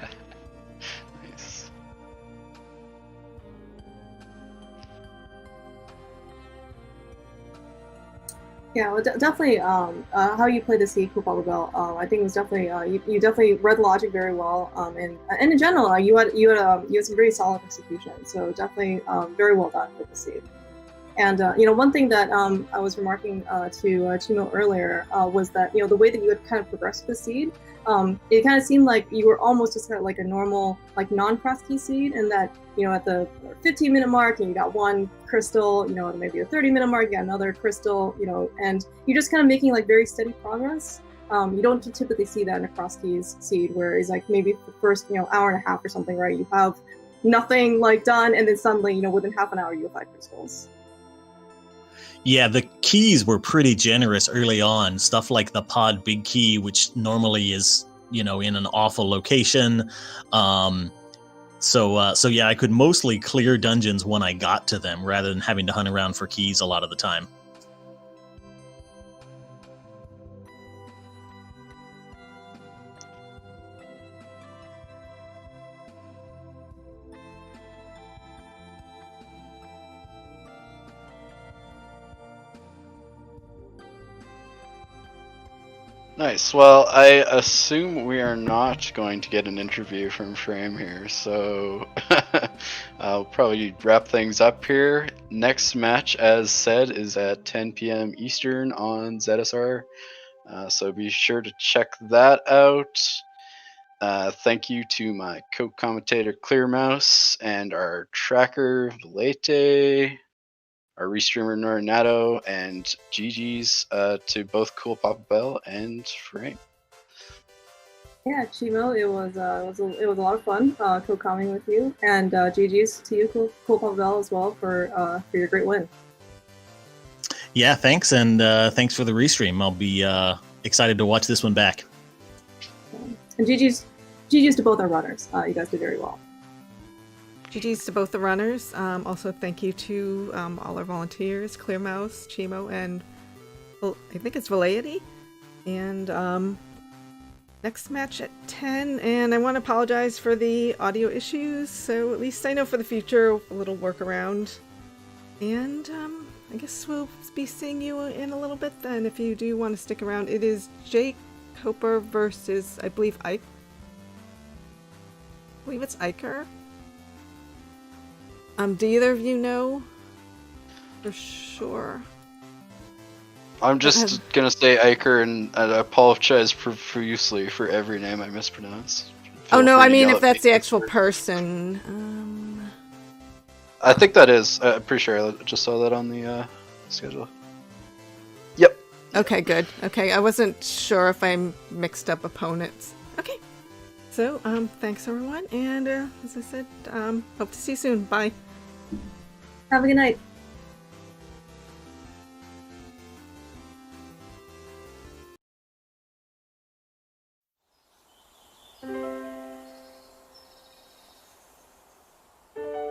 Yeah, well, definitely. How you played the C Coolpapa Bell, I think it was definitely you definitely read the logic very well. And in general, you had some very solid execution. So definitely very well done with the seed. And one thing that I was remarking to Chimo earlier was that the way that you had kind of progressed the seed, it kind of seemed like you were almost just kind of like a normal non-cross key seed, and that at the 15-minute mark and you got one crystal, maybe a 30-minute mark you got another crystal, and you're just kind of making very steady progress. You don't typically see that in a cross keys seed, where it's like maybe the first hour and a half or something, right? You have nothing done, and then suddenly within half an hour you have 5 crystals. Yeah, the keys were pretty generous early on. Stuff like the pod big key, which normally is, in an awful location. So yeah, I could mostly clear dungeons when I got to them rather than having to hunt around for keys a lot of the time. Nice. Well, I assume we are not going to get an interview from Furaime here, so I'll probably wrap things up here. Next match, as said, is at 10 p.m. Eastern on ZSR, so be sure to check that out. Thank you to my co-commentator Clearmouse and our tracker Valete, our restreamer Norinato, and GG's to both Coolpapa Bell and Furaime. Yeah, Chimo, it was a lot of fun co-commenting with you, and GG's to you, Coolpapa Bell, as well for your great win. Yeah, thanks, and thanks for the restream. I'll be excited to watch this one back. And GG's to both our runners. You guys did very well. GG's to both the runners. Also, thank you to all our volunteers, Clearmouse, Chimo, and I think it's Valeti. And next match at 10. And I want to apologize for the audio issues. So at least I know for the future, a little workaround. And I guess we'll be seeing you in a little bit then. If you do want to stick around, it is Jake Coper versus, I believe, Ike. I believe it's Iker. Do either of you know for sure? I'm just gonna say Iker, and I apologize profusely for every name I mispronounce. Oh no, I mean if that's the actual person. I think that is. I'm pretty sure I just saw that on the schedule. Yep. Okay, good. Okay, I wasn't sure if I mixed up opponents. Okay. So, thanks everyone, and as I said, hope to see you soon. Bye. Have a good night.